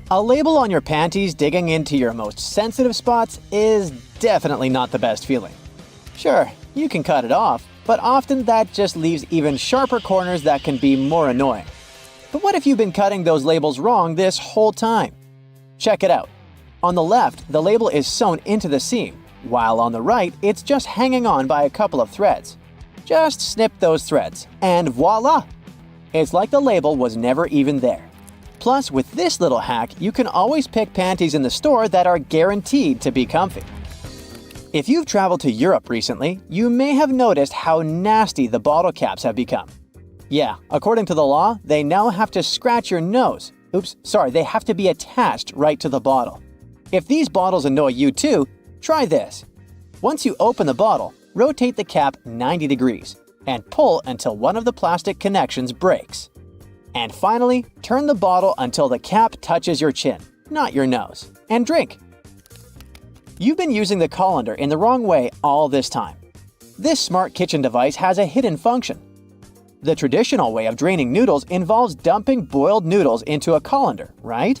A label on your panties digging into your most sensitive spots is definitely not the best feeling. Sure, you can cut it off, but often that just leaves even sharper corners that can be more annoying. But what if you've been cutting those labels wrong this whole time? Check it out. On the left, the label is sewn into the seam, while on the right, it's just hanging on by a couple of threads. Just snip those threads, and voila! It's like the label was never even there. Plus, with this little hack, you can always pick panties in the store that are guaranteed to be comfy. If you've traveled to Europe recently, you may have noticed how nasty the bottle caps have become. Yeah, according to the law, they now have to scratch your nose. They have to be attached right to the bottle. If these bottles annoy you too, try this. Once you open the bottle, rotate the cap 90 degrees and pull until one of the plastic connections breaks. And finally, turn the bottle until the cap touches your chin, not your nose, and drink. You've been using the colander in the wrong way all this time. This smart kitchen device has a hidden function. The traditional way of draining noodles involves dumping boiled noodles into a colander, right?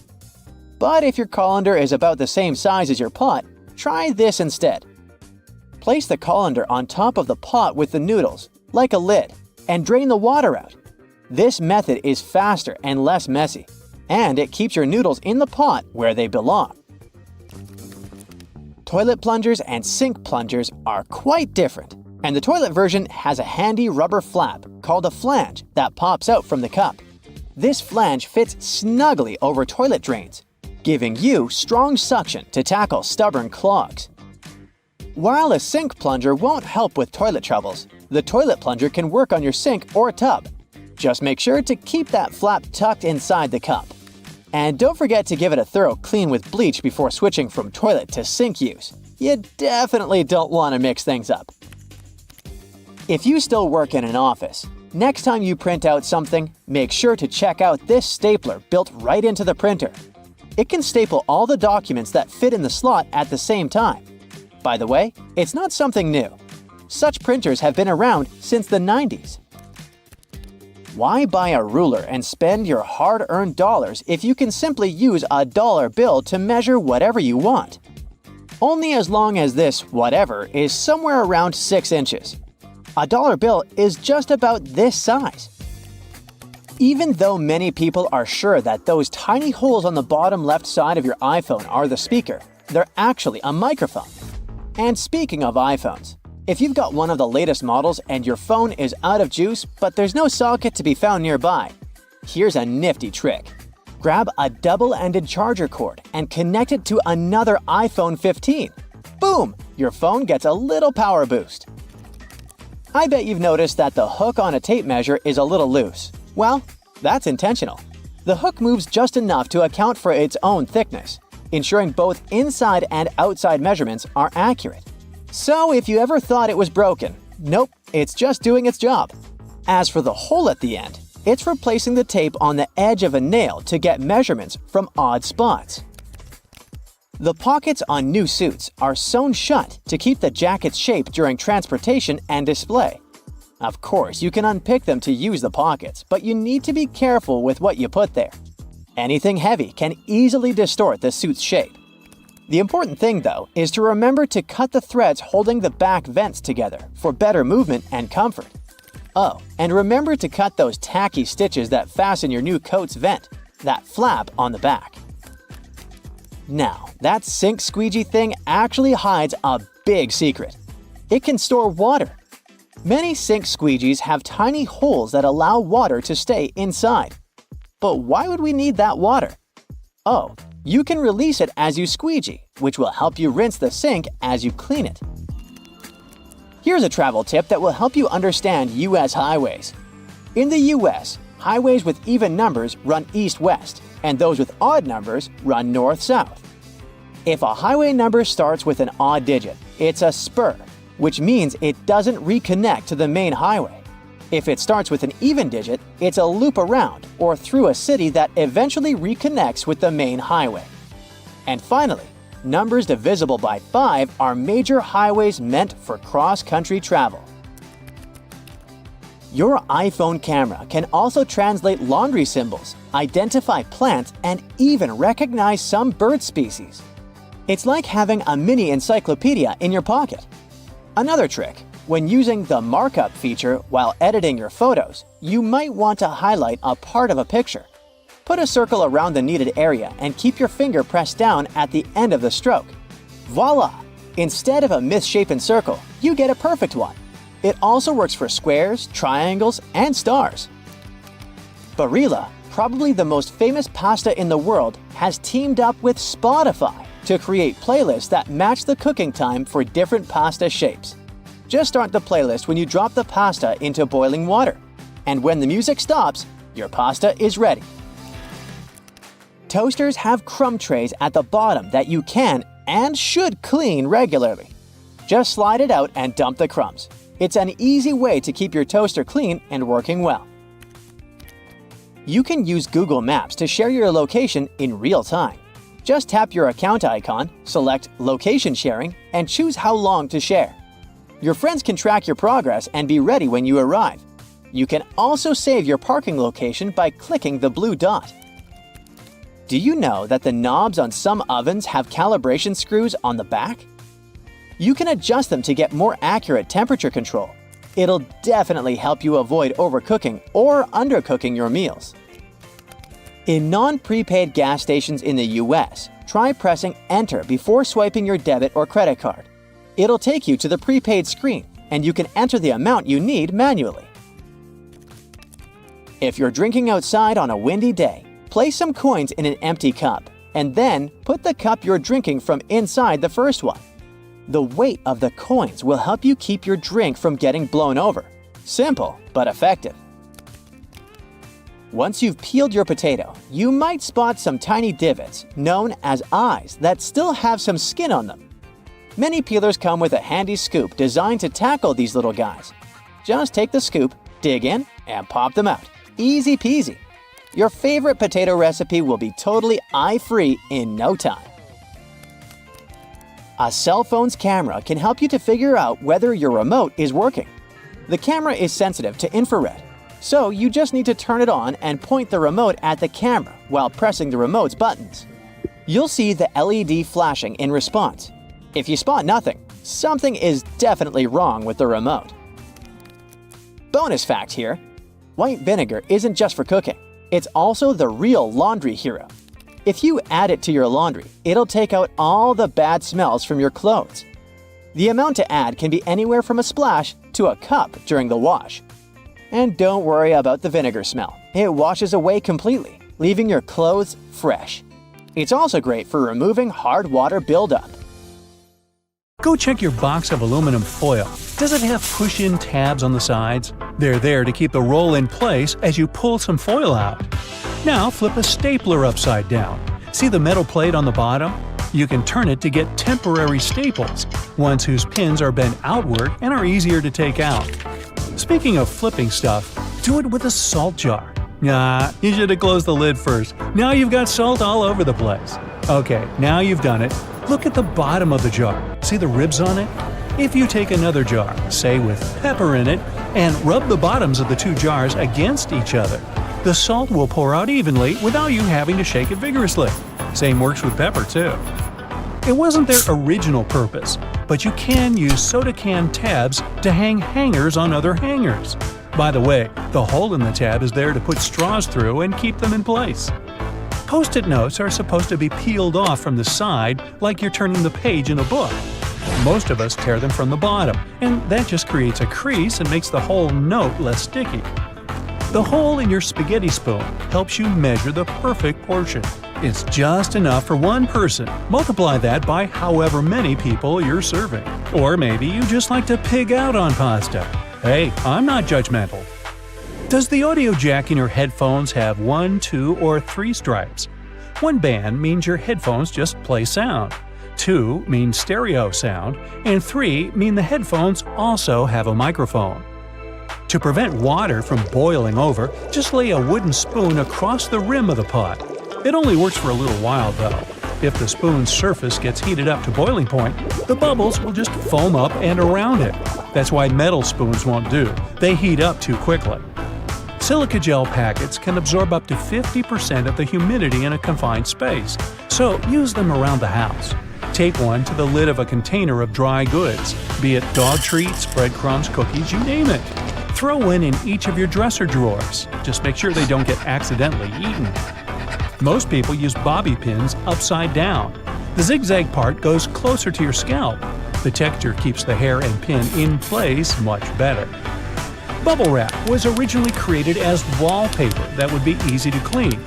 But if your colander is about the same size as your pot, try this instead. Place the colander on top of the pot with the noodles, like a lid, and drain the water out. This method is faster and less messy, and it keeps your noodles in the pot where they belong. Toilet plungers and sink plungers are quite different, and the toilet version has a handy rubber flap called a flange that pops out from the cup. This flange fits snugly over toilet drains, giving you strong suction to tackle stubborn clogs. While a sink plunger won't help with toilet troubles, the toilet plunger can work on your sink or tub. Just make sure to keep that flap tucked inside the cup. And don't forget to give it a thorough clean with bleach before switching from toilet to sink use. You definitely don't want to mix things up. If you still work in an office, next time you print out something, make sure to check out this stapler built right into the printer. It can staple all the documents that fit in the slot at the same time. By the way, it's not something new. Such printers have been around since the 90s. Why buy a ruler and spend your hard-earned dollars if you can simply use a dollar bill to measure whatever you want? Only as long as this whatever is somewhere around 6 inches. A dollar bill is just about this size. Even though many people are sure that those tiny holes on the bottom left side of your iPhone are the speaker, they're actually a microphone. And speaking of iPhones, if you've got one of the latest models and your phone is out of juice but there's no socket to be found nearby, here's a nifty trick. Grab a double-ended charger cord and connect it to another iPhone 15. Boom! Your phone gets a little power boost. I bet you've noticed that the hook on a tape measure is a little loose. Well, that's intentional. The hook moves just enough to account for its own thickness, ensuring both inside and outside measurements are accurate. So if you ever thought it was broken, nope, it's just doing its job. As for the hole at the end, it's replacing the tape on the edge of a nail to get measurements from odd spots. The pockets on new suits are sewn shut to keep the jacket's shape during transportation and display. Of course, you can unpick them to use the pockets, but you need to be careful with what you put there. Anything heavy can easily distort the suit's shape. The important thing, though, is to remember to cut the threads holding the back vents together for better movement and comfort. Oh, and remember to cut those tacky stitches that fasten your new coat's vent, that flap on the back. Now, that sink squeegee thing actually hides a big secret. It can store water. Many sink squeegees have tiny holes that allow water to stay inside. But why would we need that water? Oh, you can release it as you squeegee, which will help you rinse the sink as you clean it. Here's a travel tip that will help you understand U.S. highways. In the U.S., highways with even numbers run east-west, and those with odd numbers run north-south. If a highway number starts with an odd digit, it's a spur, which means it doesn't reconnect to the main highway. If it starts with an even digit, it's a loop around or through a city that eventually reconnects with the main highway. And finally, numbers divisible by 5 are major highways meant for cross-country travel. Your iPhone camera can also translate laundry symbols, identify plants, and even recognize some bird species. It's like having a mini encyclopedia in your pocket. Another trick: when using the markup feature while editing your photos, you might want to highlight a part of a picture. Put a circle around the needed area and keep your finger pressed down at the end of the stroke. Voila! Instead of a misshapen circle, you get a perfect one. It also works for squares, triangles, and stars. Barilla, probably the most famous pasta in the world, has teamed up with Spotify to create playlists that match the cooking time for different pasta shapes. Just start the playlist when you drop the pasta into boiling water. And when the music stops, your pasta is ready. Toasters have crumb trays at the bottom that you can and should clean regularly. Just slide it out and dump the crumbs. It's an easy way to keep your toaster clean and working well. You can use Google Maps to share your location in real time. Just tap your account icon, select Location Sharing, and choose how long to share. Your friends can track your progress and be ready when you arrive. You can also save your parking location by clicking the blue dot. Do you know that the knobs on some ovens have calibration screws on the back? You can adjust them to get more accurate temperature control. It'll definitely help you avoid overcooking or undercooking your meals. In non-prepaid gas stations in the US, try pressing Enter before swiping your debit or credit card. It'll take you to the prepaid screen, and you can enter the amount you need manually. If you're drinking outside on a windy day, place some coins in an empty cup, and then put the cup you're drinking from inside the first one. The weight of the coins will help you keep your drink from getting blown over. Simple, but effective. Once you've peeled your potato, you might spot some tiny divots, known as eyes, that still have some skin on them. Many peelers come with a handy scoop designed to tackle these little guys. Just take the scoop, dig in, and pop them out. Easy peasy. Your favorite potato recipe will be totally eye-free in no time. A cell phone's camera can help you to figure out whether your remote is working. The camera is sensitive to infrared, so you just need to turn it on and point the remote at the camera while pressing the remote's buttons. You'll see the LED flashing in response. If you spot nothing, something is definitely wrong with the remote. Bonus fact here: white vinegar isn't just for cooking. It's also the real laundry hero. If you add it to your laundry, it'll take out all the bad smells from your clothes. The amount to add can be anywhere from a splash to a cup during the wash. And don't worry about the vinegar smell. It washes away completely, leaving your clothes fresh. It's also great for removing hard water buildup. Go check your box of aluminum foil. Does it have push-in tabs on the sides? They're there to keep the roll in place as you pull some foil out. Now flip a stapler upside down. See the metal plate on the bottom? You can turn it to get temporary staples, ones whose pins are bent outward and are easier to take out. Speaking of flipping stuff, do it with a salt jar. Nah, you should have closed the lid first. Now you've got salt all over the place. Okay, now you've done it. Look at the bottom of the jar. See the ribs on it? If you take another jar, say with pepper in it, and rub the bottoms of the two jars against each other, the salt will pour out evenly without you having to shake it vigorously. Same works with pepper too. It wasn't their original purpose, but you can use soda can tabs to hang hangers on other hangers. By the way, the hole in the tab is there to put straws through and keep them in place. Post-it notes are supposed to be peeled off from the side like you're turning the page in a book. Most of us tear them from the bottom, and that just creates a crease and makes the whole note less sticky. The hole in your spaghetti spoon helps you measure the perfect portion. It's just enough for one person. Multiply that by however many people you're serving. Or maybe you just like to pig out on pasta. Hey, I'm not judgmental. Does the audio jack in your headphones have 1, 2, or 3 stripes? 1 band means your headphones just play sound. 2 means stereo sound, and 3 mean the headphones also have a microphone. To prevent water from boiling over, just lay a wooden spoon across the rim of the pot. It only works for a little while though. If the spoon's surface gets heated up to boiling point, the bubbles will just foam up and around it. That's why metal spoons won't do. They heat up too quickly. Silica gel packets can absorb up to 50% of the humidity in a confined space, so use them around the house. Tape one to the lid of a container of dry goods, be it dog treats, breadcrumbs, cookies, you name it. Throw one in each of your dresser drawers. Just make sure they don't get accidentally eaten. Most people use bobby pins upside down. The zigzag part goes closer to your scalp. The texture keeps the hair and pin in place much better. Bubble wrap was originally created as wallpaper that would be easy to clean,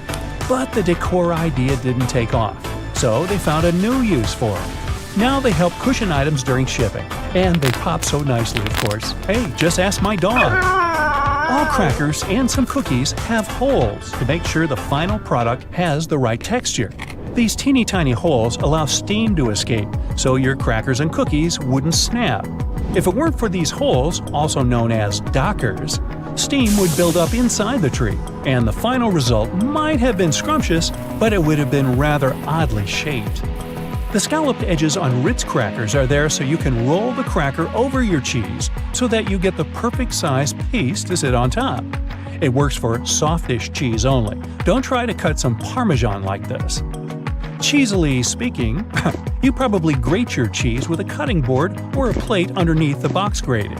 but the decor idea didn't take off, so they found a new use for it. Now they help cushion items during shipping, and they pop so nicely, of course. Hey, just ask my dog! All crackers and some cookies have holes to make sure the final product has the right texture. These teeny tiny holes allow steam to escape, so your crackers and cookies wouldn't snap. If it weren't for these holes, also known as dockers, steam would build up inside the tree, and the final result might have been scrumptious, but it would have been rather oddly shaped. The scalloped edges on Ritz crackers are there so you can roll the cracker over your cheese so that you get the perfect size piece to sit on top. It works for softish cheese only. Don't try to cut some Parmesan like this. Cheesily speaking, you probably grate your cheese with a cutting board or a plate underneath the box grater.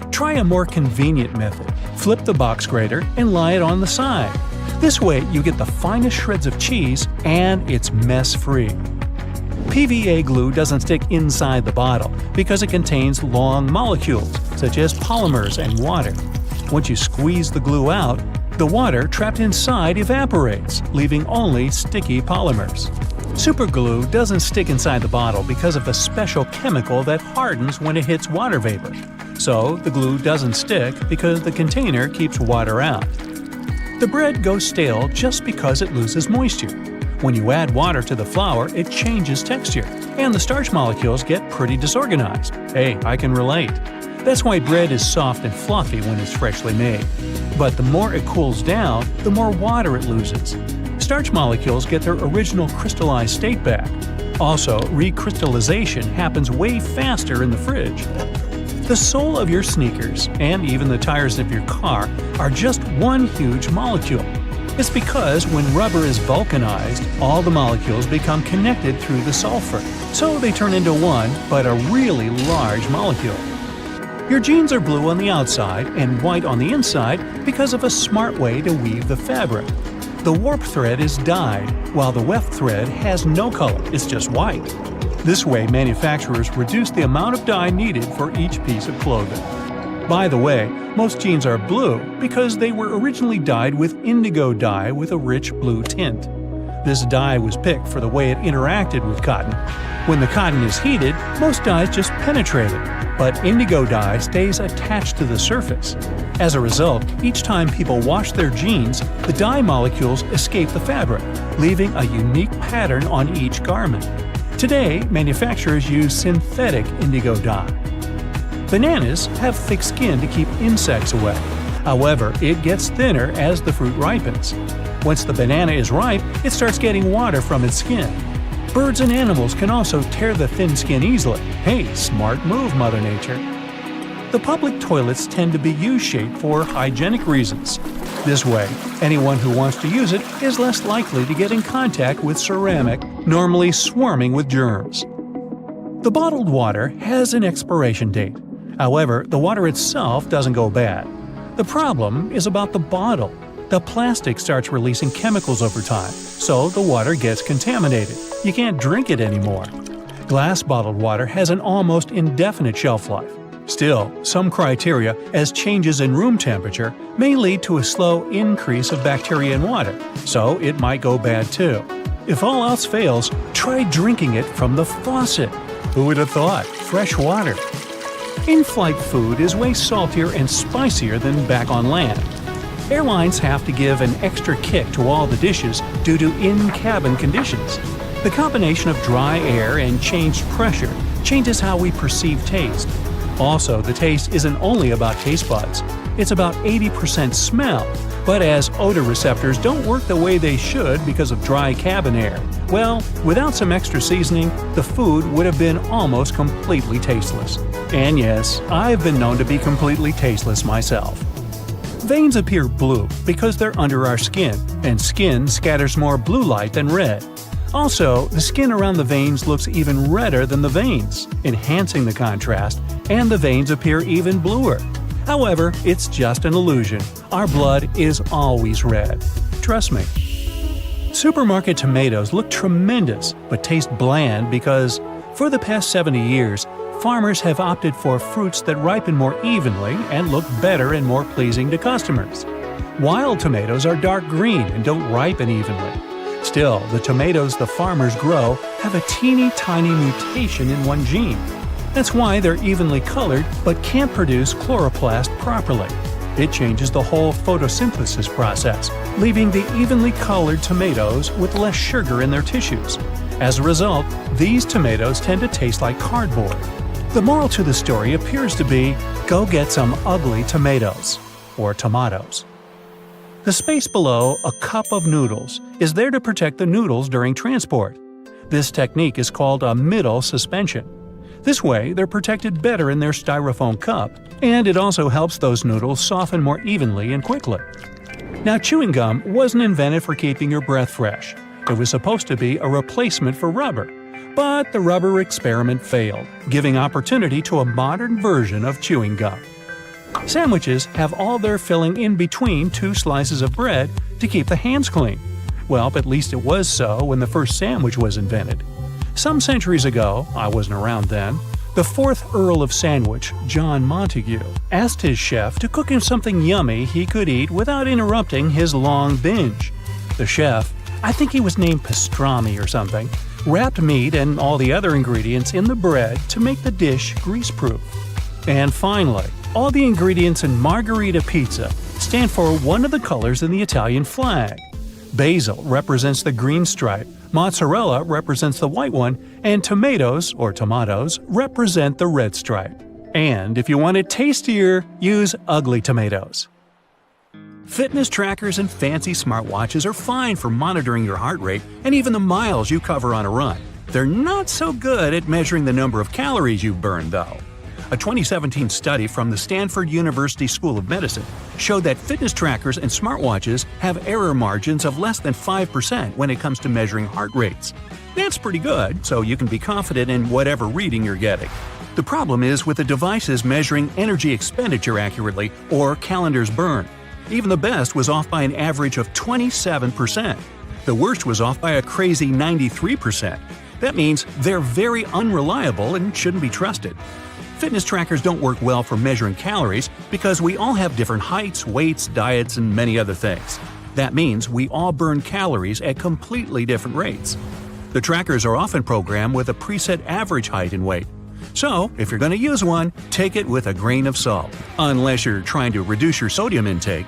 Try a more convenient method. Flip the box grater and lie it on the side. This way you get the finest shreds of cheese and it's mess-free. PVA glue doesn't stick inside the bottle because it contains long molecules, such as polymers and water. Once you squeeze the glue out, the water trapped inside evaporates, leaving only sticky polymers. Superglue doesn't stick inside the bottle because of a special chemical that hardens when it hits water vapor. So the glue doesn't stick because the container keeps water out. The bread goes stale just because it loses moisture. When you add water to the flour, it changes texture, and the starch molecules get pretty disorganized. Hey, I can relate. That's why bread is soft and fluffy when it's freshly made. But the more it cools down, the more water it loses. Starch molecules get their original crystallized state back. Also, recrystallization happens way faster in the fridge. The sole of your sneakers, and even the tires of your car, are just one huge molecule. It's because when rubber is vulcanized, all the molecules become connected through the sulfur, so they turn into one, but a really large molecule. Your jeans are blue on the outside and white on the inside because of a smart way to weave the fabric. The warp thread is dyed, while the weft thread has no color, it's just white. This way, manufacturers reduce the amount of dye needed for each piece of clothing. By the way, most jeans are blue because they were originally dyed with indigo dye with a rich blue tint. This dye was picked for the way it interacted with cotton. When the cotton is heated, most dyes just penetrate it, but indigo dye stays attached to the surface. As a result, each time people wash their jeans, the dye molecules escape the fabric, leaving a unique pattern on each garment. Today, manufacturers use synthetic indigo dye. Bananas have thick skin to keep insects away. However, it gets thinner as the fruit ripens. Once the banana is ripe, it starts getting water from its skin. Birds and animals can also tear the thin skin easily. Hey, smart move, Mother Nature. The public toilets tend to be U-shaped for hygienic reasons. This way, anyone who wants to use it is less likely to get in contact with ceramic, normally swarming with germs. The bottled water has an expiration date. However, the water itself doesn't go bad. The problem is about the bottle. The plastic starts releasing chemicals over time, so the water gets contaminated. You can't drink it anymore. Glass bottled water has an almost indefinite shelf life. Still, some criteria, as changes in room temperature, may lead to a slow increase of bacteria in water, so it might go bad too. If all else fails, try drinking it from the faucet. Who would have thought? Fresh water. In-flight food is way saltier and spicier than back on land. Airlines have to give an extra kick to all the dishes due to in-cabin conditions. The combination of dry air and changed pressure changes how we perceive taste. Also, the taste isn't only about taste buds. It's about 80% smell. But as odor receptors don't work the way they should because of dry cabin air, well, without some extra seasoning, the food would have been almost completely tasteless. And yes, I've been known to be completely tasteless myself. Veins appear blue because they're under our skin, and skin scatters more blue light than red. Also, the skin around the veins looks even redder than the veins, enhancing the contrast, and the veins appear even bluer. However, it's just an illusion. Our blood is always red. Trust me. Supermarket tomatoes look tremendous, but taste bland because, for the past 70 years, farmers have opted for fruits that ripen more evenly and look better and more pleasing to customers. Wild tomatoes are dark green and don't ripen evenly. Still, the tomatoes the farmers grow have a teeny tiny mutation in one gene. That's why they're evenly colored but can't produce chloroplast properly. It changes the whole photosynthesis process, leaving the evenly colored tomatoes with less sugar in their tissues. As a result, these tomatoes tend to taste like cardboard. The moral to the story appears to be, go get some ugly tomatoes, or tomatoes. The space below a cup of noodles is there to protect the noodles during transport. This technique is called a middle suspension. This way, they're protected better in their styrofoam cup, and it also helps those noodles soften more evenly and quickly. Now, chewing gum wasn't invented for keeping your breath fresh. It was supposed to be a replacement for rubber. But the rubber experiment failed, giving opportunity to a modern version of chewing gum. Sandwiches have all their filling in between two slices of bread to keep the hands clean. Well, at least it was so when the first sandwich was invented. Some centuries ago, I wasn't around then, the 4th Earl of Sandwich, John Montagu, asked his chef to cook him something yummy he could eat without interrupting his long binge. The chef, I think he was named Pastrami or something, wrapped meat and all the other ingredients in the bread to make the dish grease-proof. And finally, all the ingredients in margherita pizza stand for one of the colors in the Italian flag. Basil represents the green stripe, mozzarella represents the white one, and tomatoes, or tomatoes, represent the red stripe. And if you want it tastier, use ugly tomatoes. Fitness trackers and fancy smartwatches are fine for monitoring your heart rate and even the miles you cover on a run. They're not so good at measuring the number of calories you've burned, though. A 2017 study from the Stanford University School of Medicine showed that fitness trackers and smartwatches have error margins of less than 5% when it comes to measuring heart rates. That's pretty good, so you can be confident in whatever reading you're getting. The problem is with the devices measuring energy expenditure accurately or calendars burned. Even the best was off by an average of 27%. The worst was off by a crazy 93%. That means they're very unreliable and shouldn't be trusted. Fitness trackers don't work well for measuring calories because we all have different heights, weights, diets, and many other things. That means we all burn calories at completely different rates. The trackers are often programmed with a preset average height and weight. So, if you're going to use one, take it with a grain of salt, unless you're trying to reduce your sodium intake.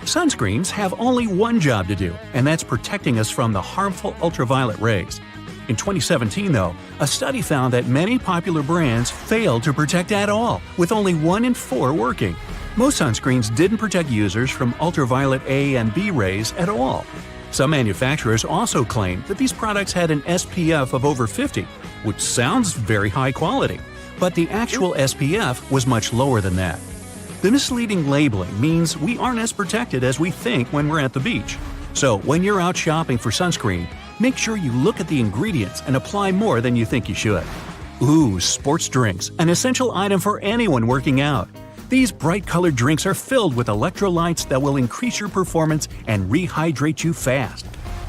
Sunscreens have only one job to do, and that's protecting us from the harmful ultraviolet rays. In 2017, though, a study found that many popular brands failed to protect at all, with only 1 in 4 working. Most sunscreens didn't protect users from ultraviolet A and B rays at all. Some manufacturers also claimed that these products had an SPF of over 50, which sounds very high quality, but the actual SPF was much lower than that. The misleading labeling means we aren't as protected as we think when we're at the beach. So when you're out shopping for sunscreen, make sure you look at the ingredients and apply more than you think you should. Ooh, sports drinks, an essential item for anyone working out. These bright-colored drinks are filled with electrolytes that will increase your performance and rehydrate you fast.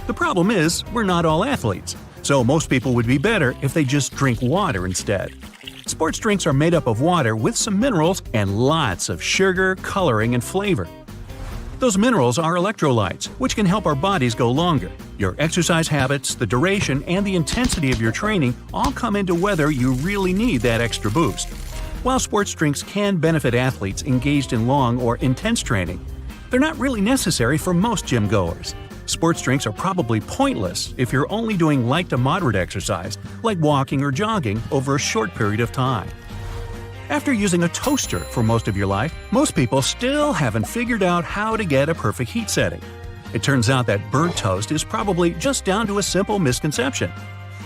The problem is, we're not all athletes, so most people would be better if they just drink water instead. Sports drinks are made up of water with some minerals and lots of sugar, coloring, and flavor. Those minerals are electrolytes, which can help our bodies go longer. Your exercise habits, the duration, and the intensity of your training all come into whether you really need that extra boost. While sports drinks can benefit athletes engaged in long or intense training, they're not really necessary for most gym goers. Sports drinks are probably pointless if you're only doing light to moderate exercise, like walking or jogging, over a short period of time. After using a toaster for most of your life, most people still haven't figured out how to get a perfect heat setting. It turns out that burnt toast is probably just down to a simple misconception.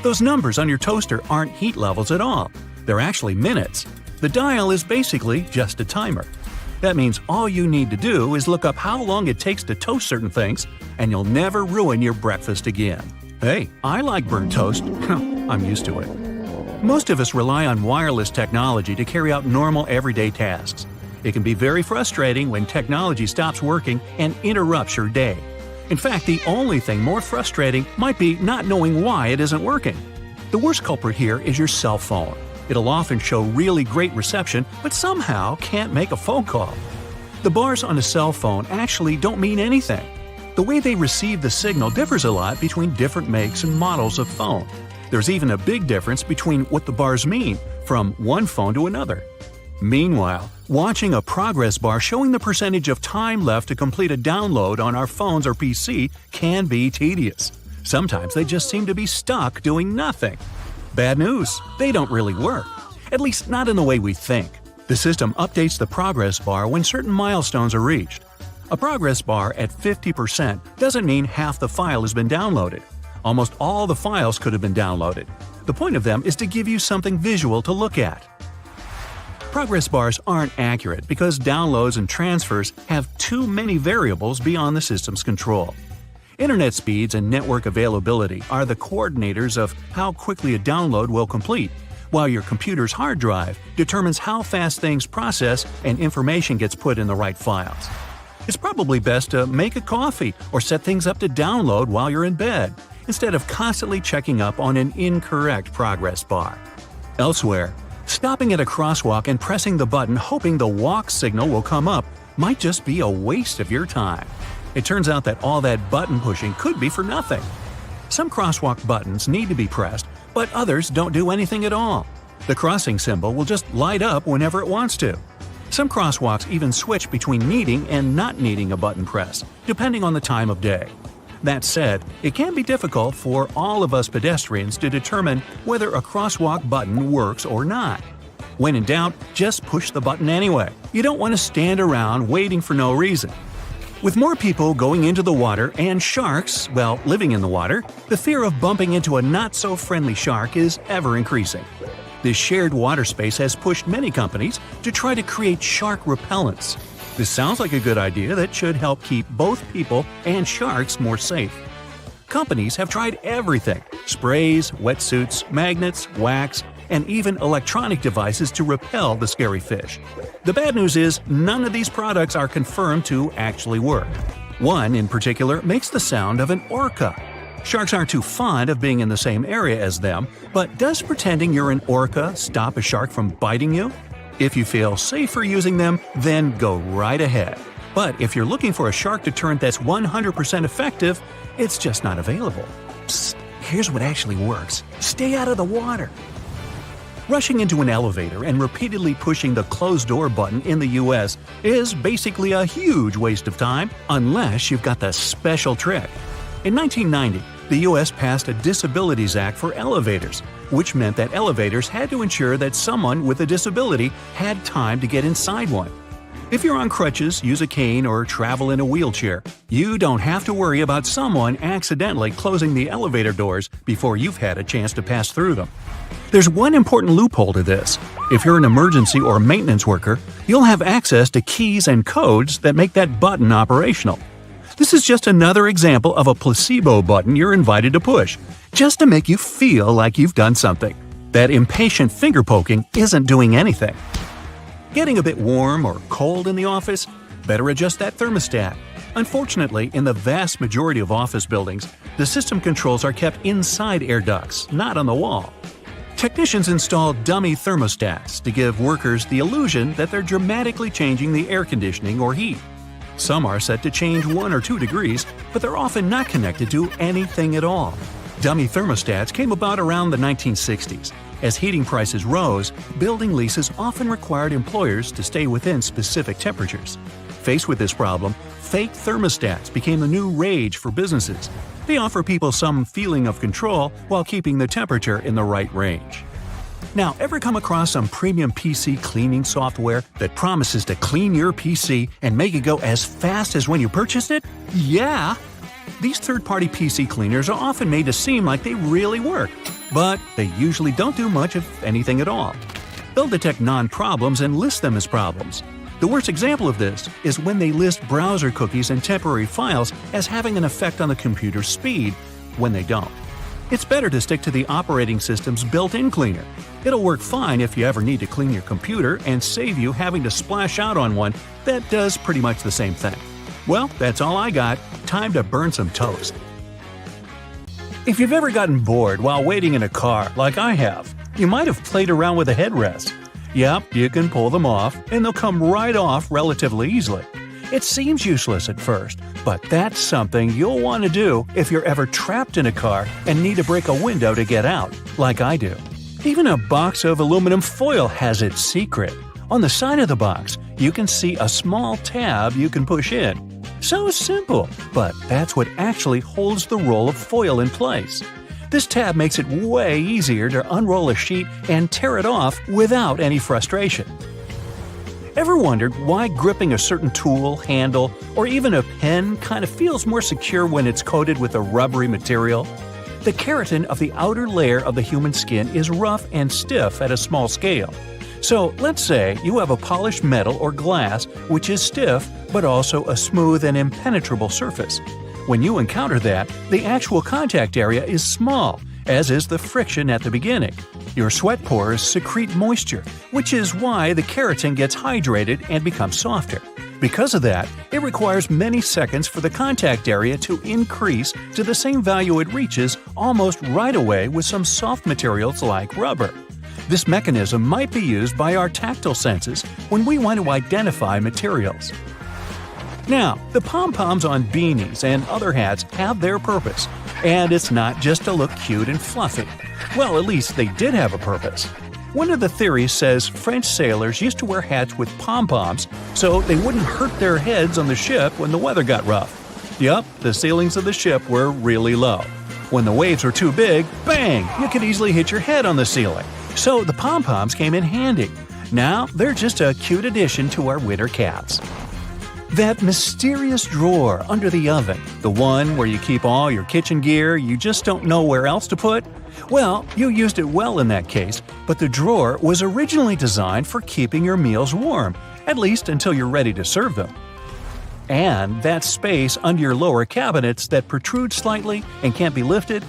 Those numbers on your toaster aren't heat levels at all. They're actually minutes. The dial is basically just a timer. That means all you need to do is look up how long it takes to toast certain things, and you'll never ruin your breakfast again. Hey, I like burnt toast. I'm used to it. Most of us rely on wireless technology to carry out normal everyday tasks. It can be very frustrating when technology stops working and interrupts your day. In fact, the only thing more frustrating might be not knowing why it isn't working. The worst culprit here is your cell phone. It'll often show really great reception, but somehow can't make a phone call. The bars on a cell phone actually don't mean anything. The way they receive the signal differs a lot between different makes and models of phone. There's even a big difference between what the bars mean from one phone to another. Meanwhile, watching a progress bar showing the percentage of time left to complete a download on our phones or PC can be tedious. Sometimes they just seem to be stuck doing nothing. Bad news, they don't really work. At least not in the way we think. The system updates the progress bar when certain milestones are reached. A progress bar at 50% doesn't mean half the file has been downloaded. Almost all the files could have been downloaded. The point of them is to give you something visual to look at. Progress bars aren't accurate because downloads and transfers have too many variables beyond the system's control. Internet speeds and network availability are the coordinators of how quickly a download will complete, while your computer's hard drive determines how fast things process and information gets put in the right files. It's probably best to make a coffee or set things up to download while you're in bed, instead of constantly checking up on an incorrect progress bar. Elsewhere, stopping at a crosswalk and pressing the button hoping the walk signal will come up might just be a waste of your time. It turns out that all that button pushing could be for nothing. Some crosswalk buttons need to be pressed, but others don't do anything at all. The crossing symbol will just light up whenever it wants to. Some crosswalks even switch between needing and not needing a button press, depending on the time of day. That said, it can be difficult for all of us pedestrians to determine whether a crosswalk button works or not. When in doubt, just push the button anyway. You don't want to stand around waiting for no reason. With more people going into the water and sharks, well, living in the water, the fear of bumping into a not-so-friendly shark is ever increasing. This shared water space has pushed many companies to try to create shark repellents. This sounds like a good idea that should help keep both people and sharks more safe. Companies have tried everything – sprays, wetsuits, magnets, wax, and even electronic devices to repel the scary fish. The bad news is none of these products are confirmed to actually work. One, in particular, makes the sound of an orca. Sharks aren't too fond of being in the same area as them, but does pretending you're an orca stop a shark from biting you? If you feel safer using them, then go right ahead. But if you're looking for a shark deterrent that's 100% effective, it's just not available. Psst, here's what actually works. Stay out of the water. Rushing into an elevator and repeatedly pushing the closed door button in the US is basically a huge waste of time unless you've got the special trick. In 1990, the US passed a Disabilities Act for elevators, which meant that elevators had to ensure that someone with a disability had time to get inside one. If you're on crutches, use a cane, or travel in a wheelchair, you don't have to worry about someone accidentally closing the elevator doors before you've had a chance to pass through them. There's one important loophole to this. If you're an emergency or maintenance worker, you'll have access to keys and codes that make that button operational. This is just another example of a placebo button you're invited to push, just to make you feel like you've done something. That impatient finger poking isn't doing anything. Getting a bit warm or cold in the office? Better adjust that thermostat. Unfortunately, in the vast majority of office buildings, the system controls are kept inside air ducts, not on the wall. Technicians install dummy thermostats to give workers the illusion that they're dramatically changing the air conditioning or heat. Some are set to change 1 or 2 degrees, but they're often not connected to anything at all. Dummy thermostats came about around the 1960s. As heating prices rose, building leases often required employers to stay within specific temperatures. Faced with this problem, fake thermostats became the new rage for businesses. They offer people some feeling of control while keeping the temperature in the right range. Now, ever come across some premium PC cleaning software that promises to clean your PC and make it go as fast as when you purchased it? Yeah! These third-party PC cleaners are often made to seem like they really work, but they usually don't do much of anything at all. They'll detect non-problems and list them as problems. The worst example of this is when they list browser cookies and temporary files as having an effect on the computer's speed when they don't. It's better to stick to the operating system's built-in cleaner. It'll work fine if you ever need to clean your computer and save you having to splash out on one that does pretty much the same thing. Well, that's all I got. Time to burn some toast. If you've ever gotten bored while waiting in a car, like I have, you might have played around with a headrest. Yep, you can pull them off, and they'll come right off relatively easily. It seems useless at first, but that's something you'll want to do if you're ever trapped in a car and need to break a window to get out, like I do. Even a box of aluminum foil has its secret. On the side of the box, you can see a small tab you can push in. So simple, but that's what actually holds the roll of foil in place. This tab makes it way easier to unroll a sheet and tear it off without any frustration. Ever wondered why gripping a certain tool, handle, or even a pen kind of feels more secure when it's coated with a rubbery material? The keratin of the outer layer of the human skin is rough and stiff at a small scale. So let's say you have a polished metal or glass which is stiff but also a smooth and impenetrable surface. When you encounter that, the actual contact area is small, as is the friction at the beginning. Your sweat pores secrete moisture, which is why the keratin gets hydrated and becomes softer. Because of that, it requires many seconds for the contact area to increase to the same value it reaches almost right away with some soft materials like rubber. This mechanism might be used by our tactile senses when we want to identify materials. Now, the pom-poms on beanies and other hats have their purpose, and it's not just to look cute and fluffy. Well, at least they did have a purpose. One of the theories says French sailors used to wear hats with pom-poms so they wouldn't hurt their heads on the ship when the weather got rough. Yup, the ceilings of the ship were really low. When the waves were too big, bang, you could easily hit your head on the ceiling. So the pom-poms came in handy. Now they're just a cute addition to our winter caps. That mysterious drawer under the oven, the one where you keep all your kitchen gear you just don't know where else to put? Well, you used it well in that case, but the drawer was originally designed for keeping your meals warm, at least until you're ready to serve them. And that space under your lower cabinets that protrudes slightly and can't be lifted,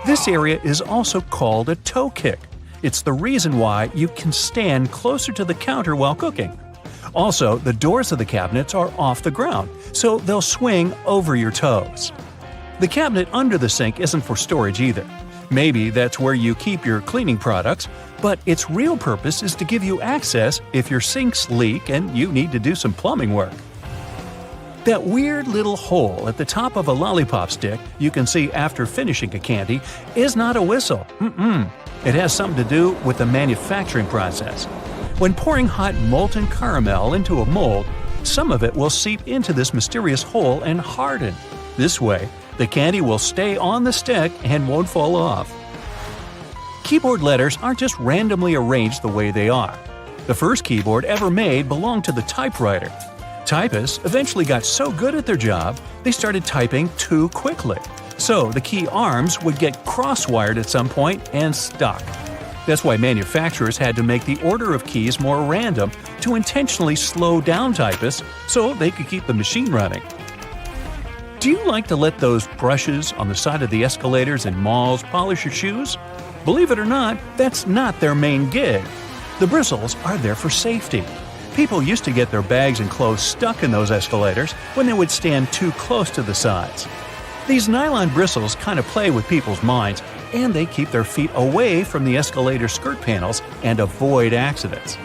this area is also called a toe kick. It's the reason why you can stand closer to the counter while cooking. Also, the doors of the cabinets are off the ground, so they'll swing over your toes. The cabinet under the sink isn't for storage either. Maybe that's where you keep your cleaning products, but its real purpose is to give you access if your sinks leak and you need to do some plumbing work. That weird little hole at the top of a lollipop stick you can see after finishing a candy is not a whistle. It has something to do with the manufacturing process. When pouring hot molten caramel into a mold, some of it will seep into this mysterious hole and harden. This way, the candy will stay on the stick and won't fall off. Keyboard letters aren't just randomly arranged the way they are. The first keyboard ever made belonged to the typewriter. Typists eventually got so good at their job, they started typing too quickly. So the key arms would get cross-wired at some point and stuck. That's why manufacturers had to make the order of keys more random to intentionally slow down typists so they could keep the machine running. Do you like to let those brushes on the side of the escalators in malls polish your shoes? Believe it or not, that's not their main gig. The bristles are there for safety. People used to get their bags and clothes stuck in those escalators when they would stand too close to the sides. These nylon bristles kind of play with people's minds, and they keep their feet away from the escalator skirt panels and avoid accidents.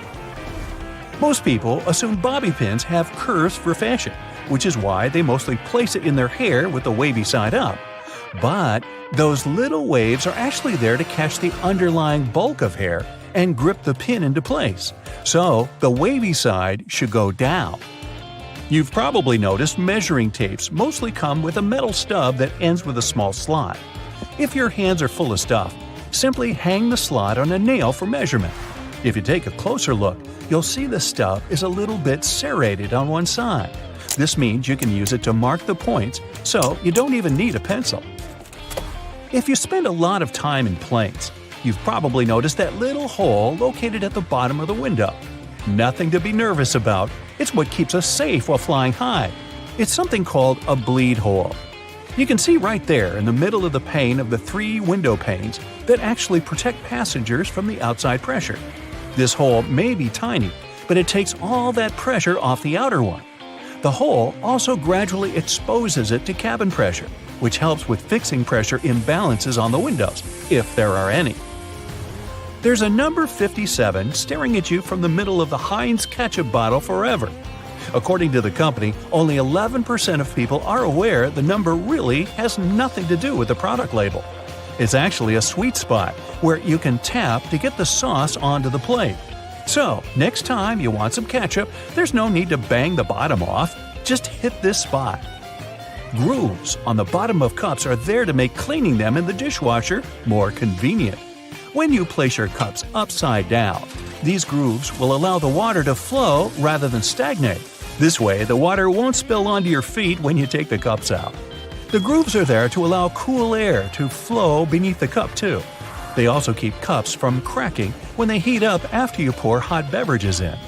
Most people assume bobby pins have curves for fashion, which is why they mostly place it in their hair with the wavy side up. But those little waves are actually there to catch the underlying bulk of hair and grip the pin into place. So the wavy side should go down. You've probably noticed measuring tapes mostly come with a metal stub that ends with a small slot. If your hands are full of stuff, simply hang the slot on a nail for measurement. If you take a closer look, you'll see the stub is a little bit serrated on one side. This means you can use it to mark the points, so you don't even need a pencil. If you spend a lot of time in planes, you've probably noticed that little hole located at the bottom of the window. Nothing to be nervous about. It's what keeps us safe while flying high. It's something called a bleed hole. You can see right there in the middle of the pane of the 3 window panes that actually protect passengers from the outside pressure. This hole may be tiny, but it takes all that pressure off the outer one. The hole also gradually exposes it to cabin pressure, which helps with fixing pressure imbalances on the windows, if there are any. There's a number 57 staring at you from the middle of the Heinz ketchup bottle forever. According to the company, only 11% of people are aware the number really has nothing to do with the product label. It's actually a sweet spot where you can tap to get the sauce onto the plate. So, next time you want some ketchup, there's no need to bang the bottom off. Just hit this spot. Grooves on the bottom of cups are there to make cleaning them in the dishwasher more convenient. When you place your cups upside down, these grooves will allow the water to flow rather than stagnate. This way, the water won't spill onto your feet when you take the cups out. The grooves are there to allow cool air to flow beneath the cup too. They also keep cups from cracking when they heat up after you pour hot beverages in.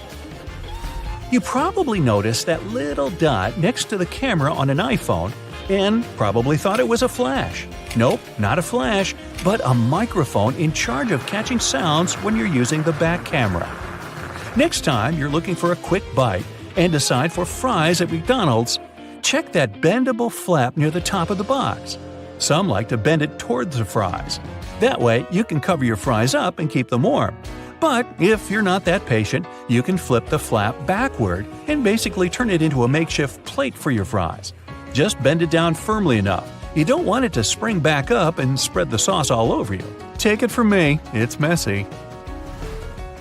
You probably noticed that little dot next to the camera on an iPhone and probably thought it was a flash. Nope, not a flash, but a microphone in charge of catching sounds when you're using the back camera. Next time you're looking for a quick bite and decide for fries at McDonald's, check that bendable flap near the top of the box. Some like to bend it towards the fries. That way, you can cover your fries up and keep them warm. But if you're not that patient, you can flip the flap backward and basically turn it into a makeshift plate for your fries. Just bend it down firmly enough. You don't want it to spring back up and spread the sauce all over you. Take it from me, it's messy.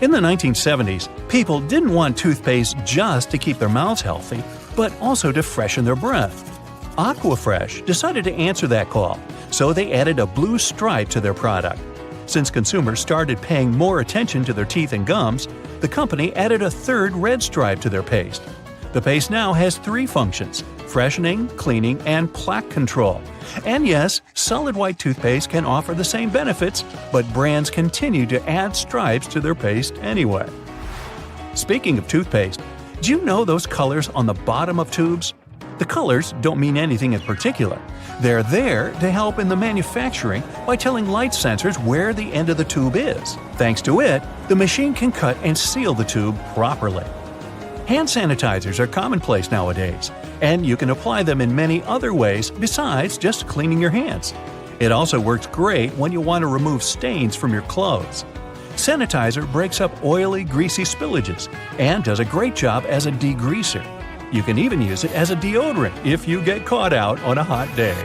In the 1970s, people didn't want toothpaste just to keep their mouths healthy, but also to freshen their breath. Aquafresh decided to answer that call, so they added a blue stripe to their product. Since consumers started paying more attention to their teeth and gums, the company added a third red stripe to their paste. The paste now has 3 functions: freshening, cleaning, and plaque control. And yes, solid white toothpaste can offer the same benefits, but brands continue to add stripes to their paste anyway. Speaking of toothpaste, do you know those colors on the bottom of tubes? The colors don't mean anything in particular. They're there to help in the manufacturing by telling light sensors where the end of the tube is. Thanks to it, the machine can cut and seal the tube properly. Hand sanitizers are commonplace nowadays, and you can apply them in many other ways besides just cleaning your hands. It also works great when you want to remove stains from your clothes. Sanitizer breaks up oily, greasy spillages and does a great job as a degreaser. You can even use it as a deodorant if you get caught out on a hot day.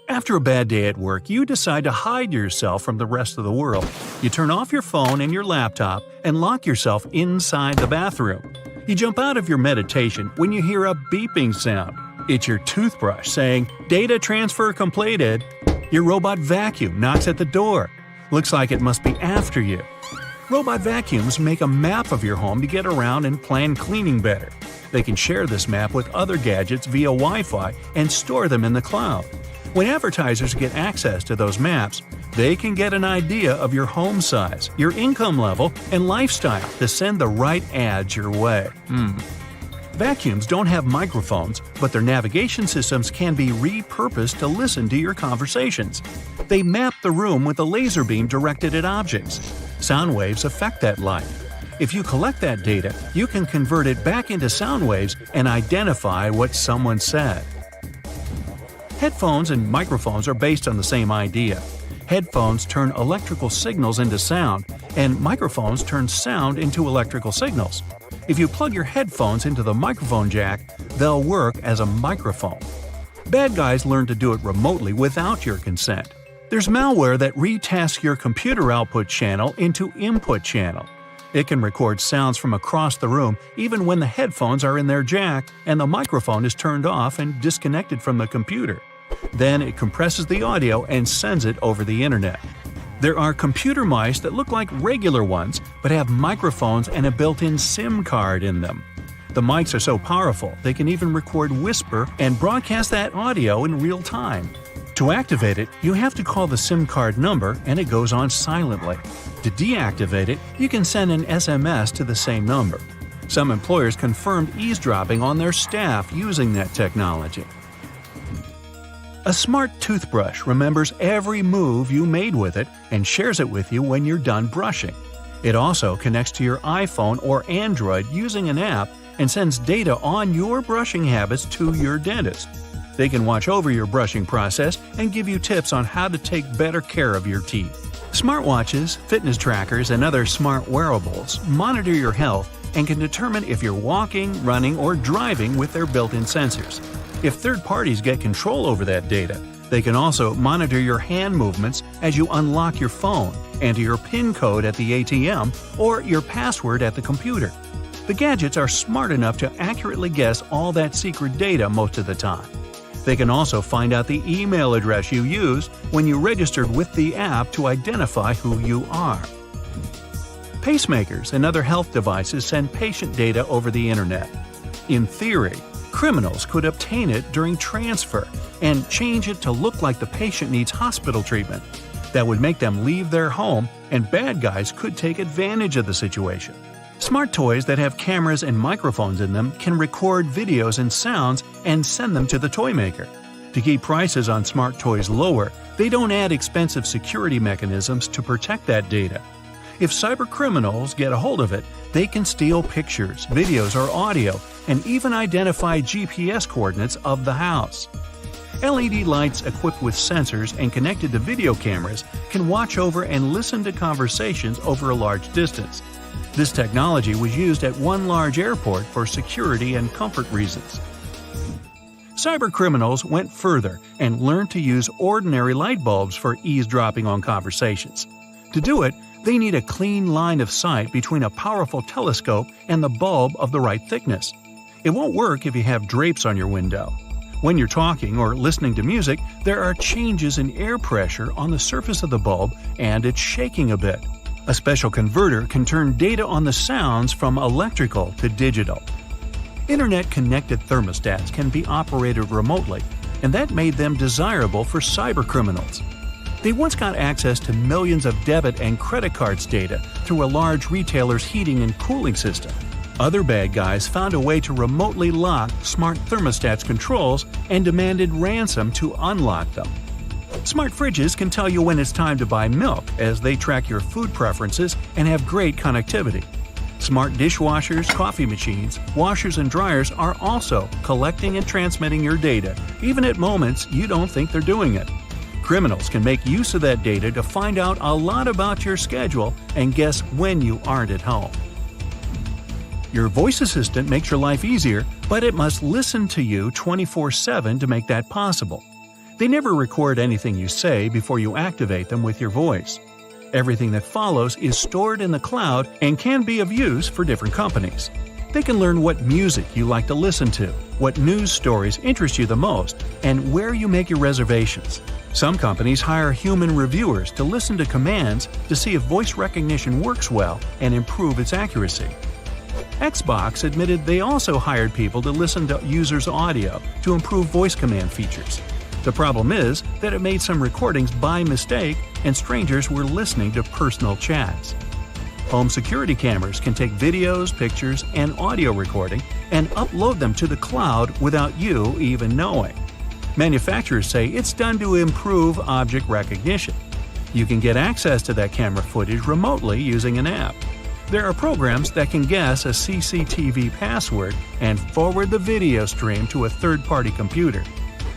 After a bad day at work, you decide to hide yourself from the rest of the world. You turn off your phone and your laptop and lock yourself inside the bathroom. You jump out of your meditation when you hear a beeping sound. It's your toothbrush saying, "Data transfer completed." Your robot vacuum knocks at the door. Looks like it must be after you. Robot vacuums make a map of your home to get around and plan cleaning better. They can share this map with other gadgets via Wi-Fi and store them in the cloud. When advertisers get access to those maps, they can get an idea of your home size, your income level, and lifestyle to send the right ads your way. Vacuums don't have microphones, but their navigation systems can be repurposed to listen to your conversations. They map the room with a laser beam directed at objects. Sound waves affect that light. If you collect that data, you can convert it back into sound waves and identify what someone said. Headphones and microphones are based on the same idea. Headphones turn electrical signals into sound, and microphones turn sound into electrical signals. If you plug your headphones into the microphone jack, they'll work as a microphone. Bad guys learn to do it remotely without your consent. There's malware that retasks your computer output channel into input channel. It can record sounds from across the room even when the headphones are in their jack and the microphone is turned off and disconnected from the computer. Then it compresses the audio and sends it over the internet. There are computer mice that look like regular ones but have microphones and a built-in SIM card in them. The mics are so powerful they can even record whisper and broadcast that audio in real time. To activate it, you have to call the SIM card number and it goes on silently. To deactivate it, you can send an SMS to the same number. Some employers confirmed eavesdropping on their staff using that technology. A smart toothbrush remembers every move you made with it and shares it with you when you're done brushing. It also connects to your iPhone or Android using an app and sends data on your brushing habits to your dentist. They can watch over your brushing process and give you tips on how to take better care of your teeth. Smartwatches, fitness trackers, and other smart wearables monitor your health and can determine if you're walking, running, or driving with their built-in sensors. If third parties get control over that data, they can also monitor your hand movements as you unlock your phone, enter your PIN code at the ATM, or your password at the computer. The gadgets are smart enough to accurately guess all that secret data most of the time. They can also find out the email address you used when you registered with the app to identify who you are. Pacemakers and other health devices send patient data over the internet. In theory, criminals could obtain it during transfer and change it to look like the patient needs hospital treatment. That would make them leave their home, and bad guys could take advantage of the situation. Smart toys that have cameras and microphones in them can record videos and sounds and send them to the toy maker. To keep prices on smart toys lower, they don't add expensive security mechanisms to protect that data. If cybercriminals get a hold of it, they can steal pictures, videos, or audio, and even identify GPS coordinates of the house. LED lights equipped with sensors and connected to video cameras can watch over and listen to conversations over a large distance. This technology was used at one large airport for security and comfort reasons. Cybercriminals went further and learned to use ordinary light bulbs for eavesdropping on conversations. To do it, they need a clean line of sight between a powerful telescope and the bulb of the right thickness. It won't work if you have drapes on your window. When you're talking or listening to music, there are changes in air pressure on the surface of the bulb and it's shaking a bit. A special converter can turn data on the sounds from electrical to digital. Internet-connected thermostats can be operated remotely, and that made them desirable for cybercriminals. They once got access to millions of debit and credit cards data through a large retailer's heating and cooling system. Other bad guys found a way to remotely lock smart thermostats controls and demanded ransom to unlock them. Smart fridges can tell you when it's time to buy milk as they track your food preferences and have great connectivity. Smart dishwashers, coffee machines, washers, and dryers are also collecting and transmitting your data, even at moments you don't think they're doing it. Criminals can make use of that data to find out a lot about your schedule and guess when you aren't at home. Your voice assistant makes your life easier, but it must listen to you 24/7 to make that possible. They never record anything you say before you activate them with your voice. Everything that follows is stored in the cloud and can be of use for different companies. They can learn what music you like to listen to, what news stories interest you the most, and where you make your reservations. Some companies hire human reviewers to listen to commands to see if voice recognition works well and improve its accuracy. Xbox admitted they also hired people to listen to users' audio to improve voice command features. The problem is that it made some recordings by mistake and strangers were listening to personal chats. Home security cameras can take videos, pictures, and audio recording and upload them to the cloud without you even knowing. Manufacturers say it's done to improve object recognition. You can get access to that camera footage remotely using an app. There are programs that can guess a CCTV password and forward the video stream to a third-party computer.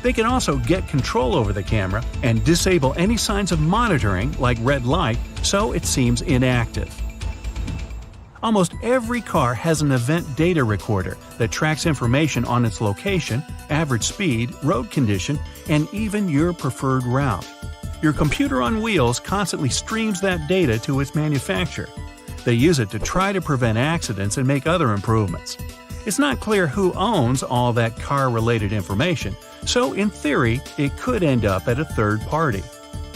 They can also get control over the camera and disable any signs of monitoring, like red light, so it seems inactive. Almost every car has an event data recorder that tracks information on its location, average speed, road condition, and even your preferred route. Your computer on wheels constantly streams that data to its manufacturer. They use it to try to prevent accidents and make other improvements. It's not clear who owns all that car-related information, so in theory, it could end up at a third party.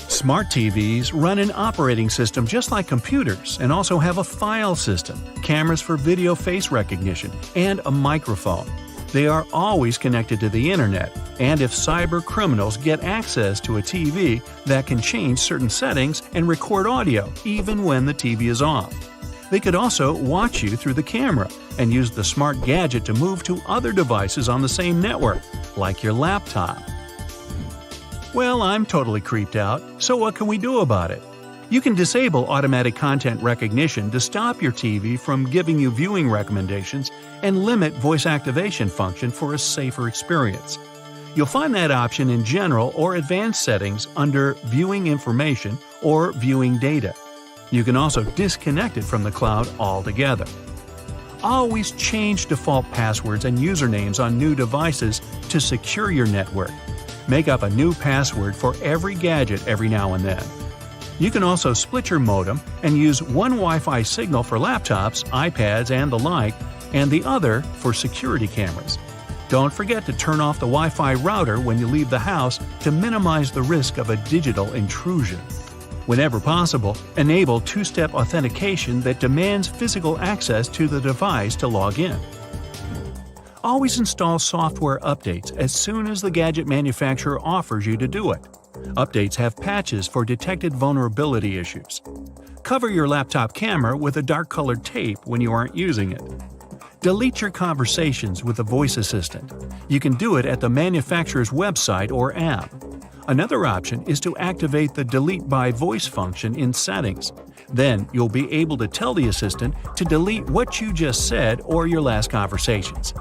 Smart TVs run an operating system just like computers and also have a file system, cameras for video face recognition, and a microphone. They are always connected to the internet, and if cyber criminals get access to a TV, that can change certain settings and record audio even when the TV is off. They could also watch you through the camera and use the smart gadget to move to other devices on the same network, like your laptop. Well, I'm totally creeped out, so what can we do about it? You can disable automatic content recognition to stop your TV from giving you viewing recommendations and limit voice activation function for a safer experience. You'll find that option in General or Advanced Settings under Viewing Information or Viewing Data. You can also disconnect it from the cloud altogether. Always change default passwords and usernames on new devices to secure your network. Make up a new password for every gadget every now and then. You can also split your modem and use one Wi-Fi signal for laptops, iPads, and the like, and the other for security cameras. Don't forget to turn off the Wi-Fi router when you leave the house to minimize the risk of a digital intrusion. Whenever possible, enable two-step authentication that demands physical access to the device to log in. Always install software updates as soon as the gadget manufacturer offers you to do it. Updates have patches for detected vulnerability issues. Cover your laptop camera with a dark-colored tape when you aren't using it. Delete your conversations with a voice assistant. You can do it at the manufacturer's website or app. Another option is to activate the Delete by Voice function in Settings. Then you'll be able to tell the assistant to delete what you just said or your last conversations.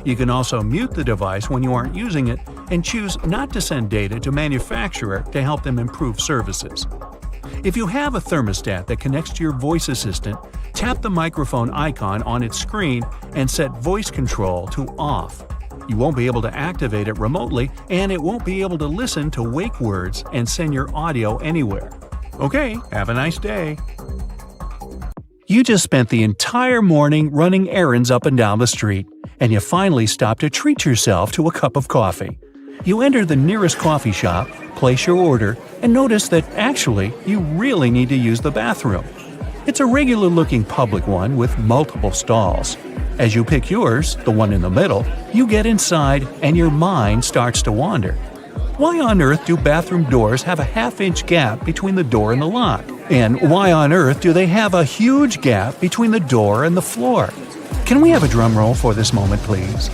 You can also mute the device when you aren't using it and choose not to send data to manufacturer to help them improve services. If you have a thermostat that connects to your voice assistant, tap the microphone icon on its screen and set voice control to off. You won't be able to activate it remotely, and it won't be able to listen to wake words and send your audio anywhere. Okay, have a nice day. You just spent the entire morning running errands up and down the street, and you finally stop to treat yourself to a cup of coffee. You enter the nearest coffee shop, place your order, and notice that actually you really need to use the bathroom. It's a regular-looking public one with multiple stalls. As you pick yours, the one in the middle, you get inside and your mind starts to wander. Why on earth do bathroom doors have a half-inch gap between the door and the lock? And why on earth do they have a huge gap between the door and the floor? Can we have a drum roll for this moment, please?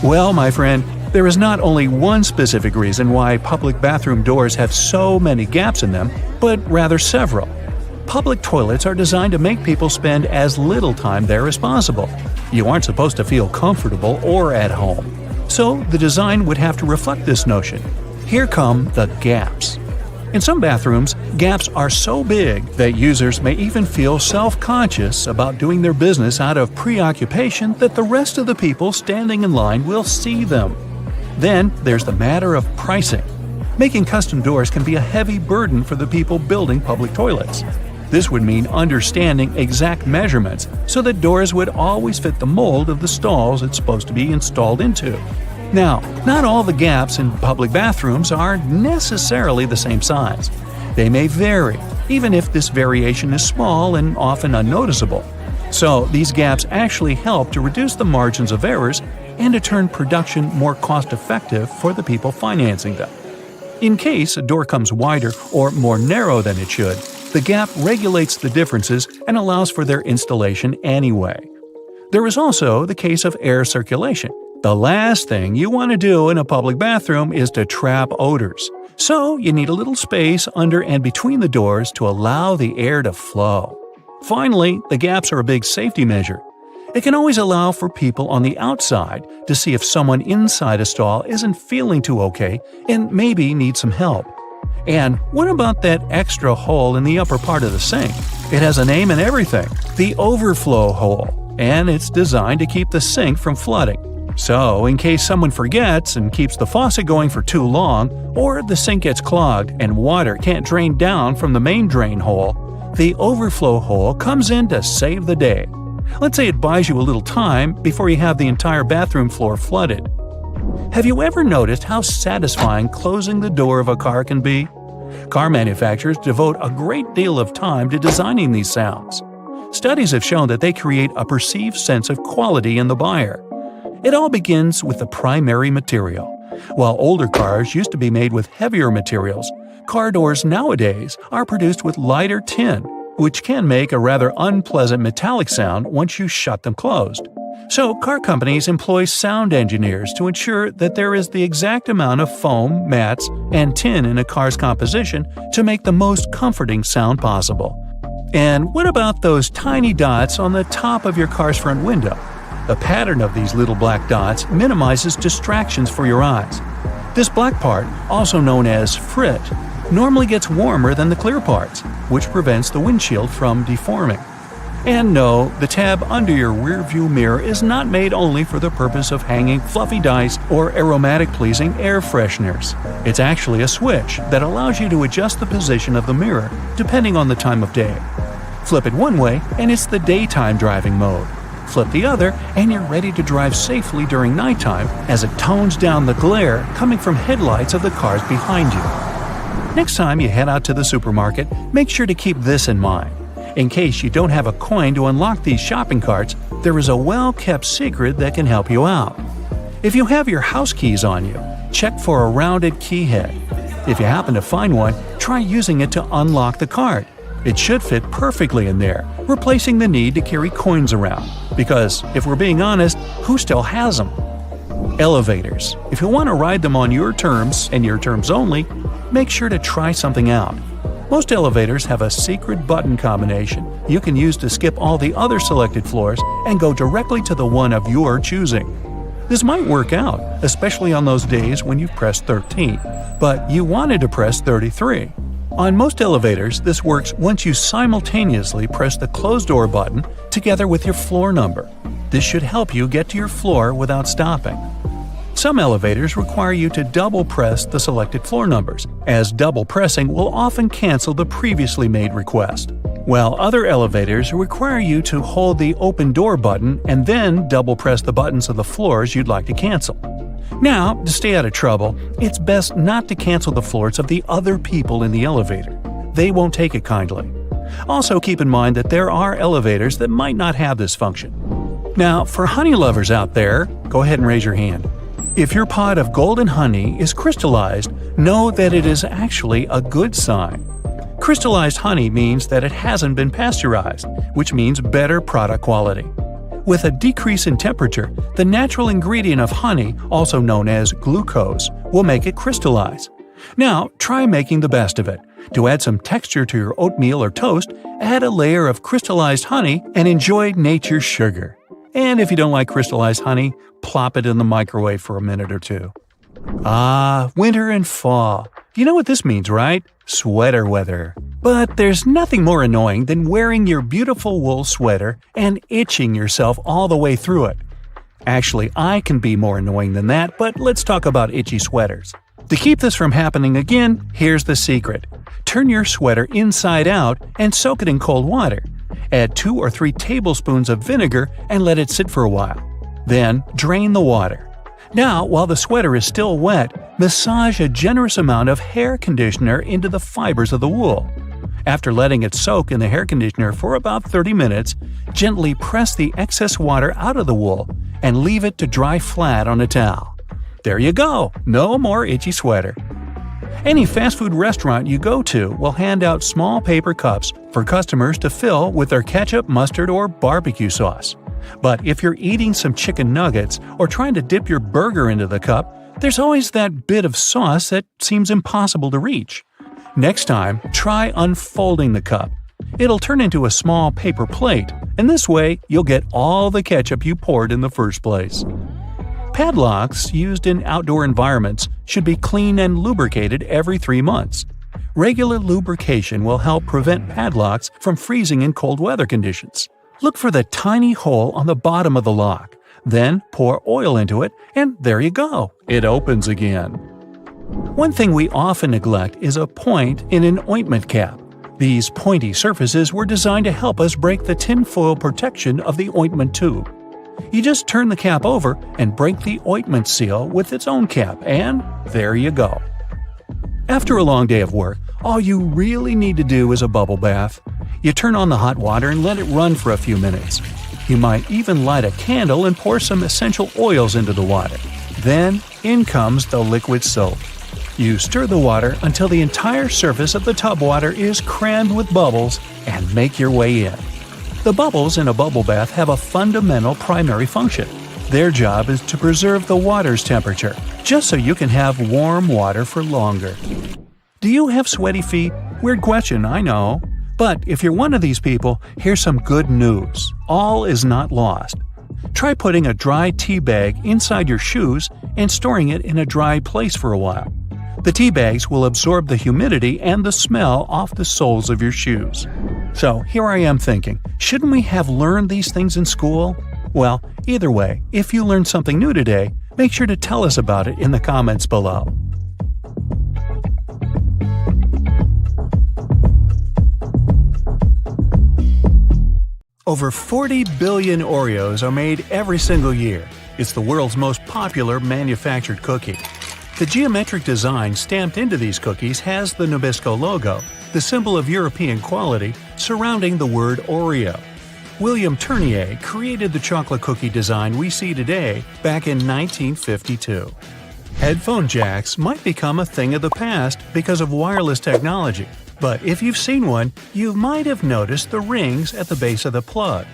Well, my friend, there is not only one specific reason why public bathroom doors have so many gaps in them, but rather several. Public toilets are designed to make people spend as little time there as possible. You aren't supposed to feel comfortable or at home. So the design would have to reflect this notion. Here come the gaps. In some bathrooms, gaps are so big that users may even feel self-conscious about doing their business out of preoccupation that the rest of the people standing in line will see them. Then there's the matter of pricing. Making custom doors can be a heavy burden for the people building public toilets. This would mean understanding exact measurements so that doors would always fit the mold of the stalls it's supposed to be installed into. Now, not all the gaps in public bathrooms are necessarily the same size. They may vary, even if this variation is small and often unnoticeable. So, these gaps actually help to reduce the margins of errors and to turn production more cost-effective for the people financing them. In case a door comes wider or more narrow than it should, the gap regulates the differences and allows for their installation anyway. There is also the case of air circulation. The last thing you want to do in a public bathroom is to trap odors. So you need a little space under and between the doors to allow the air to flow. Finally, the gaps are a big safety measure. It can always allow for people on the outside to see if someone inside a stall isn't feeling too okay and maybe needs some help. And what about that extra hole in the upper part of the sink? It has a name and everything, the overflow hole, and it's designed to keep the sink from flooding. So, in case someone forgets and keeps the faucet going for too long, or the sink gets clogged and water can't drain down from the main drain hole, the overflow hole comes in to save the day. Let's say it buys you a little time before you have the entire bathroom floor flooded. Have you ever noticed how satisfying closing the door of a car can be? Car manufacturers devote a great deal of time to designing these sounds. Studies have shown that they create a perceived sense of quality in the buyer. It all begins with the primary material. While older cars used to be made with heavier materials, car doors nowadays are produced with lighter tin. which can make a rather unpleasant metallic sound once you shut them closed. So, car companies employ sound engineers to ensure that there is the exact amount of foam, mats, and tin in a car's composition to make the most comforting sound possible. And what about those tiny dots on the top of your car's front window? The pattern of these little black dots minimizes distractions for your eyes. This black part, also known as frit, normally gets warmer than the clear parts, which prevents the windshield from deforming. And no, the tab under your rearview mirror is not made only for the purpose of hanging fluffy dice or aromatic-pleasing air fresheners. It's actually a switch that allows you to adjust the position of the mirror depending on the time of day. Flip it one way and it's the daytime driving mode. Flip the other and you're ready to drive safely during nighttime as it tones down the glare coming from headlights of the cars behind you. Next time you head out to the supermarket, make sure to keep this in mind. In case you don't have a coin to unlock these shopping carts, there is a well-kept secret that can help you out. If you have your house keys on you, check for a rounded key head. If you happen to find one, try using it to unlock the cart. It should fit perfectly in there, replacing the need to carry coins around. Because, if we're being honest, who still has them? Elevators. If you want to ride them on your terms, and your terms only, make sure to try something out. Most elevators have a secret button combination you can use to skip all the other selected floors and go directly to the one of your choosing. This might work out, especially on those days when you've pressed 13, but you wanted to press 33. On most elevators, this works once you simultaneously press the close door button together with your floor number. This should help you get to your floor without stopping. Some elevators require you to double press the selected floor numbers, as double pressing will often cancel the previously made request. While other elevators require you to hold the open door button and then double press the buttons of the floors you'd like to cancel. Now, to stay out of trouble, it's best not to cancel the floors of the other people in the elevator. They won't take it kindly. Also keep in mind that there are elevators that might not have this function. Now, for honey lovers out there, go ahead and raise your hand. If your pot of golden honey is crystallized, know that it is actually a good sign. Crystallized honey means that it hasn't been pasteurized, which means better product quality. With a decrease in temperature, the natural ingredient of honey, also known as glucose, will make it crystallize. Now, try making the best of it. To add some texture to your oatmeal or toast, add a layer of crystallized honey and enjoy nature's sugar. And if you don't like crystallized honey, plop it in the microwave for a minute or two. Ah, winter and fall. You know what this means, right? Sweater weather. But there's nothing more annoying than wearing your beautiful wool sweater and itching yourself all the way through it. Actually, I can be more annoying than that, but let's talk about itchy sweaters. To keep this from happening again, here's the secret. Turn your sweater inside out and soak it in cold water. Add 2 or 3 tablespoons of vinegar and let it sit for a while. Then, drain the water. Now, while the sweater is still wet, massage a generous amount of hair conditioner into the fibers of the wool. After letting it soak in the hair conditioner for about 30 minutes, gently press the excess water out of the wool and leave it to dry flat on a towel. There you go! No more itchy sweater. Any fast food restaurant you go to will hand out small paper cups for customers to fill with their ketchup, mustard, or barbecue sauce. But if you're eating some chicken nuggets or trying to dip your burger into the cup, there's always that bit of sauce that seems impossible to reach. Next time, try unfolding the cup. It'll turn into a small paper plate, and this way you'll get all the ketchup you poured in the first place. Padlocks used in outdoor environments should be cleaned and lubricated every 3 months. Regular lubrication will help prevent padlocks from freezing in cold weather conditions. Look for the tiny hole on the bottom of the lock. Then pour oil into it, and there you go. It opens again. One thing we often neglect is a point in an ointment cap. These pointy surfaces were designed to help us break the tinfoil protection of the ointment tube. You just turn the cap over and break the ointment seal with its own cap, and there you go. After a long day of work, all you really need to do is a bubble bath. You turn on the hot water and let it run for a few minutes. You might even light a candle and pour some essential oils into the water. Then, in comes the liquid soap. You stir the water until the entire surface of the tub water is crammed with bubbles, and make your way in. The bubbles in a bubble bath have a fundamental primary function. Their job is to preserve the water's temperature, just so you can have warm water for longer. Do you have sweaty feet? Weird question, I know. But if you're one of these people, here's some good news. All is not lost. Try putting a dry tea bag inside your shoes and storing it in a dry place for a while. The tea bags will absorb the humidity and the smell off the soles of your shoes. So here I am thinking, shouldn't we have learned these things in school? Well, either way, if you learned something new today, make sure to tell us about it in the comments below. Over 40 billion Oreos are made every single year. It's the world's most popular manufactured cookie. The geometric design stamped into these cookies has the Nabisco logo, the symbol of European quality, surrounding the word Oreo. William Tournier created the chocolate cookie design we see today back in 1952. Headphone jacks might become a thing of the past because of wireless technology. But if you've seen one, you might have noticed the rings at the base of the plug.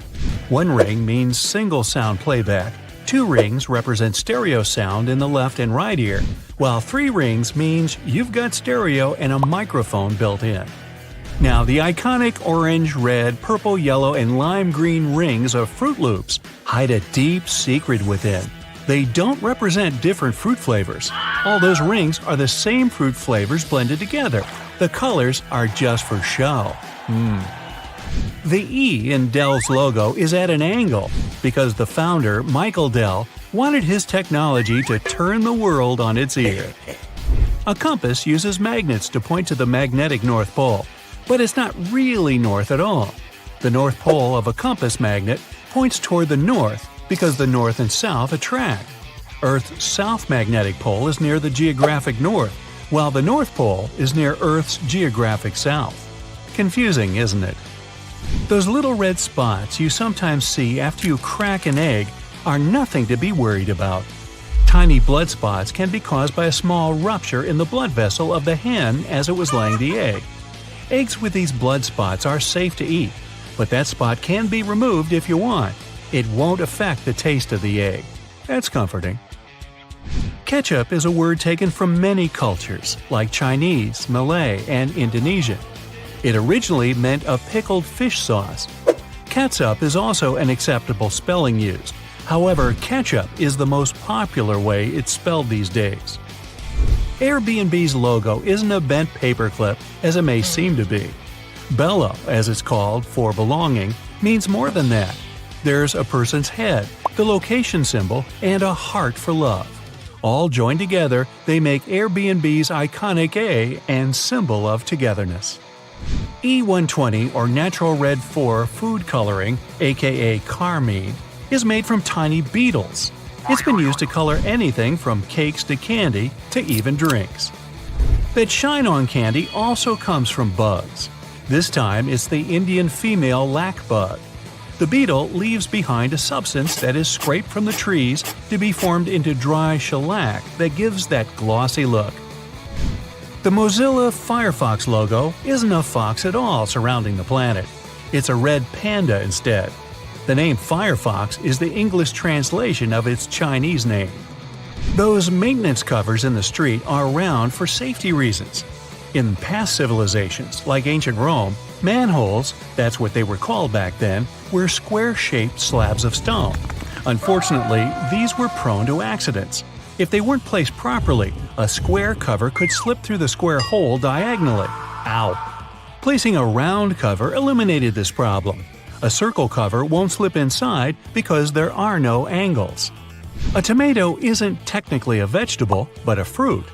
One ring means single sound playback, 2 rings represent stereo sound in the left and right ear, while 3 rings means you've got stereo and a microphone built in. Now, the iconic orange, red, purple, yellow, and lime green rings of Fruit Loops hide a deep secret within. They don't represent different fruit flavors. All those rings are the same fruit flavors blended together. The colors are just for show. The E in Dell's logo is at an angle because the founder, Michael Dell, wanted his technology to turn the world on its ear. A compass uses magnets to point to the magnetic North Pole, but it's not really north at all. The North Pole of a compass magnet points toward the north because the north and south attract. Earth's south magnetic pole is near the geographic north, while the North Pole is near Earth's geographic south. Confusing, isn't it? Those little red spots you sometimes see after you crack an egg are nothing to be worried about. Tiny blood spots can be caused by a small rupture in the blood vessel of the hen as it was laying the egg. Eggs with these blood spots are safe to eat, but that spot can be removed if you want. It won't affect the taste of the egg. That's comforting. Ketchup is a word taken from many cultures, like Chinese, Malay, and Indonesian. It originally meant a pickled fish sauce. Catsup is also an acceptable spelling used. However, ketchup is the most popular way it's spelled these days. Airbnb's logo isn't a bent paperclip, as it may seem to be. Bello, as it's called, for belonging, means more than that. There's a person's head, the location symbol, and a heart for love. All joined together, they make Airbnb's iconic A and symbol of togetherness. E120 or Natural Red 4 food coloring, aka carmine, is made from tiny beetles. It's been used to color anything from cakes to candy to even drinks. That shine on candy also comes from bugs. This time it's the Indian female lac bug. The beetle leaves behind a substance that is scraped from the trees to be formed into dry shellac that gives that glossy look. The Mozilla Firefox logo isn't a fox at all surrounding the planet. It's a red panda instead. The name Firefox is the English translation of its Chinese name. Those maintenance covers in the street are around for safety reasons. In past civilizations, like ancient Rome, manholes, that's what they were called back then, were square-shaped slabs of stone. Unfortunately, these were prone to accidents. If they weren't placed properly, a square cover could slip through the square hole diagonally. Ow! Placing a round cover eliminated this problem. A circle cover won't slip inside because there are no angles. A tomato isn't technically a vegetable, but a fruit.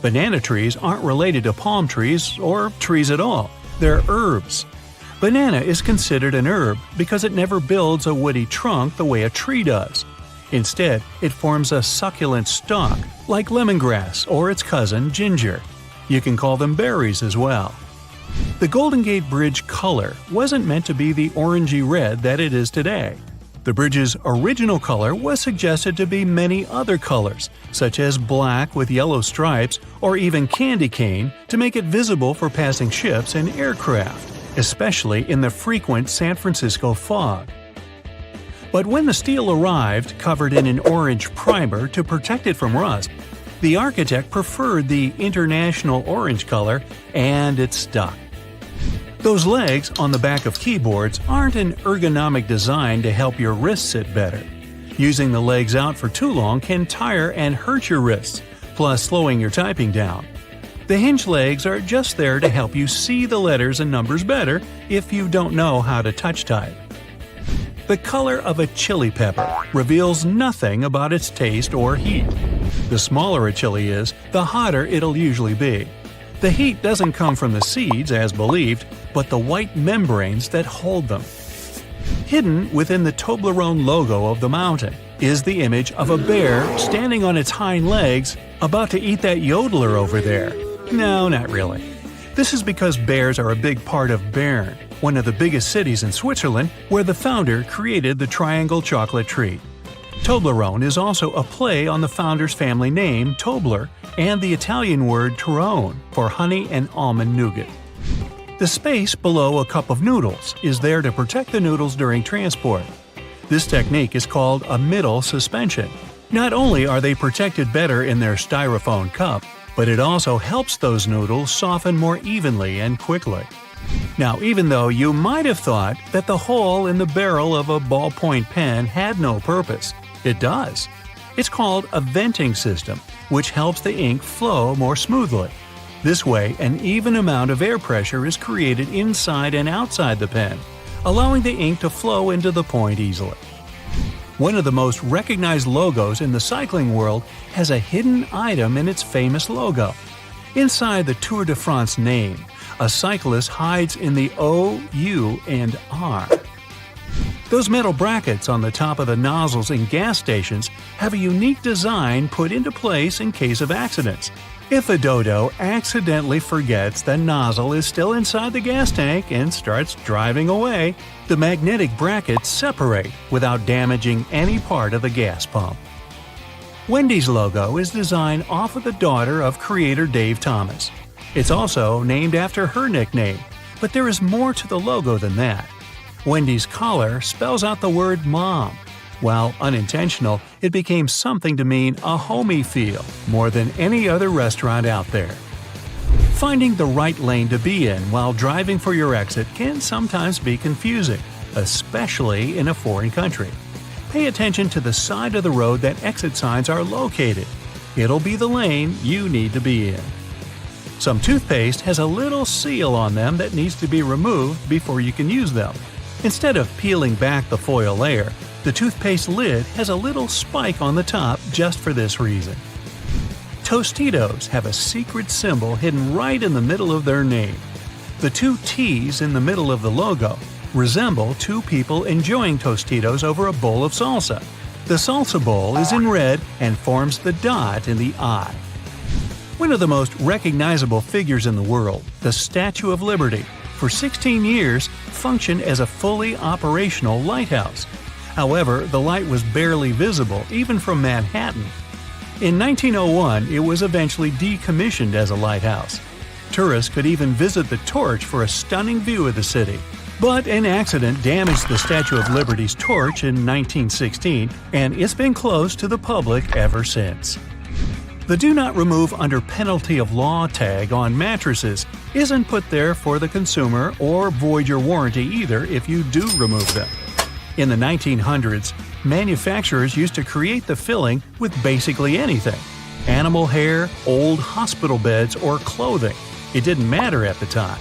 Banana trees aren't related to palm trees or trees at all. They're herbs. Banana is considered an herb because it never builds a woody trunk the way a tree does. Instead, it forms a succulent stalk, like lemongrass or its cousin ginger. You can call them berries as well. The Golden Gate Bridge color wasn't meant to be the orangey red that it is today. The bridge's original color was suggested to be many other colors, such as black with yellow stripes or even candy cane to make it visible for passing ships and aircraft. especially in the frequent San Francisco fog. But when the steel arrived covered in an orange primer to protect it from rust, the architect preferred the international orange color, and it stuck. Those legs on the back of keyboards aren't an ergonomic design to help your wrists sit better. Using the legs out for too long can tire and hurt your wrists, plus slowing your typing down. The hinge legs are just there to help you see the letters and numbers better if you don't know how to touch type. The color of a chili pepper reveals nothing about its taste or heat. The smaller a chili is, the hotter it'll usually be. The heat doesn't come from the seeds, as believed, but the white membranes that hold them. Hidden within the Toblerone logo of the mountain is the image of a bear standing on its hind legs, about to eat that yodeler over there. No, not really. This is because bears are a big part of Bern, one of the biggest cities in Switzerland, where the founder created the triangle chocolate treat. Toblerone is also a play on the founder's family name, Tobler, and the Italian word Torrone for honey and almond nougat. The space below a cup of noodles is there to protect the noodles during transport. This technique is called a middle suspension. Not only are they protected better in their styrofoam cup, but it also helps those noodles soften more evenly and quickly. Now, even though you might have thought that the hole in the barrel of a ballpoint pen had no purpose, it does. It's called a venting system, which helps the ink flow more smoothly. This way, an even amount of air pressure is created inside and outside the pen, allowing the ink to flow into the point easily. One of the most recognized logos in the cycling world has a hidden item in its famous logo. Inside the Tour de France name, a cyclist hides in the O, U, and R. Those metal brackets on the top of the nozzles in gas stations have a unique design put into place in case of accidents. If a dodo accidentally forgets the nozzle is still inside the gas tank and starts driving away, the magnetic brackets separate without damaging any part of the gas pump. Wendy's logo is designed off of the daughter of creator Dave Thomas. It's also named after her nickname, but there is more to the logo than that. Wendy's collar spells out the word mom. While unintentional, it became something to mean a homey feel more than any other restaurant out there. Finding the right lane to be in while driving for your exit can sometimes be confusing, especially in a foreign country. Pay attention to the side of the road that exit signs are located. It'll be the lane you need to be in. Some toothpaste has a little seal on them that needs to be removed before you can use them. Instead of peeling back the foil layer, the toothpaste lid has a little spike on the top just for this reason. Tostitos have a secret symbol hidden right in the middle of their name. The two T's in the middle of the logo resemble two people enjoying Tostitos over a bowl of salsa. The salsa bowl is in red and forms the dot in the eye. One of the most recognizable figures in the world, the Statue of Liberty, for 16 years functioned as a fully operational lighthouse. However, the light was barely visible even from Manhattan. In 1901, it was eventually decommissioned as a lighthouse. Tourists could even visit the torch for a stunning view of the city. But an accident damaged the Statue of Liberty's torch in 1916, and it's been closed to the public ever since. The Do Not Remove Under Penalty of Law tag on mattresses isn't put there for the consumer or void your warranty either if you do remove them. In the 1900s, manufacturers used to create the filling with basically anything: animal hair, old hospital beds, or clothing. It didn't matter at the time.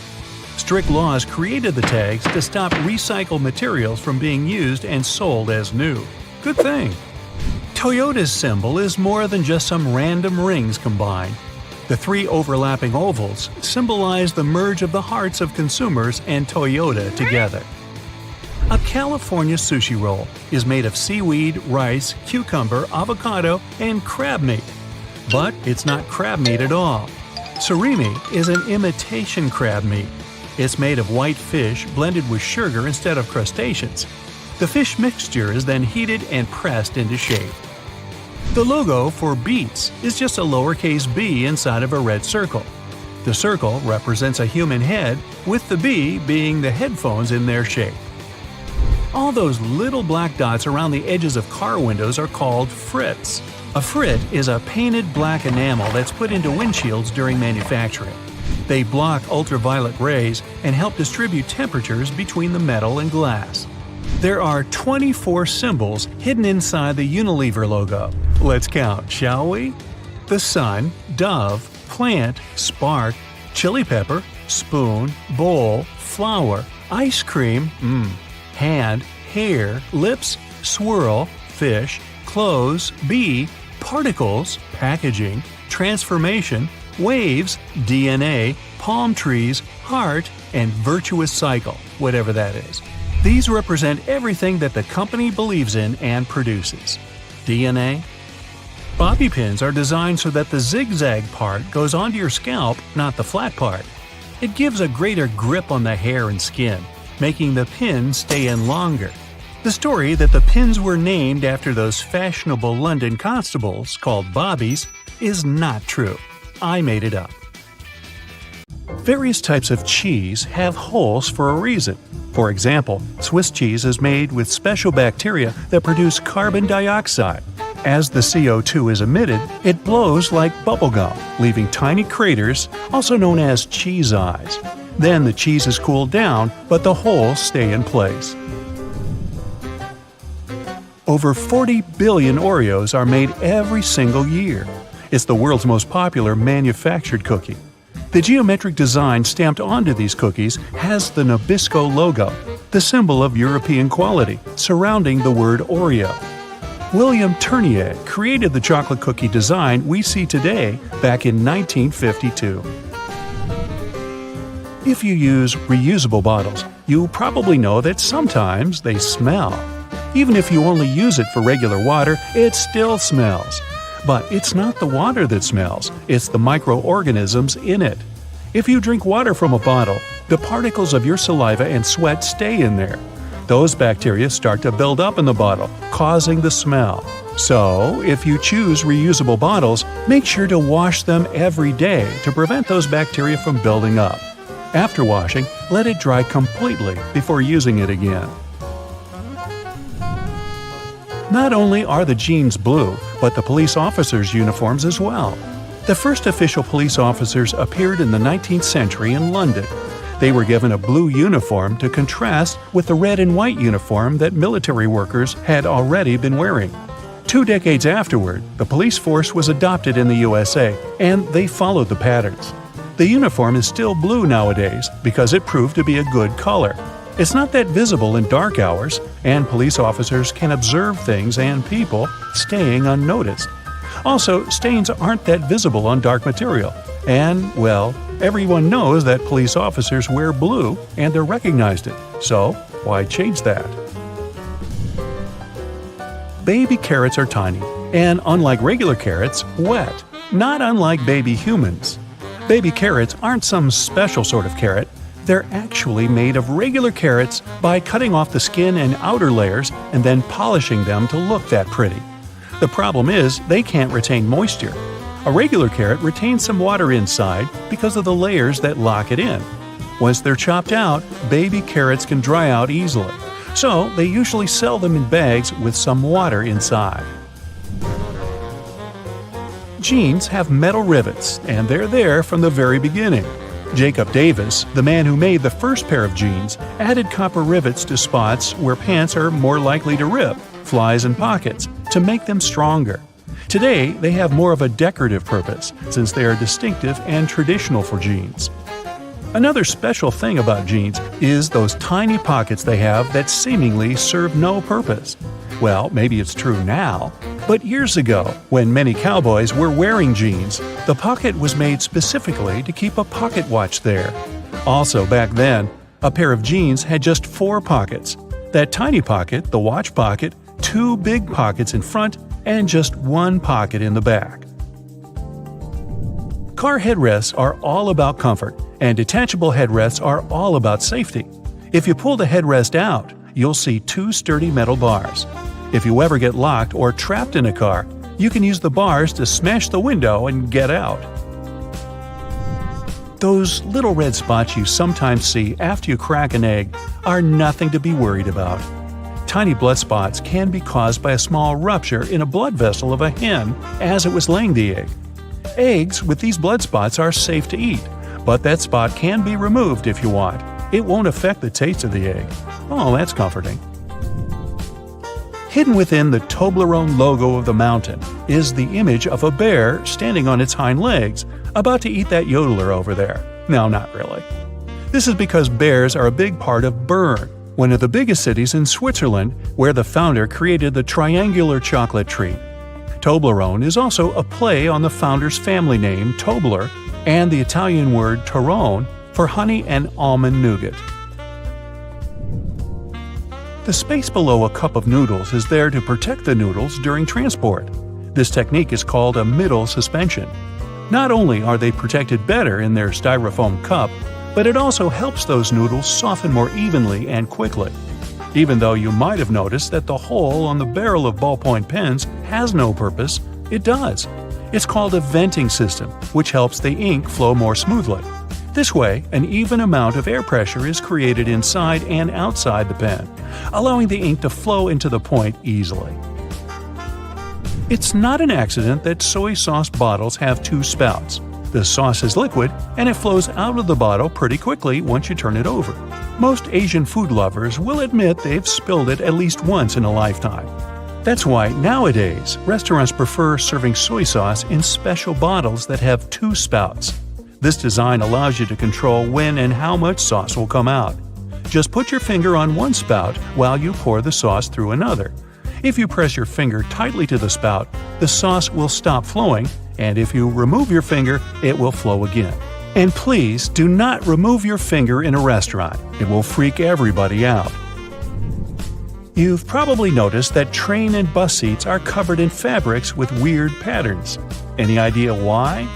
Strict laws created the tags to stop recycled materials from being used and sold as new. Good thing. Toyota's symbol is more than just some random rings combined. The three overlapping ovals symbolize the merge of the hearts of consumers and Toyota together. A California sushi roll is made of seaweed, rice, cucumber, avocado, and crab meat. But it's not crab meat at all. Surimi is an imitation crab meat. It's made of white fish blended with sugar instead of crustaceans. The fish mixture is then heated and pressed into shape. The logo for Beats is just a lowercase b inside of a red circle. The The circle represents a human head, with the B being the headphones in their shape. All those little black dots around the edges of car windows are called frits. A frit is a painted black enamel that's put into windshields during manufacturing. They block ultraviolet rays and help distribute temperatures between the metal and glass. There are 24 symbols hidden inside the Unilever logo. Let's count, shall we? The sun, dove, plant, spark, chili pepper, spoon, bowl, flower, ice cream, hand, hair, lips, swirl, fish, clothes, bee, particles, packaging, transformation, waves, DNA, palm trees, heart, and virtuous cycle, whatever that is. These represent everything that the company believes in and produces. DNA? Bobby pins are designed so that the zigzag part goes onto your scalp, not the flat part. It gives a greater grip on the hair and skin, making the pin stay in longer. The story that the pins were named after those fashionable London constables called bobbies is not true. I made it up. Various types of cheese have holes for a reason. For example, Swiss cheese is made with special bacteria that produce carbon dioxide. As the CO2 is emitted, it blows like bubblegum, leaving tiny craters, also known as cheese eyes. Then the cheese is cooled down, but the holes stay in place. Over 40 billion Oreos are made every single year. It's the world's most popular manufactured cookie. The geometric design stamped onto these cookies has the Nabisco logo, the symbol of European quality, surrounding the word Oreo. William Tournier created the chocolate cookie design we see today back in 1952. If you use reusable bottles, you probably know that sometimes they smell. Even if you only use it for regular water, it still smells. But it's not the water that smells, it's the microorganisms in it. If you drink water from a bottle, the particles of your saliva and sweat stay in there. Those bacteria start to build up in the bottle, causing the smell. So, if you choose reusable bottles, make sure to wash them every day to prevent those bacteria from building up. After washing, let it dry completely before using it again. Not only are the jeans blue, but the police officers' uniforms as well. The first official police officers appeared in the 19th century in London. They were given a blue uniform to contrast with the red and white uniform that military workers had already been wearing. 2 decades afterward, the police force was adopted in the USA, and they followed the patterns. The uniform is still blue nowadays because it proved to be a good color. It's not that visible in dark hours, and police officers can observe things and people staying unnoticed. Also, stains aren't that visible on dark material. And, well, everyone knows that police officers wear blue and they're recognized it. So, why change that? Baby carrots are tiny, and unlike regular carrots, wet, not unlike baby humans. Baby carrots aren't some special sort of carrot. They're actually made of regular carrots by cutting off the skin and outer layers and then polishing them to look that pretty. The problem is they can't retain moisture. A regular carrot retains some water inside because of the layers that lock it in. Once they're chopped out, baby carrots can dry out easily. So they usually sell them in bags with some water inside. Jeans have metal rivets, and they're there from the very beginning. Jacob Davis, the man who made the first pair of jeans, added copper rivets to spots where pants are more likely to rip, flies and pockets, to make them stronger. Today, they have more of a decorative purpose, since they are distinctive and traditional for jeans. Another special thing about jeans is those tiny pockets they have that seemingly serve no purpose. Well, maybe it's true now, but years ago, when many cowboys were wearing jeans, the pocket was made specifically to keep a pocket watch there. Also, back then, a pair of jeans had just 4 pockets. That tiny pocket, the watch pocket, 2 big pockets in front, and just 1 pocket in the back. Car headrests are all about comfort, and detachable headrests are all about safety. If you pull the headrest out, you'll see 2 sturdy metal bars. If you ever get locked or trapped in a car, you can use the bars to smash the window and get out. Those little red spots you sometimes see after you crack an egg are nothing to be worried about. Tiny blood spots can be caused by a small rupture in a blood vessel of a hen as it was laying the egg. Eggs with these blood spots are safe to eat, but that spot can be removed if you want. It won't affect the taste of the egg. Oh, that's comforting. Hidden within the Toblerone logo of the mountain is the image of a bear standing on its hind legs, about to eat that yodeler over there. No, not really. This is because bears are a big part of Bern, one of the biggest cities in Switzerland, where the founder created the triangular chocolate treat. Toblerone is also a play on the founder's family name, Tobler, and the Italian word Torrone for honey and almond nougat. The space below a cup of noodles is there to protect the noodles during transport. This technique is called a middle suspension. Not only are they protected better in their styrofoam cup, but it also helps those noodles soften more evenly and quickly. Even though you might have noticed that the hole on the barrel of ballpoint pens has no purpose, it does. It's called a venting system, which helps the ink flow more smoothly. This way, an even amount of air pressure is created inside and outside the pen, allowing the ink to flow into the point easily. It's not an accident that soy sauce bottles have two spouts. The sauce is liquid, and it flows out of the bottle pretty quickly once you turn it over. Most Asian food lovers will admit they've spilled it at least once in a lifetime. That's why nowadays, restaurants prefer serving soy sauce in special bottles that have two spouts. This design allows you to control when and how much sauce will come out. Just put your finger on one spout while you pour the sauce through another. If you press your finger tightly to the spout, the sauce will stop flowing, and if you remove your finger, it will flow again. And please do not remove your finger in a restaurant. It will freak everybody out. You've probably noticed that train and bus seats are covered in fabrics with weird patterns. Any idea why?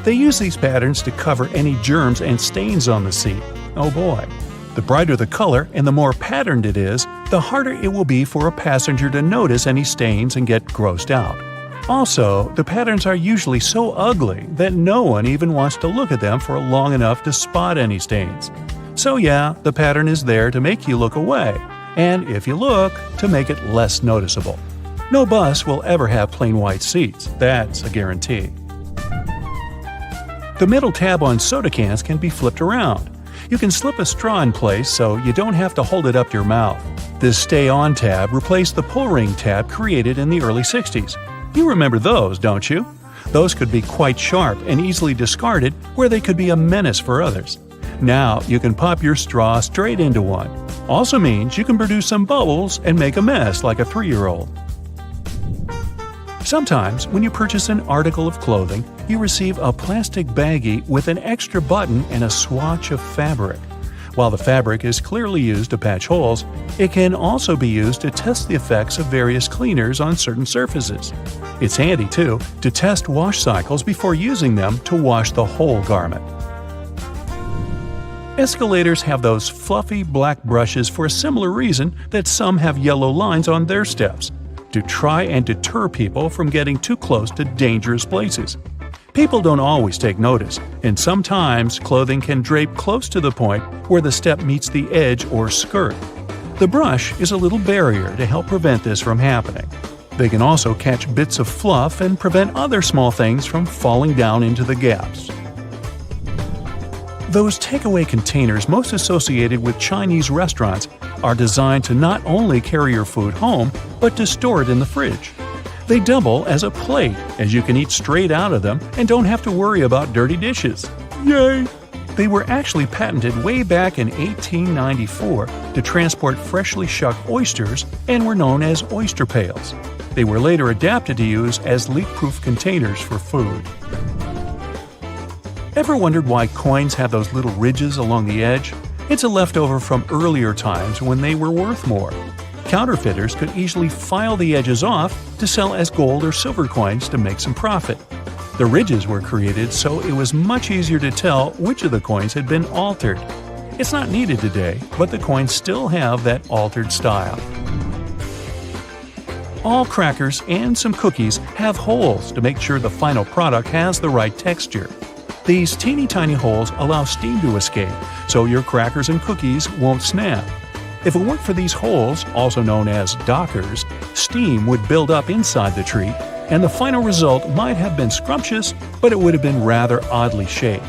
They use these patterns to cover any germs and stains on the seat. Oh boy. The brighter the color and the more patterned it is, the harder it will be for a passenger to notice any stains and get grossed out. Also, the patterns are usually so ugly that no one even wants to look at them for long enough to spot any stains. So yeah, the pattern is there to make you look away, and if you look, to make it less noticeable. No bus will ever have plain white seats, that's a guarantee. The middle tab on soda cans can be flipped around. You can slip a straw in place so you don't have to hold it up your mouth. This Stay On tab replaced the pull ring tab created in the early 60s. You remember those, don't you? Those could be quite sharp and easily discarded where they could be a menace for others. Now you can pop your straw straight into one. Also means you can produce some bubbles and make a mess like a 3-year-old. Sometimes, when you purchase an article of clothing, you receive a plastic baggie with an extra button and a swatch of fabric. While the fabric is clearly used to patch holes, it can also be used to test the effects of various cleaners on certain surfaces. It's handy, too, to test wash cycles before using them to wash the whole garment. Escalators have those fluffy black brushes for a similar reason that some have yellow lines on their steps, to try and deter people from getting too close to dangerous places. People don't always take notice, and sometimes clothing can drape close to the point where the step meets the edge or skirt. The brush is a little barrier to help prevent this from happening. They can also catch bits of fluff and prevent other small things from falling down into the gaps. Those takeaway containers most associated with Chinese restaurants are designed to not only carry your food home, but to store it in the fridge. They double as a plate, as you can eat straight out of them and don't have to worry about dirty dishes. Yay! They were actually patented way back in 1894 to transport freshly shucked oysters and were known as oyster pails. They were later adapted to use as leak-proof containers for food. Ever wondered why coins have those little ridges along the edge? It's a leftover from earlier times when they were worth more. Counterfeiters could easily file the edges off to sell as gold or silver coins to make some profit. The ridges were created so it was much easier to tell which of the coins had been altered. It's not needed today, but the coins still have that altered style. All crackers and some cookies have holes to make sure the final product has the right texture. These teeny tiny holes allow steam to escape, so your crackers and cookies won't snap. If it weren't for these holes, also known as dockers, steam would build up inside the treat, and the final result might have been scrumptious, but it would have been rather oddly shaped.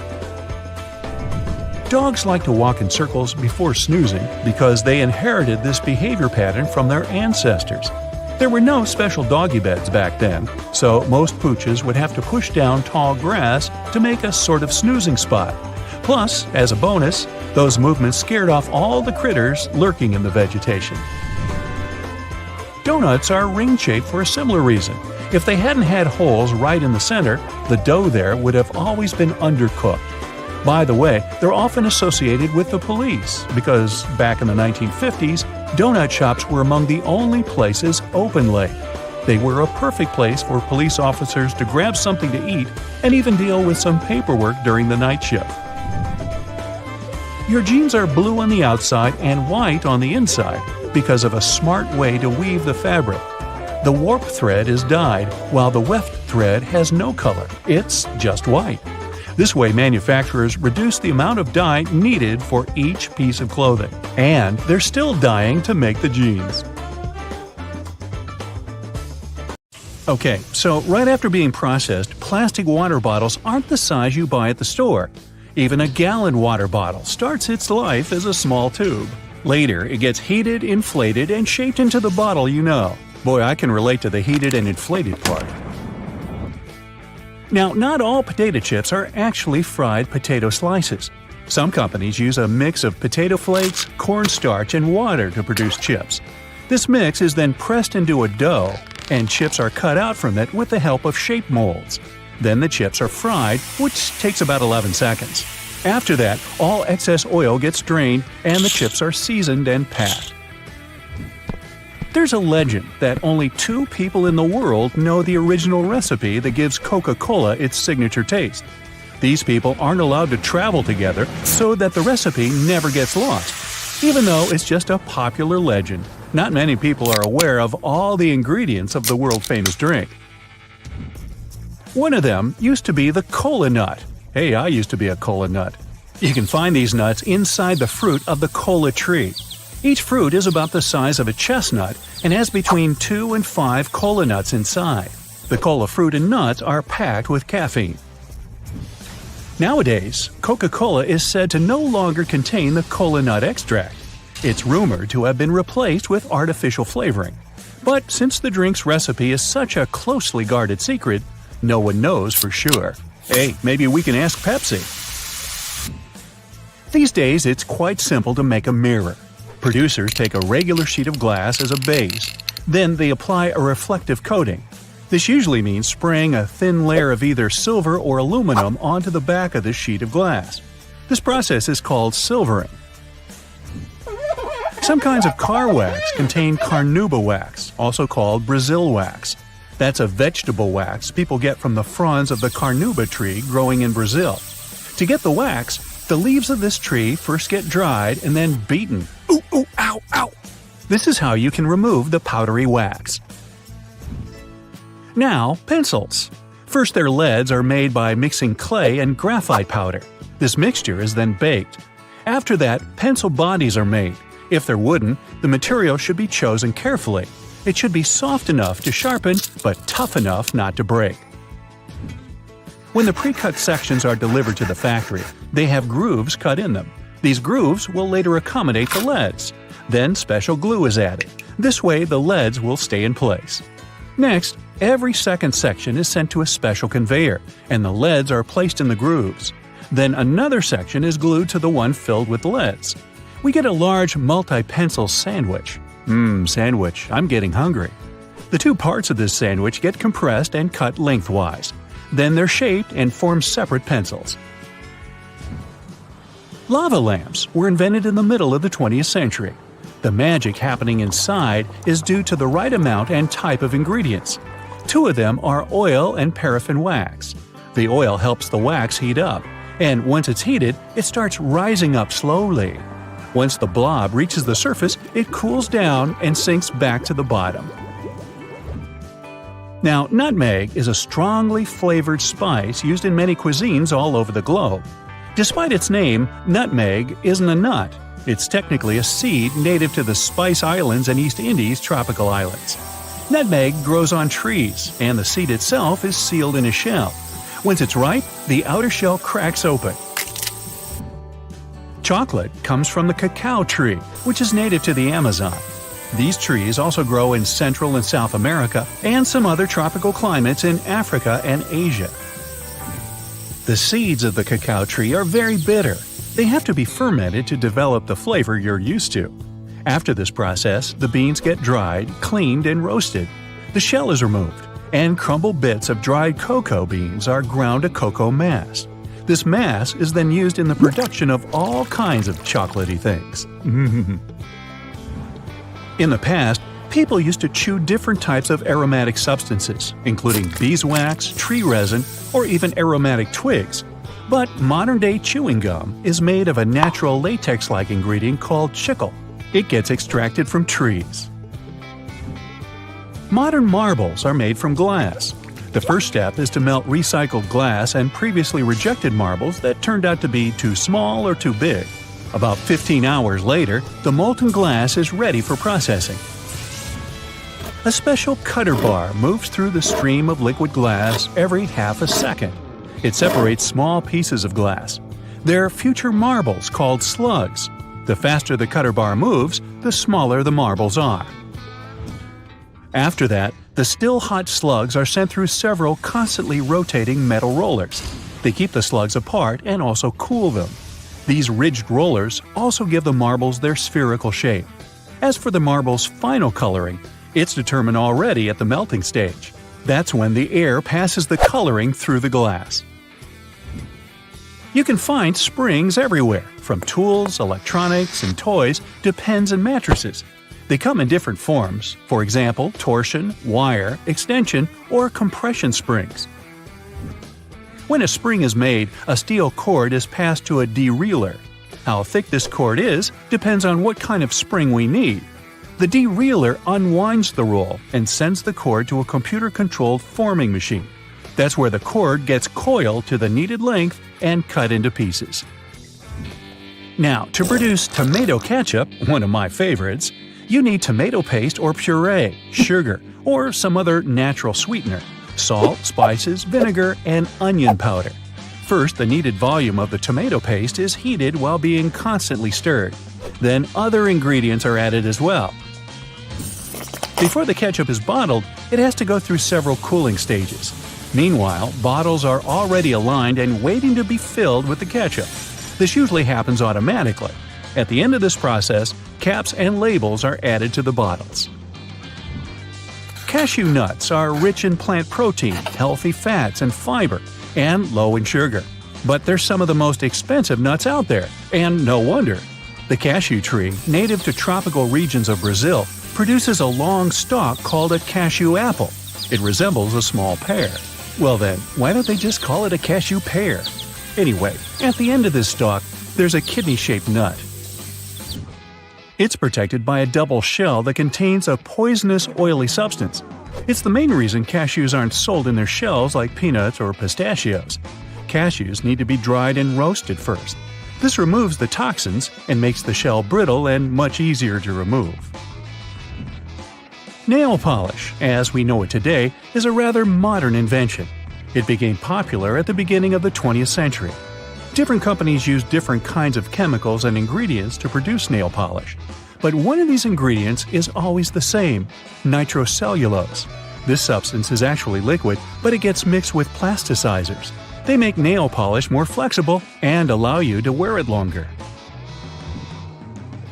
Dogs like to walk in circles before snoozing because they inherited this behavior pattern from their ancestors. There were no special doggy beds back then, so most pooches would have to push down tall grass to make a sort of snoozing spot. Plus, as a bonus, those movements scared off all the critters lurking in the vegetation. Donuts are ring-shaped for a similar reason. If they hadn't had holes right in the center, the dough there would have always been undercooked. By the way, they're often associated with the police because back in the 1950s, donut shops were among the only places open late. They were a perfect place for police officers to grab something to eat and even deal with some paperwork during the night shift. Your jeans are blue on the outside and white on the inside because of a smart way to weave the fabric. The warp thread is dyed, while the weft thread has no color. It's just white. This way, manufacturers reduce the amount of dye needed for each piece of clothing. And they're still dyeing to make the jeans. Okay, so right after being processed, plastic water bottles aren't the size you buy at the store. Even a gallon water bottle starts its life as a small tube. Later, it gets heated, inflated, and shaped into the bottle you know. Boy, I can relate to the heated and inflated part. Now, not all potato chips are actually fried potato slices. Some companies use a mix of potato flakes, cornstarch, and water to produce chips. This mix is then pressed into a dough, and chips are cut out from it with the help of shape molds. Then the chips are fried, which takes about 11 seconds. After that, all excess oil gets drained and the chips are seasoned and packed. There's a legend that only 2 people in the world know the original recipe that gives Coca-Cola its signature taste. These people aren't allowed to travel together so that the recipe never gets lost. Even though it's just a popular legend, not many people are aware of all the ingredients of the world-famous drink. One of them used to be the cola nut. Hey, I used to be a cola nut. You can find these nuts inside the fruit of the cola tree. Each fruit is about the size of a chestnut and has between 2 and 5 cola nuts inside. The cola fruit and nuts are packed with caffeine. Nowadays, Coca-Cola is said to no longer contain the cola nut extract. It's rumored to have been replaced with artificial flavoring. But since the drink's recipe is such a closely guarded secret, no one knows for sure. Hey, maybe we can ask Pepsi. These days, it's quite simple to make a mirror. Producers take a regular sheet of glass as a base. Then they apply a reflective coating. This usually means spraying a thin layer of either silver or aluminum onto the back of the sheet of glass. This process is called silvering. Some kinds of car wax contain carnauba wax, also called Brazil wax. That's a vegetable wax people get from the fronds of the carnauba tree growing in Brazil. To get the wax, the leaves of this tree first get dried and then beaten. Ooh, ooh, ow, ow! This is how you can remove the powdery wax. Now, pencils. First, their leads are made by mixing clay and graphite powder. This mixture is then baked. After that, pencil bodies are made. If they're wooden, the material should be chosen carefully. It should be soft enough to sharpen, but tough enough not to break. When the pre-cut sections are delivered to the factory, they have grooves cut in them. These grooves will later accommodate the leads. Then special glue is added. This way the leads will stay in place. Next, every second section is sent to a special conveyor, and the leads are placed in the grooves. Then another section is glued to the one filled with leads. We get a large multi-pencil sandwich. Sandwich, I'm getting hungry. The 2 parts of this sandwich get compressed and cut lengthwise. Then they're shaped and form separate pencils. Lava lamps were invented in the middle of the 20th century. The magic happening inside is due to the right amount and type of ingredients. 2 of them are oil and paraffin wax. The oil helps the wax heat up, and once it's heated, it starts rising up slowly. Once the blob reaches the surface, it cools down and sinks back to the bottom. Now, nutmeg is a strongly flavored spice used in many cuisines all over the globe. Despite its name, nutmeg isn't a nut. It's technically a seed native to the Spice Islands and East Indies tropical islands. Nutmeg grows on trees, and the seed itself is sealed in a shell. Once it's ripe, the outer shell cracks open. Chocolate comes from the cacao tree, which is native to the Amazon. These trees also grow in Central and South America and some other tropical climates in Africa and Asia. The seeds of the cacao tree are very bitter. They have to be fermented to develop the flavor you're used to. After this process, the beans get dried, cleaned, and roasted. The shell is removed, and crumbled bits of dried cocoa beans are ground to cocoa mass. This mass is then used in the production of all kinds of chocolatey things. In the past, people used to chew different types of aromatic substances, including beeswax, tree resin, or even aromatic twigs. But modern-day chewing gum is made of a natural latex-like ingredient called chicle. It gets extracted from trees. Modern marbles are made from glass. The first step is to melt recycled glass and previously rejected marbles that turned out to be too small or too big. About 15 hours later, the molten glass is ready for processing. A special cutter bar moves through the stream of liquid glass every half a second. It separates small pieces of glass. They're future marbles called slugs. The faster the cutter bar moves, the smaller the marbles are. After that, the still hot slugs are sent through several constantly rotating metal rollers. They keep the slugs apart and also cool them. These ridged rollers also give the marbles their spherical shape. As for the marble's final coloring, it's determined already at the melting stage. That's when the air passes the coloring through the glass. You can find springs everywhere, from tools, electronics, and toys to pens and mattresses. They come in different forms, for example, torsion, wire, extension, or compression springs. When a spring is made, a steel cord is passed to a dereeler. How thick this cord is depends on what kind of spring we need. The dereeler unwinds the roll and sends the cord to a computer-controlled forming machine. That's where the cord gets coiled to the needed length and cut into pieces. Now, to produce tomato ketchup, one of my favorites, you need tomato paste or puree, sugar, or some other natural sweetener, salt, spices, vinegar, and onion powder. First, the needed volume of the tomato paste is heated while being constantly stirred. Then other ingredients are added as well. Before the ketchup is bottled, it has to go through several cooling stages. Meanwhile, bottles are already aligned and waiting to be filled with the ketchup. This usually happens automatically. At the end of this process, caps and labels are added to the bottles. Cashew nuts are rich in plant protein, healthy fats and fiber, and low in sugar. But they're some of the most expensive nuts out there, and no wonder. The cashew tree, native to tropical regions of Brazil, produces a long stalk called a cashew apple. It resembles a small pear. Well then, why don't they just call it a cashew pear? Anyway, at the end of this stalk, there's a kidney-shaped nut. It's protected by a double shell that contains a poisonous oily substance. It's the main reason cashews aren't sold in their shells like peanuts or pistachios. Cashews need to be dried and roasted first. This removes the toxins and makes the shell brittle and much easier to remove. Nail polish, as we know it today, is a rather modern invention. It became popular at the beginning of the 20th century. Different companies use different kinds of chemicals and ingredients to produce nail polish. But one of these ingredients is always the same: nitrocellulose. This substance is actually liquid, but it gets mixed with plasticizers. They make nail polish more flexible and allow you to wear it longer.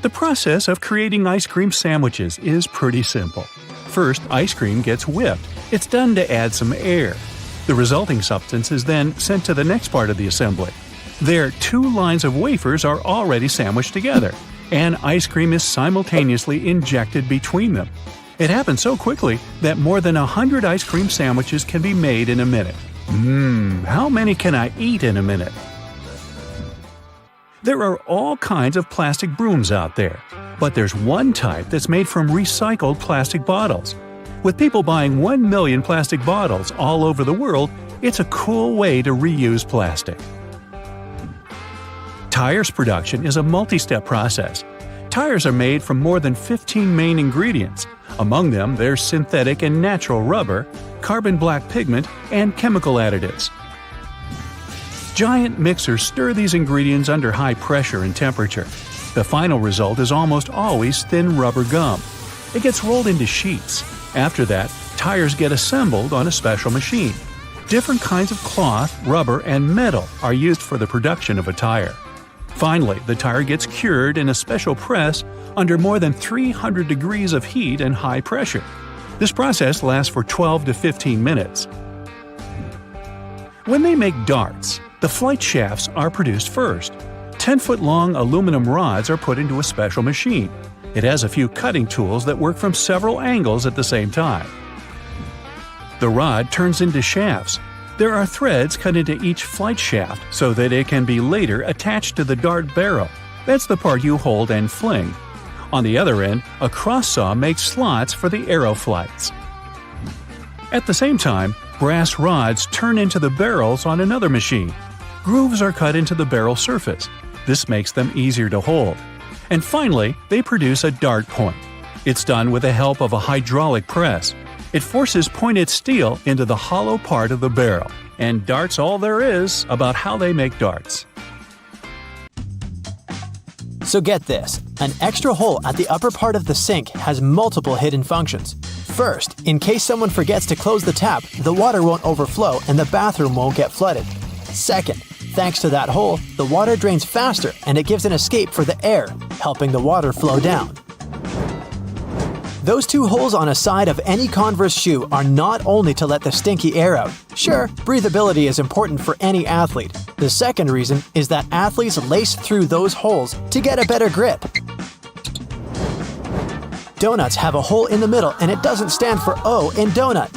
The process of creating ice cream sandwiches is pretty simple. First, ice cream gets whipped. It's done to add some air. The resulting substance is then sent to the next part of the assembly. There, 2 lines of wafers are already sandwiched together, and ice cream is simultaneously injected between them. It happens so quickly that more than 100 ice cream sandwiches can be made in a minute. How many can I eat in a minute? There are all kinds of plastic brooms out there, but there's one type that's made from recycled plastic bottles. With people buying 1 million plastic bottles all over the world, it's a cool way to reuse plastic. Tires production is a multi-step process. Tires are made from more than 15 main ingredients. Among them, there's synthetic and natural rubber, carbon black pigment, and chemical additives. Giant mixers stir these ingredients under high pressure and temperature. The final result is almost always thin rubber gum. It gets rolled into sheets. After that, tires get assembled on a special machine. Different kinds of cloth, rubber, and metal are used for the production of a tire. Finally, the tire gets cured in a special press under more than 300 degrees of heat and high pressure. This process lasts for 12 to 15 minutes. When they make darts, the flight shafts are produced first. 10-foot-long aluminum rods are put into a special machine. It has a few cutting tools that work from several angles at the same time. The rod turns into shafts. There are threads cut into each flight shaft so that it can be later attached to the dart barrel. That's the part you hold and fling. On the other end, a cross saw makes slots for the arrow flights. At the same time, brass rods turn into the barrels on another machine. Grooves are cut into the barrel surface. This makes them easier to hold. And finally, they produce a dart point. It's done with the help of a hydraulic press. It forces pointed steel into the hollow part of the barrel. And dart's all there is about how they make darts. So get this, an extra hole at the upper part of the sink has multiple hidden functions. First, in case someone forgets to close the tap, the water won't overflow and the bathroom won't get flooded. Second, thanks to that hole, the water drains faster and it gives an escape for the air, helping the water flow down. Those two holes on a side of any Converse shoe are not only to let the stinky air out. Sure, breathability is important for any athlete. The second reason is that athletes lace through those holes to get a better grip. Donuts have a hole in the middle and it doesn't stand for O in donut.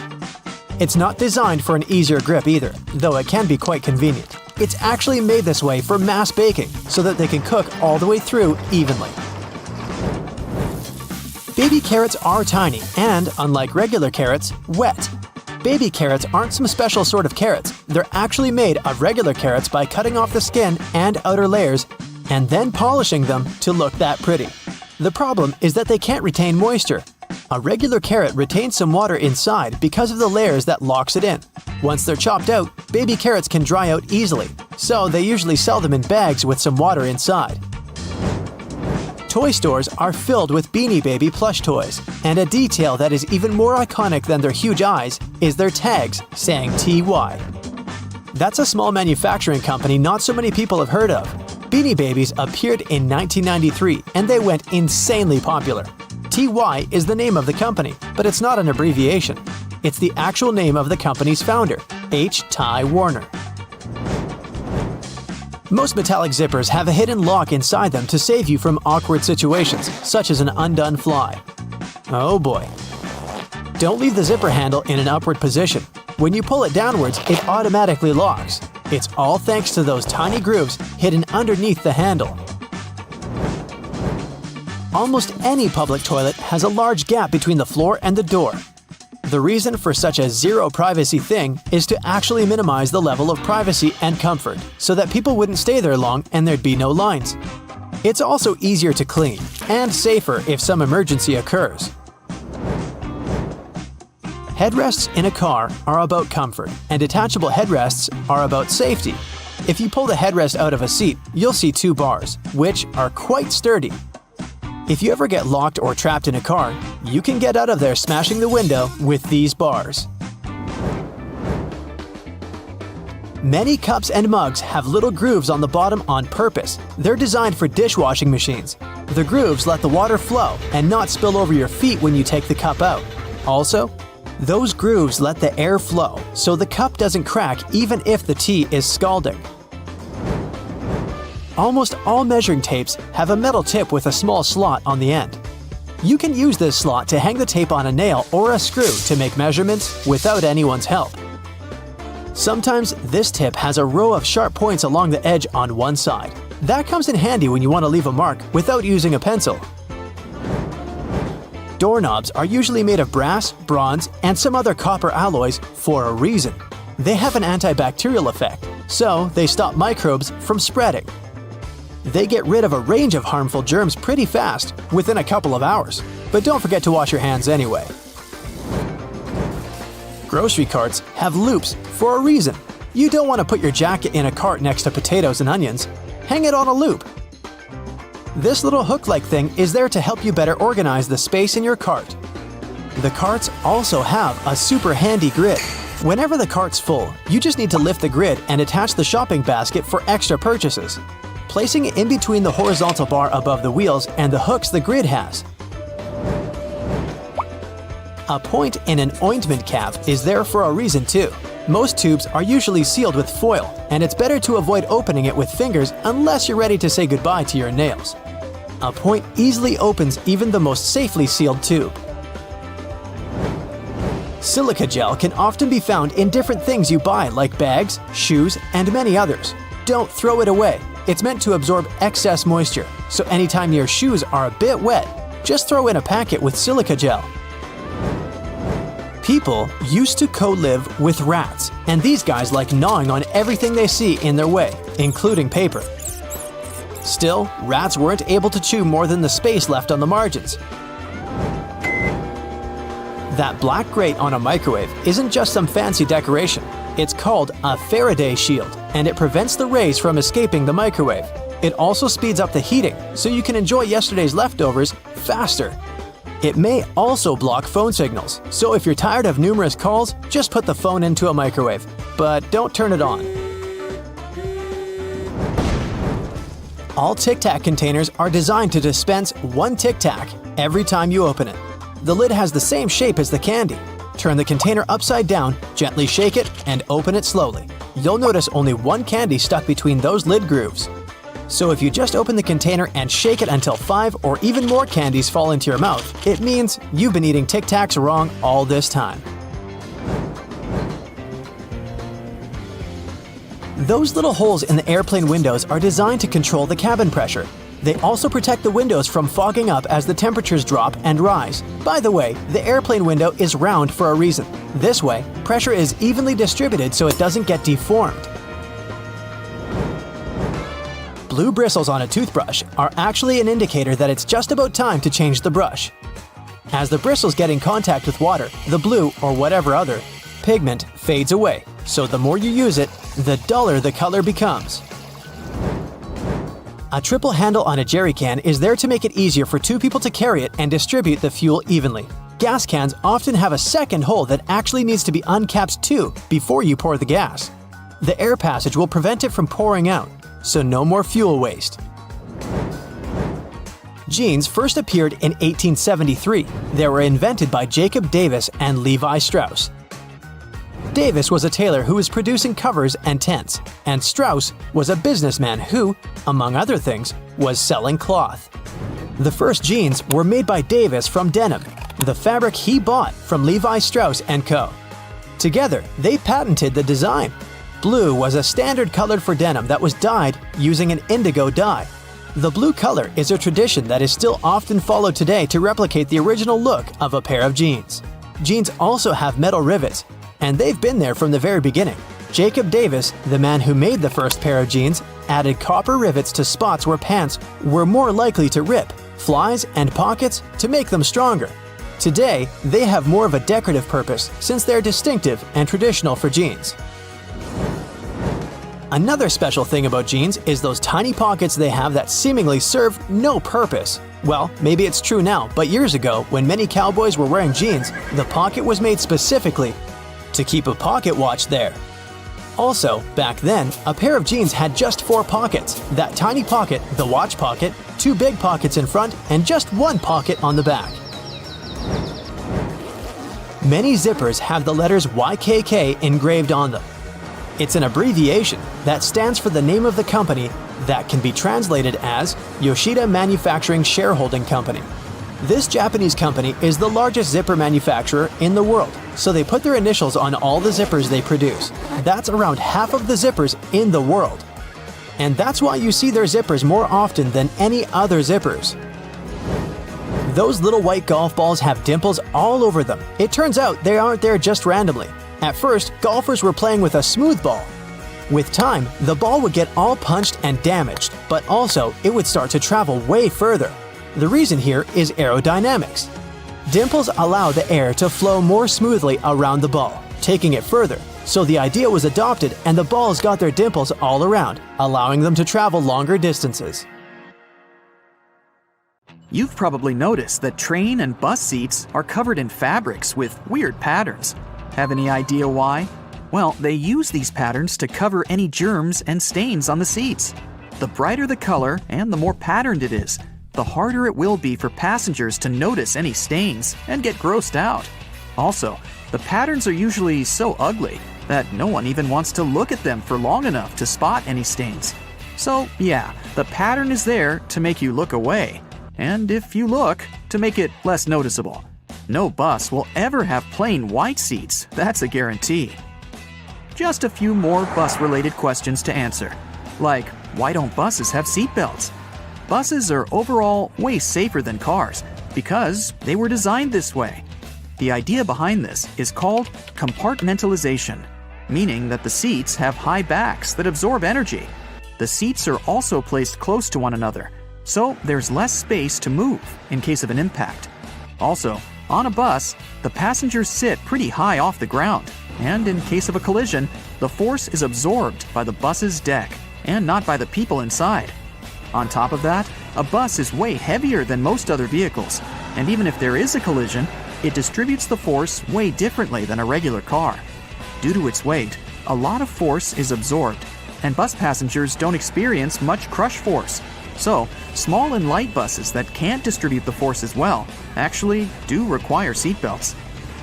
It's not designed for an easier grip either, though it can be quite convenient. It's actually made this way for mass baking, so that they can cook all the way through evenly. Baby carrots are tiny and, unlike regular carrots, wet. Baby carrots aren't some special sort of carrots. They're actually made of regular carrots by cutting off the skin and outer layers and then polishing them to look that pretty. The problem is that they can't retain moisture. A regular carrot retains some water inside because of the layers that locks it in. Once they're chopped out, baby carrots can dry out easily, so they usually sell them in bags with some water inside. Toy stores are filled with Beanie Baby plush toys, and a detail that is even more iconic than their huge eyes is their tags saying TY. That's a small manufacturing company not so many people have heard of. Beanie Babies appeared in 1993 and they went insanely popular. TY is the name of the company, but it's not an abbreviation. It's the actual name of the company's founder, H. Ty Warner. Most metallic zippers have a hidden lock inside them to save you from awkward situations, such as an undone fly. Oh boy. Don't leave the zipper handle in an upward position. When you pull it downwards, it automatically locks. It's all thanks to those tiny grooves hidden underneath the handle. Almost any public toilet has a large gap between the floor and the door. The reason for such a zero privacy thing is to actually minimize the level of privacy and comfort, so that people wouldn't stay there long and there'd be no lines. It's also easier to clean, and safer if some emergency occurs. Headrests in a car are about comfort, and detachable headrests are about safety. If you pull the headrest out of a seat, you'll see two bars, which are quite sturdy. If you ever get locked or trapped in a car, you can get out of there smashing the window with these bars. Many cups and mugs have little grooves on the bottom on purpose. They're designed for dishwashing machines. The grooves let the water flow and not spill over your feet when you take the cup out. Also, those grooves let the air flow, so the cup doesn't crack even if the tea is scalding. Almost all measuring tapes have a metal tip with a small slot on the end. You can use this slot to hang the tape on a nail or a screw to make measurements without anyone's help. Sometimes this tip has a row of sharp points along the edge on one side. That comes in handy when you want to leave a mark without using a pencil. Doorknobs are usually made of brass, bronze, and some other copper alloys for a reason. They have an antibacterial effect, so they stop microbes from spreading. They get rid of a range of harmful germs pretty fast, within a couple of hours. But don't forget to wash your hands anyway. Grocery carts have loops for a reason. You don't want to put your jacket in a cart next to potatoes and onions. Hang it on a loop. This little hook-like thing is there to help you better organize the space in your cart. The carts also have a super handy grid. Whenever the cart's full, you just need to lift the grid and attach the shopping basket for extra purchases, placing it in between the horizontal bar above the wheels and the hooks the grid has. A point in an ointment cap is there for a reason too. Most tubes are usually sealed with foil, and it's better to avoid opening it with fingers unless you're ready to say goodbye to your nails. A point easily opens even the most safely sealed tube. Silica gel can often be found in different things you buy like bags, shoes, and many others. Don't throw it away. It's meant to absorb excess moisture, so anytime your shoes are a bit wet, just throw in a packet with silica gel. People used to co-live with rats, and these guys like gnawing on everything they see in their way, including paper. Still, rats weren't able to chew more than the space left on the margins. That black grate on a microwave isn't just some fancy decoration. It's called a Faraday shield, and it prevents the rays from escaping the microwave. It also speeds up the heating, so you can enjoy yesterday's leftovers faster. It may also block phone signals, so if you're tired of numerous calls, just put the phone into a microwave, but don't turn it on. All Tic Tac containers are designed to dispense one Tic Tac every time you open it. The lid has the same shape as the candy. Turn the container upside down, gently shake it, and open it slowly. You'll notice only one candy stuck between those lid grooves. So if you just open the container and shake it until 5 or even more candies fall into your mouth, it means you've been eating Tic Tacs wrong all this time. Those little holes in the airplane windows are designed to control the cabin pressure. They also protect the windows from fogging up as the temperatures drop and rise. By the way, the airplane window is round for a reason. This way, pressure is evenly distributed so it doesn't get deformed. Blue bristles on a toothbrush are actually an indicator that it's just about time to change the brush. As the bristles get in contact with water, the blue, or whatever other, pigment fades away, so the more you use it, the duller the color becomes. A triple handle on a jerry can is there to make it easier for two people to carry it and distribute the fuel evenly. Gas cans often have a second hole that actually needs to be uncapped too before you pour the gas. The air passage will prevent it from pouring out, so no more fuel waste. Jeans first appeared in 1873. They were invented by Jacob Davis and Levi Strauss. Davis was a tailor who was producing covers and tents, and Strauss was a businessman who, among other things, was selling cloth. The first jeans were made by Davis from denim, the fabric he bought from Levi Strauss & Co. Together, they patented the design. Blue was a standard color for denim that was dyed using an indigo dye. The blue color is a tradition that is still often followed today to replicate the original look of a pair of jeans. Jeans also have metal rivets, and they've been there from the very beginning. Jacob Davis, the man who made the first pair of jeans, added copper rivets to spots where pants were more likely to rip, flies, and pockets to make them stronger. Today, they have more of a decorative purpose since they're distinctive and traditional for jeans. Another special thing about jeans is those tiny pockets they have that seemingly serve no purpose. Well, maybe it's true now, but years ago, when many cowboys were wearing jeans, the pocket was made specifically to keep a pocket watch there. Also, back then, a pair of jeans had just 4 pockets. That tiny pocket, the watch pocket, 2 big pockets in front, and just 1 pocket on the back. Many zippers have the letters YKK engraved on them. It's an abbreviation that stands for the name of the company that can be translated as Yoshida Manufacturing Shareholding Company. This Japanese company is the largest zipper manufacturer in the world, so they put their initials on all the zippers they produce. That's around half of the zippers in the world. And that's why you see their zippers more often than any other zippers. Those little white golf balls have dimples all over them. It turns out they aren't there just randomly. At first, golfers were playing with a smooth ball. With time, the ball would get all punched and damaged, but also it would start to travel way further. The reason here is aerodynamics. Dimples allow the air to flow more smoothly around the ball, taking it further. So the idea was adopted and the balls got their dimples all around, allowing them to travel longer distances. You've probably noticed that train and bus seats are covered in fabrics with weird patterns. Have any idea why? Well, they use these patterns to cover any germs and stains on the seats. The brighter the color and the more patterned it is, the harder it will be for passengers to notice any stains and get grossed out. Also, the patterns are usually so ugly that no one even wants to look at them for long enough to spot any stains. So yeah, the pattern is there to make you look away. And if you look, to make it less noticeable. No bus will ever have plain white seats, that's a guarantee. Just a few more bus-related questions to answer. Like, why don't buses have seatbelts? Buses are overall way safer than cars because they were designed this way. The idea behind this is called compartmentalization, meaning that the seats have high backs that absorb energy. The seats are also placed close to one another, so there's less space to move in case of an impact. Also, on a bus, the passengers sit pretty high off the ground, and in case of a collision, the force is absorbed by the bus's deck and not by the people inside. On top of that, a bus is way heavier than most other vehicles, and even if there is a collision, it distributes the force way differently than a regular car. Due to its weight, a lot of force is absorbed, and bus passengers don't experience much crush force. So, small and light buses that can't distribute the force as well actually do require seatbelts.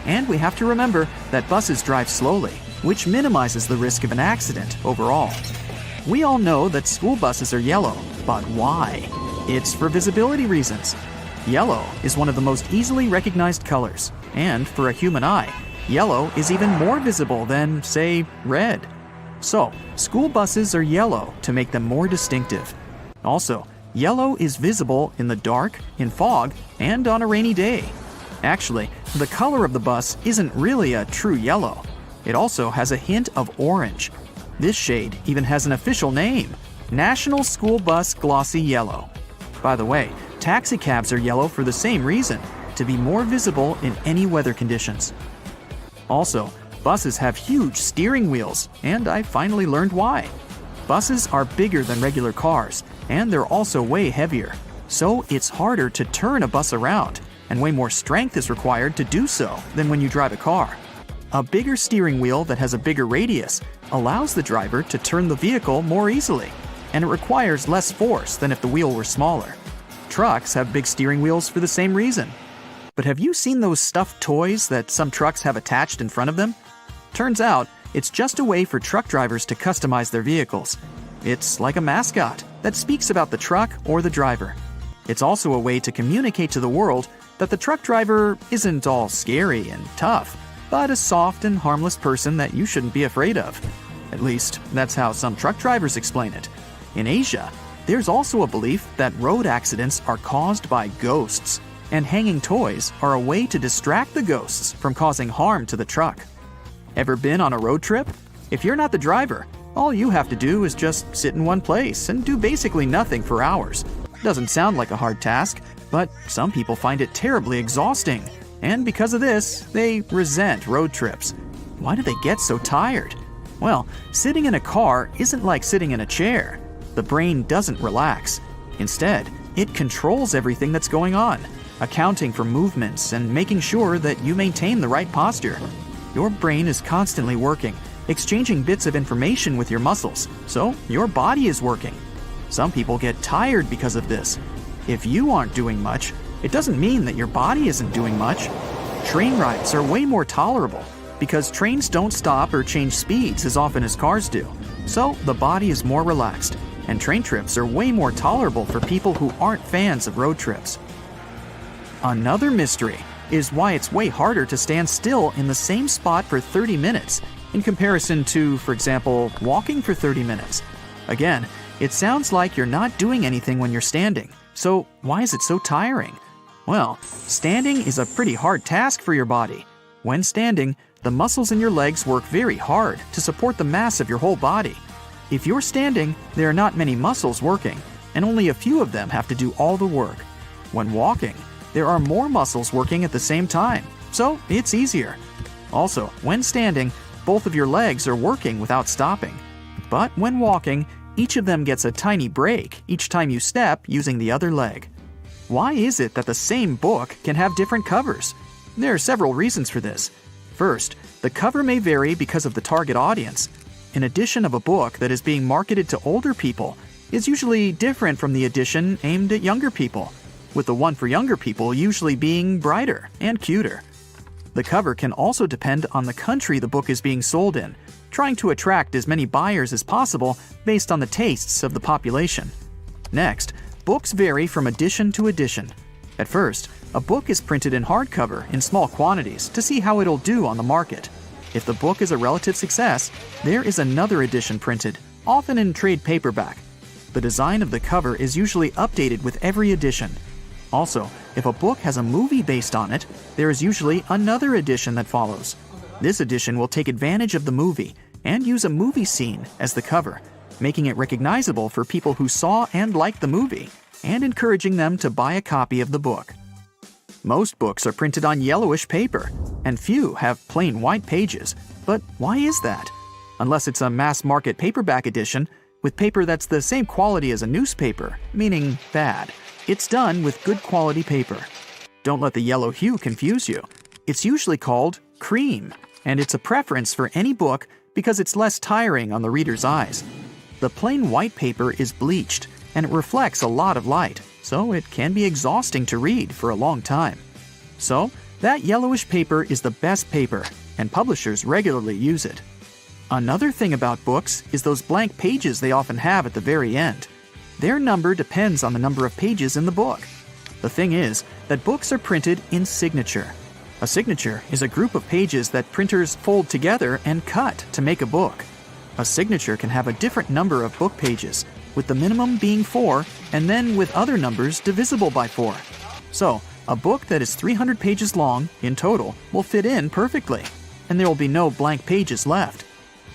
And we have to remember that buses drive slowly, which minimizes the risk of an accident overall. We all know that school buses are yellow, but why? It's for visibility reasons. Yellow is one of the most easily recognized colors, and for a human eye, yellow is even more visible than, say, red. So, school buses are yellow to make them more distinctive. Also, yellow is visible in the dark, in fog, and on a rainy day. Actually, the color of the bus isn't really a true yellow. It also has a hint of orange. This shade even has an official name, National School Bus Glossy Yellow. By the way, taxicabs are yellow for the same reason, to be more visible in any weather conditions. Also, buses have huge steering wheels, and I finally learned why. Buses are bigger than regular cars, and they're also way heavier. So it's harder to turn a bus around, and way more strength is required to do so than when you drive a car. A bigger steering wheel that has a bigger radius allows the driver to turn the vehicle more easily, and it requires less force than if the wheel were smaller. Trucks have big steering wheels for the same reason. But have you seen those stuffed toys that some trucks have attached in front of them? Turns out, it's just a way for truck drivers to customize their vehicles. It's like a mascot that speaks about the truck or the driver. It's also a way to communicate to the world that the truck driver isn't all scary and tough, but a soft and harmless person that you shouldn't be afraid of. At least, that's how some truck drivers explain it. In Asia, there's also a belief that road accidents are caused by ghosts, and hanging toys are a way to distract the ghosts from causing harm to the truck. Ever been on a road trip? If you're not the driver, all you have to do is just sit in one place and do basically nothing for hours. Doesn't sound like a hard task, but some people find it terribly exhausting. And because of this, they resent road trips. Why do they get so tired? Well, sitting in a car isn't like sitting in a chair. The brain doesn't relax. Instead, it controls everything that's going on, accounting for movements and making sure that you maintain the right posture. Your brain is constantly working, exchanging bits of information with your muscles, so your body is working. Some people get tired because of this. If you aren't doing much, it doesn't mean that your body isn't doing much. Train rides are way more tolerable because trains don't stop or change speeds as often as cars do, so the body is more relaxed, and train trips are way more tolerable for people who aren't fans of road trips. Another mystery is why it's way harder to stand still in the same spot for 30 minutes in comparison to, for example, walking for 30 minutes. Again, it sounds like you're not doing anything when you're standing, so why is it so tiring? Well, standing is a pretty hard task for your body. When standing, the muscles in your legs work very hard to support the mass of your whole body. If you're standing, there are not many muscles working, and only a few of them have to do all the work. When walking, there are more muscles working at the same time, so it's easier. Also, when standing, both of your legs are working without stopping. But when walking, each of them gets a tiny break each time you step using the other leg. Why is it that the same book can have different covers? There are several reasons for this. First, the cover may vary because of the target audience. An edition of a book that is being marketed to older people is usually different from the edition aimed at younger people, with the one for younger people usually being brighter and cuter. The cover can also depend on the country the book is being sold in, trying to attract as many buyers as possible based on the tastes of the population. Next, books vary from edition to edition. At first, a book is printed in hardcover in small quantities to see how it'll do on the market. If the book is a relative success, there is another edition printed, often in trade paperback. The design of the cover is usually updated with every edition. Also, if a book has a movie based on it, there is usually another edition that follows. This edition will take advantage of the movie and use a movie scene as the cover, making it recognizable for people who saw and liked the movie, and encouraging them to buy a copy of the book. Most books are printed on yellowish paper, and few have plain white pages. But why is that? Unless it's a mass-market paperback edition, with paper that's the same quality as a newspaper, meaning bad. It's done with good quality paper. Don't let the yellow hue confuse you. It's usually called cream, and it's a preference for any book because it's less tiring on the reader's eyes. The plain white paper is bleached, and it reflects a lot of light, so it can be exhausting to read for a long time. So, that yellowish paper is the best paper, and publishers regularly use it. Another thing about books is those blank pages they often have at the very end. Their number depends on the number of pages in the book. The thing is that books are printed in signature. A signature is a group of pages that printers fold together and cut to make a book. A signature can have a different number of book pages, with the minimum being 4 and then with other numbers divisible by 4. So, a book that is 300 pages long in total will fit in perfectly, and there will be no blank pages left.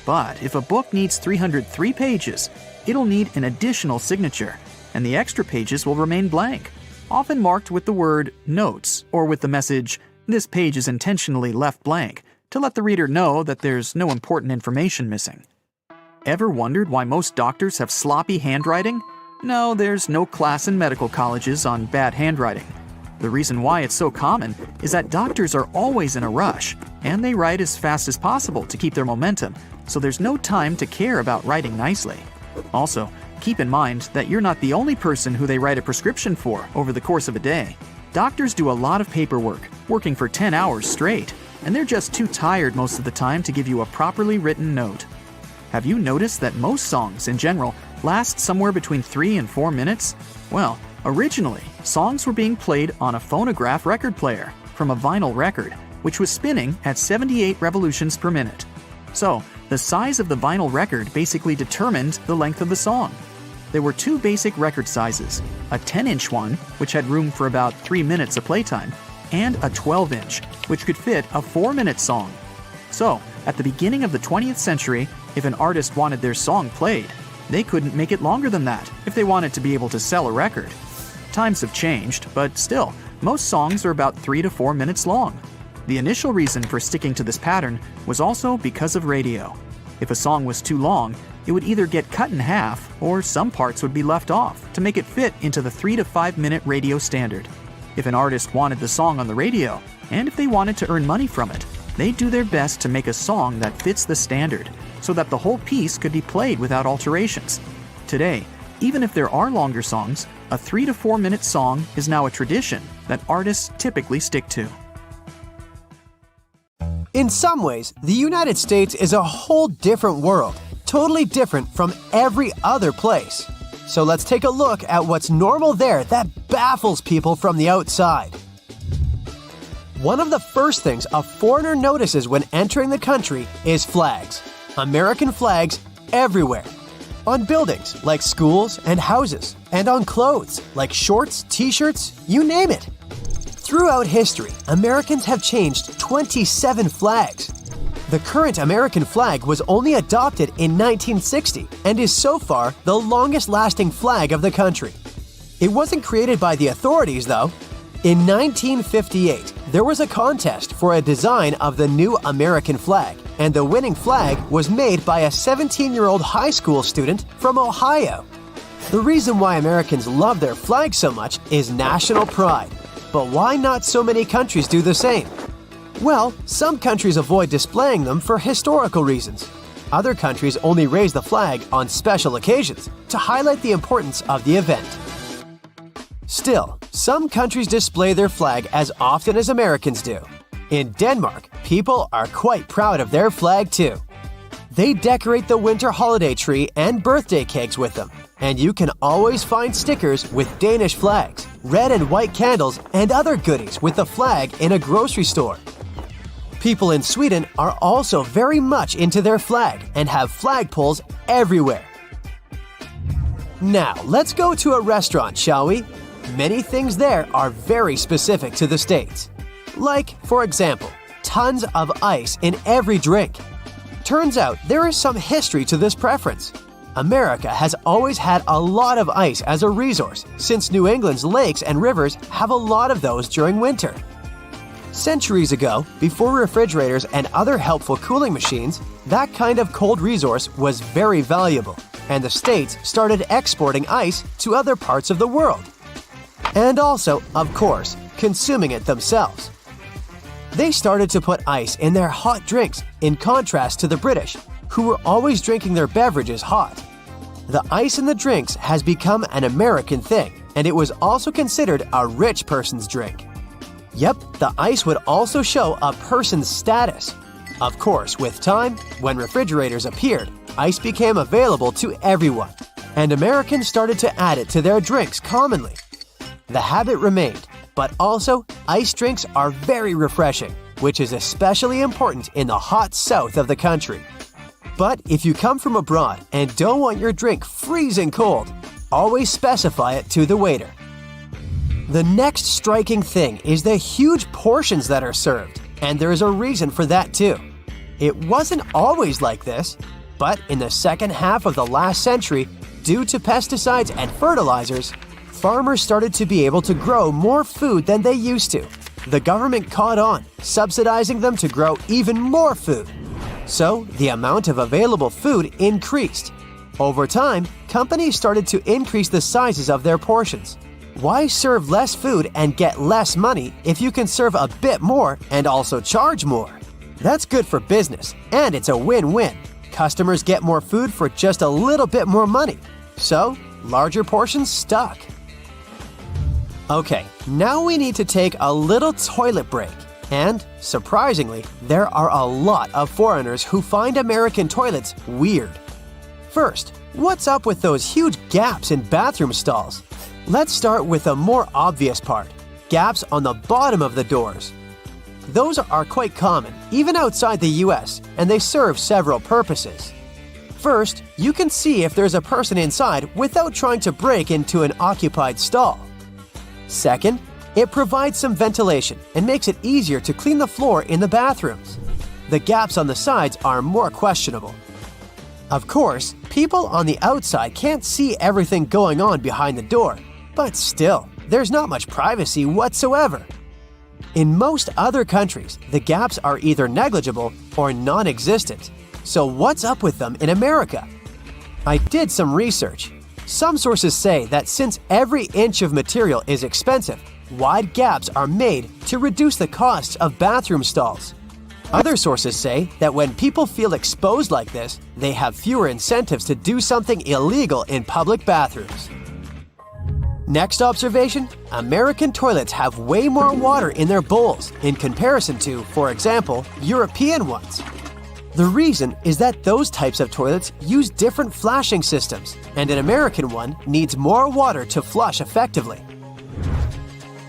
But if a book needs 303 pages, it'll need an additional signature, and the extra pages will remain blank, often marked with the word notes or with the message, "This page is intentionally left blank," to let the reader know that there's no important information missing. Ever wondered why most doctors have sloppy handwriting? No, there's no class in medical colleges on bad handwriting. The reason why it's so common is that doctors are always in a rush, and they write as fast as possible to keep their momentum, so there's no time to care about writing nicely. Also, keep in mind that you're not the only person who they write a prescription for over the course of a day. Doctors do a lot of paperwork, working for 10 hours straight, and they're just too tired most of the time to give you a properly written note. Have you noticed that most songs, in general, last somewhere between 3 and 4 minutes? Well, originally, songs were being played on a phonograph record player from a vinyl record, which was spinning at 78 revolutions per minute. So, the size of the vinyl record basically determined the length of the song. There were 2 basic record sizes, a 10-inch one, which had room for about 3 minutes of playtime, and a 12-inch, which could fit a 4-minute song. So, at the beginning of the 20th century, if an artist wanted their song played, they couldn't make it longer than that if they wanted to be able to sell a record. Times have changed, but still, most songs are about 3 to 4 minutes long. The initial reason for sticking to this pattern was also because of radio. If a song was too long, it would either get cut in half or some parts would be left off to make it fit into the 3 to 5 minute radio standard. If an artist wanted the song on the radio, and if they wanted to earn money from it, they'd do their best to make a song that fits the standard, so that the whole piece could be played without alterations. Today, even if there are longer songs, a 3 to 4 minute song is now a tradition that artists typically stick to. In some ways, the United States is a whole different world, totally different from every other place. So let's take a look at what's normal there that baffles people from the outside. One of the first things a foreigner notices when entering the country is flags. American flags everywhere. On buildings like schools and houses, and on clothes like shorts, t-shirts, you name it. Throughout history, Americans have changed 27 flags. The current American flag was only adopted in 1960 and is so far the longest-lasting flag of the country. It wasn't created by the authorities, though. In 1958, there was a contest for a design of the new American flag, and the winning flag was made by a 17-year-old high school student from Ohio. The reason why Americans love their flag so much is national pride. But why not so many countries do the same? Well, some countries avoid displaying them for historical reasons. Other countries only raise the flag on special occasions to highlight the importance of the event. Still, some countries display their flag as often as Americans do. In Denmark, people are quite proud of their flag too. They decorate the winter holiday tree and birthday cakes with them, and you can always find stickers with Danish flags, red and white candles, and other goodies with the flag in a grocery store. People in Sweden are also very much into their flag and have flagpoles everywhere. Now, let's go to a restaurant, shall we? Many things there are very specific to the States. Like, for example, tons of ice in every drink. Turns out there is some history to this preference. America has always had a lot of ice as a resource, since New England's lakes and rivers have a lot of those during winter. Centuries ago, before refrigerators and other helpful cooling machines, that kind of cold resource was very valuable, and the States started exporting ice to other parts of the world. And also, of course, consuming it themselves. They started to put ice in their hot drinks, in contrast to the British, who were always drinking their beverages hot. The ice in the drinks has become an American thing, and it was also considered a rich person's drink. Yep, the ice would also show a person's status. Of course, with time, when refrigerators appeared, ice became available to everyone, and Americans started to add it to their drinks commonly. The habit remained, but also ice drinks are very refreshing, which is especially important in the hot south of the country. But if you come from abroad and don't want your drink freezing cold, always specify it to the waiter. The next striking thing is the huge portions that are served, and there is a reason for that too. It wasn't always like this, but in the second half of the last century, due to pesticides and fertilizers, farmers started to be able to grow more food than they used to. The government caught on, subsidizing them to grow even more food. So, the amount of available food increased. Over time, companies started to increase the sizes of their portions. Why serve less food and get less money if you can serve a bit more and also charge more? That's good for business, and it's a win-win. Customers get more food for just a little bit more money. So, larger portions stuck. Okay, now we need to take a little toilet break. And, surprisingly, there are a lot of foreigners who find American toilets weird. First, what's up with those huge gaps in bathroom stalls? Let's start with the more obvious part, gaps on the bottom of the doors. Those are quite common, even outside the US, and they serve several purposes. First, you can see if there's a person inside without trying to break into an occupied stall. Second, it provides some ventilation and makes it easier to clean the floor in the bathrooms. The gaps on the sides are more questionable. Of course, people on the outside can't see everything going on behind the door, but still, there's not much privacy whatsoever. In most other countries, the gaps are either negligible or non-existent. So what's up with them in America? I did some research. Some sources say that since every inch of material is expensive, wide gaps are made to reduce the costs of bathroom stalls. Other sources say that when people feel exposed like this, they have fewer incentives to do something illegal in public bathrooms. Next observation, American toilets have way more water in their bowls in comparison to, for example, European ones. The reason is that those types of toilets use different flashing systems, and an American one needs more water to flush effectively.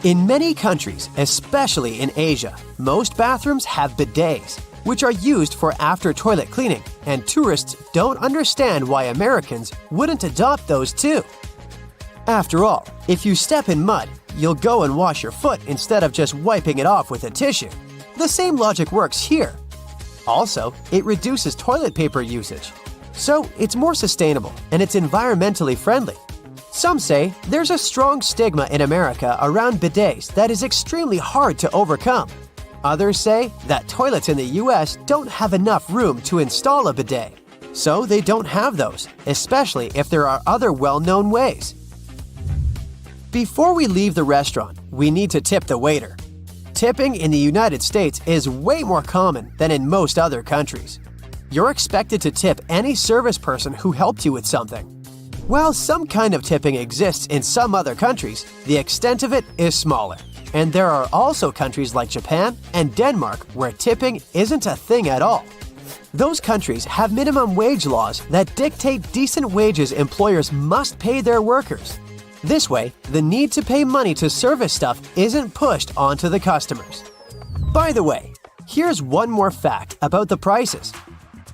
In many countries, especially in Asia, most bathrooms have bidets, which are used for after-toilet cleaning, and tourists don't understand why Americans wouldn't adopt those too. After all, if you step in mud, you'll go and wash your foot instead of just wiping it off with a tissue. The same logic works here. Also, it reduces toilet paper usage. So it's more sustainable and it's environmentally friendly. Some say there's a strong stigma in America around bidets that is extremely hard to overcome. Others say that toilets in the US don't have enough room to install a bidet, so they don't have those, especially if there are other well-known ways. Before we leave the restaurant, we need to tip the waiter. Tipping in the United States is way more common than in most other countries. You're expected to tip any service person who helped you with something. While some kind of tipping exists in some other countries, the extent of it is smaller. And there are also countries like Japan and Denmark where tipping isn't a thing at all. Those countries have minimum wage laws that dictate decent wages employers must pay their workers. This way, the need to pay money to service stuff isn't pushed onto the customers. By the way, here's one more fact about the prices.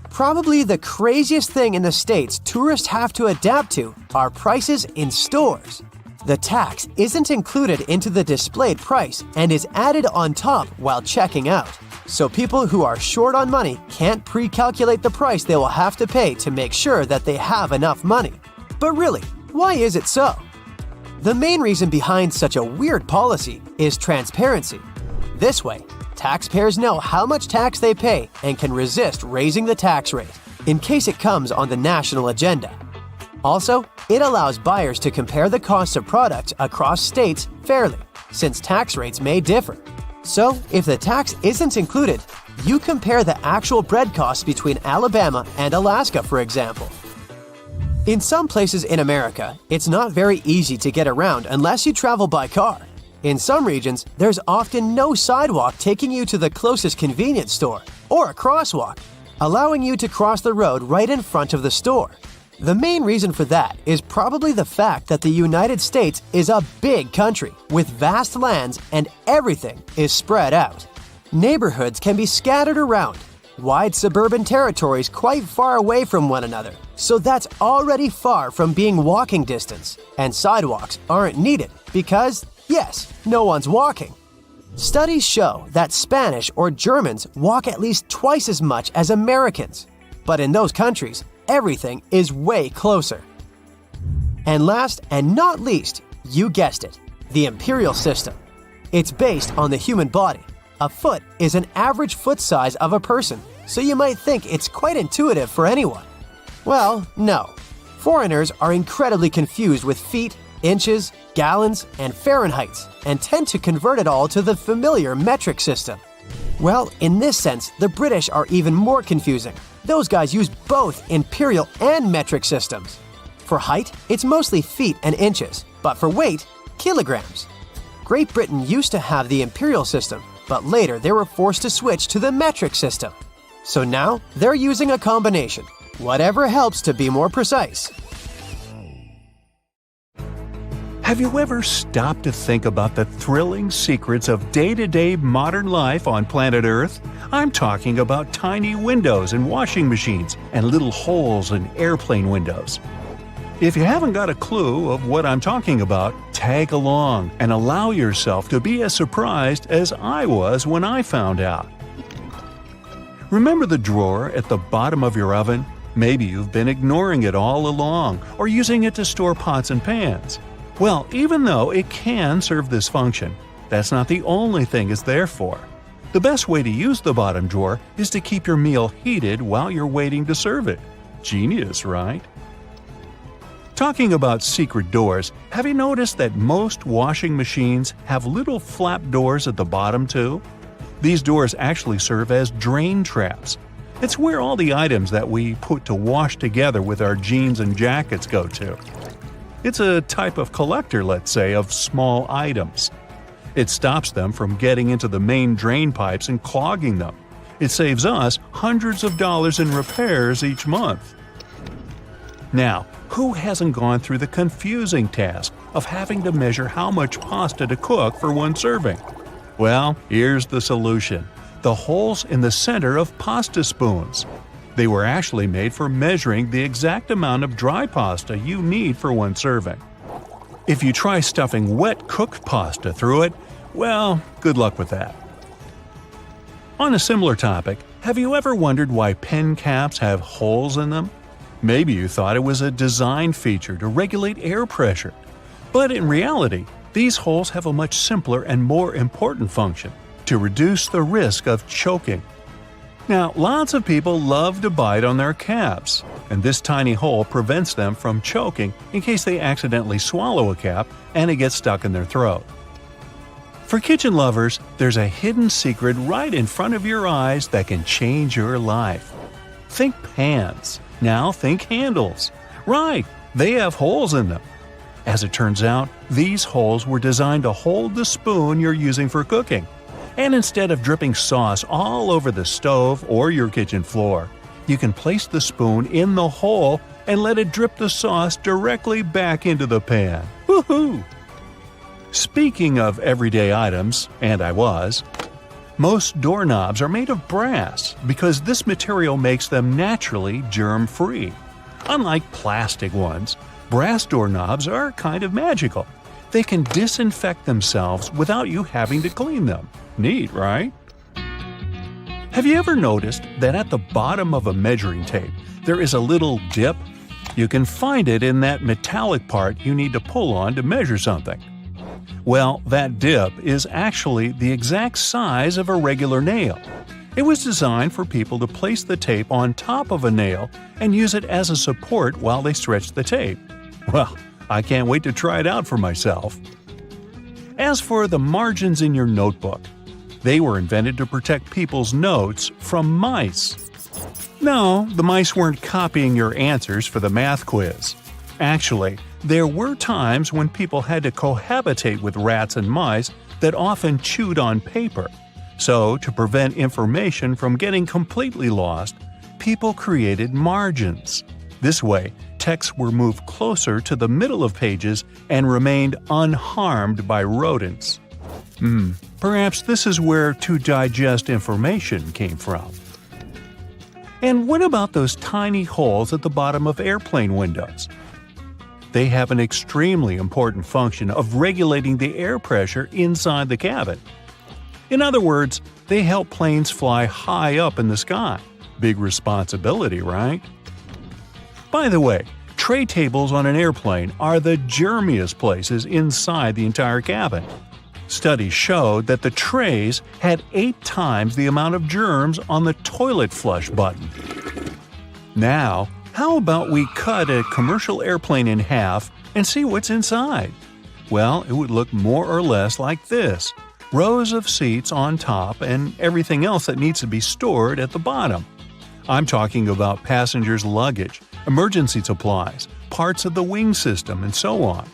Probably the craziest thing in the States tourists have to adapt to are prices in stores. The tax isn't included into the displayed price and is added on top while checking out. So people who are short on money can't pre-calculate the price they will have to pay to make sure that they have enough money. But really, why is it so? The main reason behind such a weird policy is transparency. This way, taxpayers know how much tax they pay and can resist raising the tax rate in case it comes on the national agenda. Also, it allows buyers to compare the costs of products across states fairly, since tax rates may differ. So, if the tax isn't included, you compare the actual bread costs between Alabama and Alaska, for example. In some places in America, it's not very easy to get around unless you travel by car. In some regions, there's often no sidewalk taking you to the closest convenience store, or a crosswalk, allowing you to cross the road right in front of the store. The main reason for that is probably the fact that the United States is a big country with vast lands and everything is spread out. Neighborhoods can be scattered around, wide suburban territories quite far away from one another, so that's already far from being walking distance, and sidewalks aren't needed because, yes, no one's walking. Studies show that Spanish or Germans walk at least twice as much as Americans, but in those countries, everything is way closer. And last and not least, you guessed it, the imperial system. It's based on the human body. A foot is an average foot size of a person, so you might think it's quite intuitive for anyone. Well, no. Foreigners are incredibly confused with feet, inches, gallons, and Fahrenheits, and tend to convert it all to the familiar metric system. Well, in this sense, the British are even more confusing. Those guys use both imperial and metric systems. For height, it's mostly feet and inches, but for weight, kilograms. Great Britain used to have the imperial system, but later they were forced to switch to the metric system. So now, they're using a combination, whatever helps to be more precise. Have you ever stopped to think about the thrilling secrets of day-to-day modern life on planet Earth? I'm talking about tiny windows in washing machines and little holes in airplane windows. If you haven't got a clue of what I'm talking about, tag along and allow yourself to be as surprised as I was when I found out. Remember the drawer at the bottom of your oven? Maybe you've been ignoring it all along or using it to store pots and pans. Well, even though it can serve this function, that's not the only thing it's there for. The best way to use the bottom drawer is to keep your meal heated while you're waiting to serve it. Genius, right? Talking about secret doors, have you noticed that most washing machines have little flap doors at the bottom too? These doors actually serve as drain traps. It's where all the items that we put to wash together with our jeans and jackets go to. It's a type of collector, let's say, of small items. It stops them from getting into the main drain pipes and clogging them. It saves us hundreds of dollars in repairs each month. Now, who hasn't gone through the confusing task of having to measure how much pasta to cook for one serving? Well, here's the solution. The holes in the center of pasta spoons. They were actually made for measuring the exact amount of dry pasta you need for one serving. If you try stuffing wet cooked pasta through it, well, good luck with that. On a similar topic, have you ever wondered why pen caps have holes in them? Maybe you thought it was a design feature to regulate air pressure. But in reality, these holes have a much simpler and more important function: to reduce the risk of choking. Now, lots of people love to bite on their caps, and this tiny hole prevents them from choking in case they accidentally swallow a cap and it gets stuck in their throat. For kitchen lovers, there's a hidden secret right in front of your eyes that can change your life. Think pans. Now think handles. Right, they have holes in them. As it turns out, these holes were designed to hold the spoon you're using for cooking. And instead of dripping sauce all over the stove or your kitchen floor, you can place the spoon in the hole and let it drip the sauce directly back into the pan. Woohoo! Speaking of everyday items, and most doorknobs are made of brass because this material makes them naturally germ-free. Unlike plastic ones, brass doorknobs are kind of magical. They can disinfect themselves without you having to clean them. Neat, right? Have you ever noticed that at the bottom of a measuring tape there is a little dip? You can find it in that metallic part you need to pull on to measure something. Well, that dip is actually the exact size of a regular nail. It was designed for people to place the tape on top of a nail and use it as a support while they stretch the tape. Well, I can't wait to try it out for myself. As for the margins in your notebook, they were invented to protect people's notes from mice. No, the mice weren't copying your answers for the math quiz. Actually, there were times when people had to cohabitate with rats and mice that often chewed on paper. So, to prevent information from getting completely lost, people created margins. This way, texts were moved closer to the middle of pages and remained unharmed by rodents. Perhaps this is where to digest information came from. And what about those tiny holes at the bottom of airplane windows? They have an extremely important function of regulating the air pressure inside the cabin. In other words, they help planes fly high up in the sky. Big responsibility, right? By the way, tray tables on an airplane are the germiest places inside the entire cabin. Studies showed that the trays had 8 times the amount of germs on the toilet flush button. Now, how about we cut a commercial airplane in half and see what's inside? Well, it would look more or less like this: rows of seats on top and everything else that needs to be stored at the bottom. I'm talking about passengers' luggage, emergency supplies, parts of the wing system, and so on.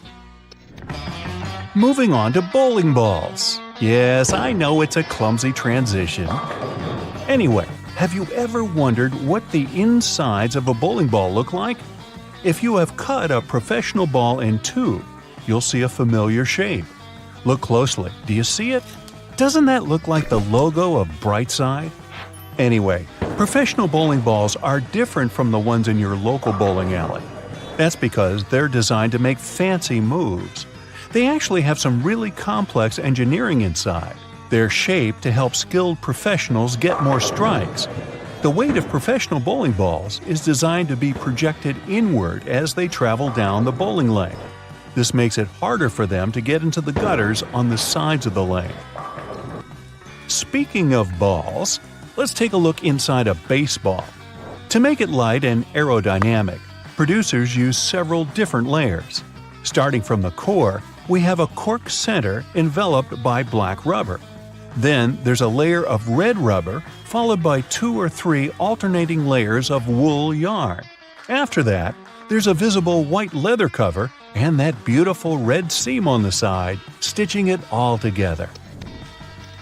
Moving on to bowling balls. Yes, I know it's a clumsy transition. Anyway, have you ever wondered what the insides of a bowling ball look like? If you have cut a professional ball in two, you'll see a familiar shape. Look closely. Do you see it? Doesn't that look like the logo of Brightside? Anyway, professional bowling balls are different from the ones in your local bowling alley. That's because they're designed to make fancy moves. They actually have some really complex engineering inside. They're shaped to help skilled professionals get more strikes. The weight of professional bowling balls is designed to be projected inward as they travel down the bowling lane. This makes it harder for them to get into the gutters on the sides of the lane. Speaking of balls, let's take a look inside a baseball. To make it light and aerodynamic, producers use several different layers. Starting from the core, we have a cork center enveloped by black rubber. Then there's a layer of red rubber, followed by 2 or 3 alternating layers of wool yarn. After that, there's a visible white leather cover and that beautiful red seam on the side, stitching it all together.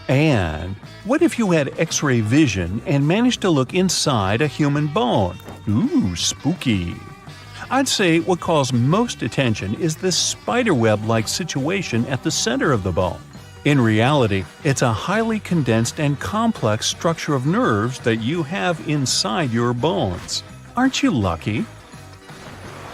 And what if you had X-ray vision and managed to look inside a human bone? Ooh, spooky! I'd say what calls most attention is this spiderweb-like situation at the center of the bone. In reality, it's a highly condensed and complex structure of nerves that you have inside your bones. Aren't you lucky?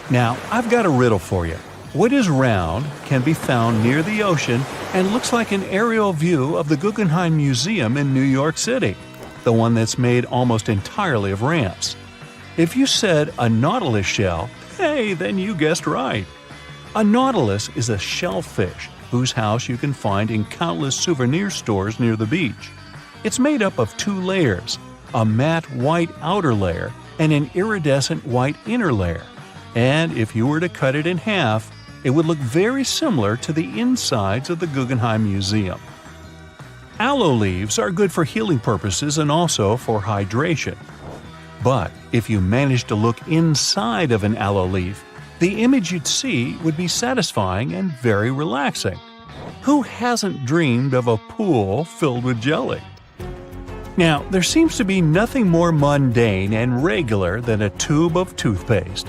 Now, I've got a riddle for you. What is round can be found near the ocean and looks like an aerial view of the Guggenheim Museum in New York City, the one that's made almost entirely of ramps. If you said a nautilus shell, hey, then you guessed right. A nautilus is a shellfish whose house you can find in countless souvenir stores near the beach. It's made up of two layers, a matte white outer layer and an iridescent white inner layer. And if you were to cut it in half, it would look very similar to the insides of the Guggenheim Museum. Aloe leaves are good for healing purposes and also for hydration. But if you managed to look inside of an aloe leaf, the image you'd see would be satisfying and very relaxing. Who hasn't dreamed of a pool filled with jelly? Now, there seems to be nothing more mundane and regular than a tube of toothpaste.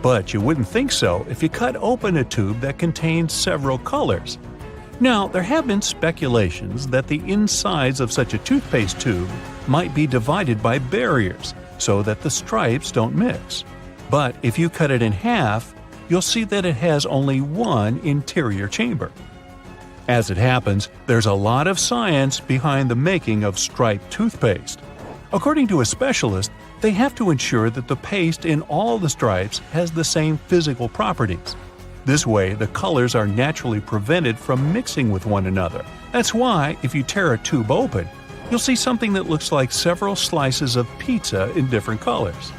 But you wouldn't think so if you cut open a tube that contains several colors. Now, there have been speculations that the insides of such a toothpaste tube might be divided by barriers so that the stripes don't mix. But if you cut it in half, you'll see that it has only one interior chamber. As it happens, there's a lot of science behind the making of striped toothpaste. According to a specialist, they have to ensure that the paste in all the stripes has the same physical properties. This way, the colors are naturally prevented from mixing with one another. That's why, if you tear a tube open, you'll see something that looks like several slices of pizza in different colors.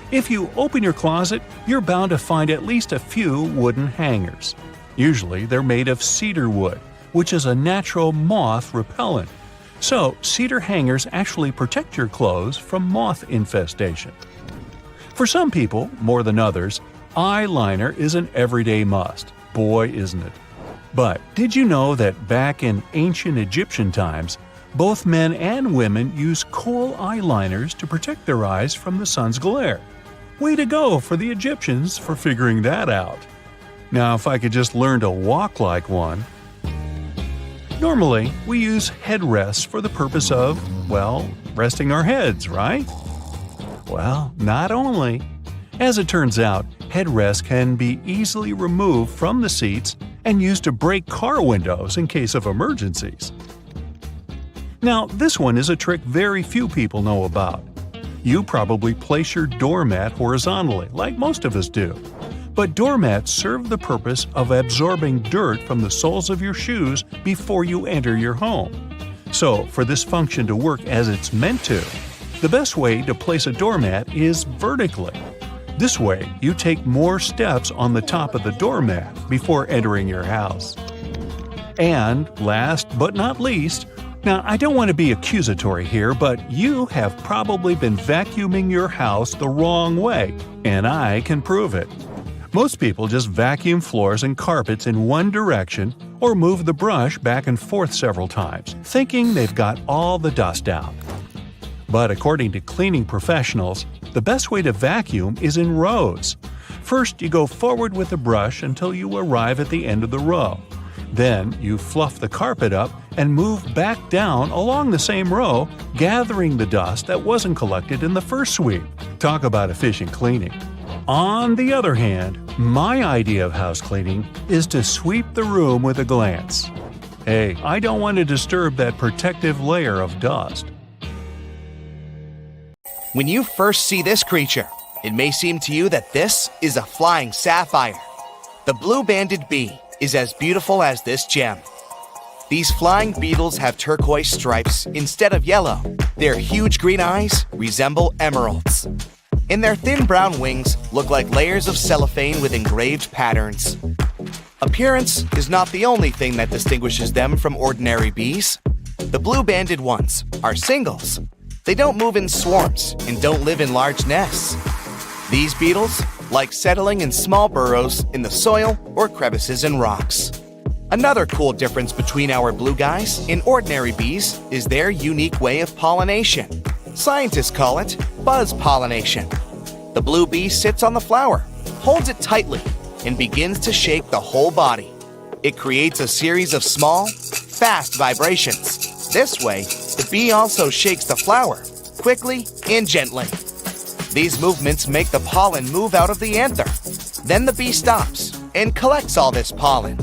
If you open your closet, you're bound to find at least a few wooden hangers. Usually, they're made of cedar wood, which is a natural moth repellent. So, cedar hangers actually protect your clothes from moth infestation. For some people, more than others, eyeliner is an everyday must. Boy, isn't it. But did you know that back in ancient Egyptian times, both men and women used kohl eyeliners to protect their eyes from the sun's glare? Way to go for the Egyptians for figuring that out. Now, if I could just learn to walk like one. Normally, we use headrests for the purpose of, well, resting our heads, right? Well, not only. As it turns out, headrests can be easily removed from the seats and used to break car windows in case of emergencies. Now, this one is a trick very few people know about. You probably place your doormat horizontally, like most of us do. But doormats serve the purpose of absorbing dirt from the soles of your shoes before you enter your home. So, for this function to work as it's meant to, the best way to place a doormat is vertically. This way, you take more steps on the top of the doormat before entering your house. And last but not least, now I don't want to be accusatory here, but you have probably been vacuuming your house the wrong way, and I can prove it. Most people just vacuum floors and carpets in one direction or move the brush back and forth several times, thinking they've got all the dust out. But according to cleaning professionals, the best way to vacuum is in rows. First, you go forward with the brush until you arrive at the end of the row. Then, you fluff the carpet up and move back down along the same row, gathering the dust that wasn't collected in the first sweep. Talk about efficient cleaning. On the other hand, my idea of house cleaning is to sweep the room with a glance. Hey, I don't want to disturb that protective layer of dust. When you first see this creature, it may seem to you that this is a flying sapphire. The blue-banded bee is as beautiful as this gem. These flying beetles have turquoise stripes instead of yellow. Their huge green eyes resemble emeralds. And their thin brown wings look like layers of cellophane with engraved patterns. Appearance is not the only thing that distinguishes them from ordinary bees. The blue-banded ones are singles. They don't move in swarms and don't live in large nests. These beetles like settling in small burrows in the soil or crevices in rocks. Another cool difference between our blue guys and ordinary bees is their unique way of pollination. Scientists call it buzz pollination. The blue bee sits on the flower, holds it tightly, and begins to shake the whole body. It creates a series of small, fast vibrations. This way, the bee also shakes the flower, quickly and gently. These movements make the pollen move out of the anther. Then the bee stops and collects all this pollen.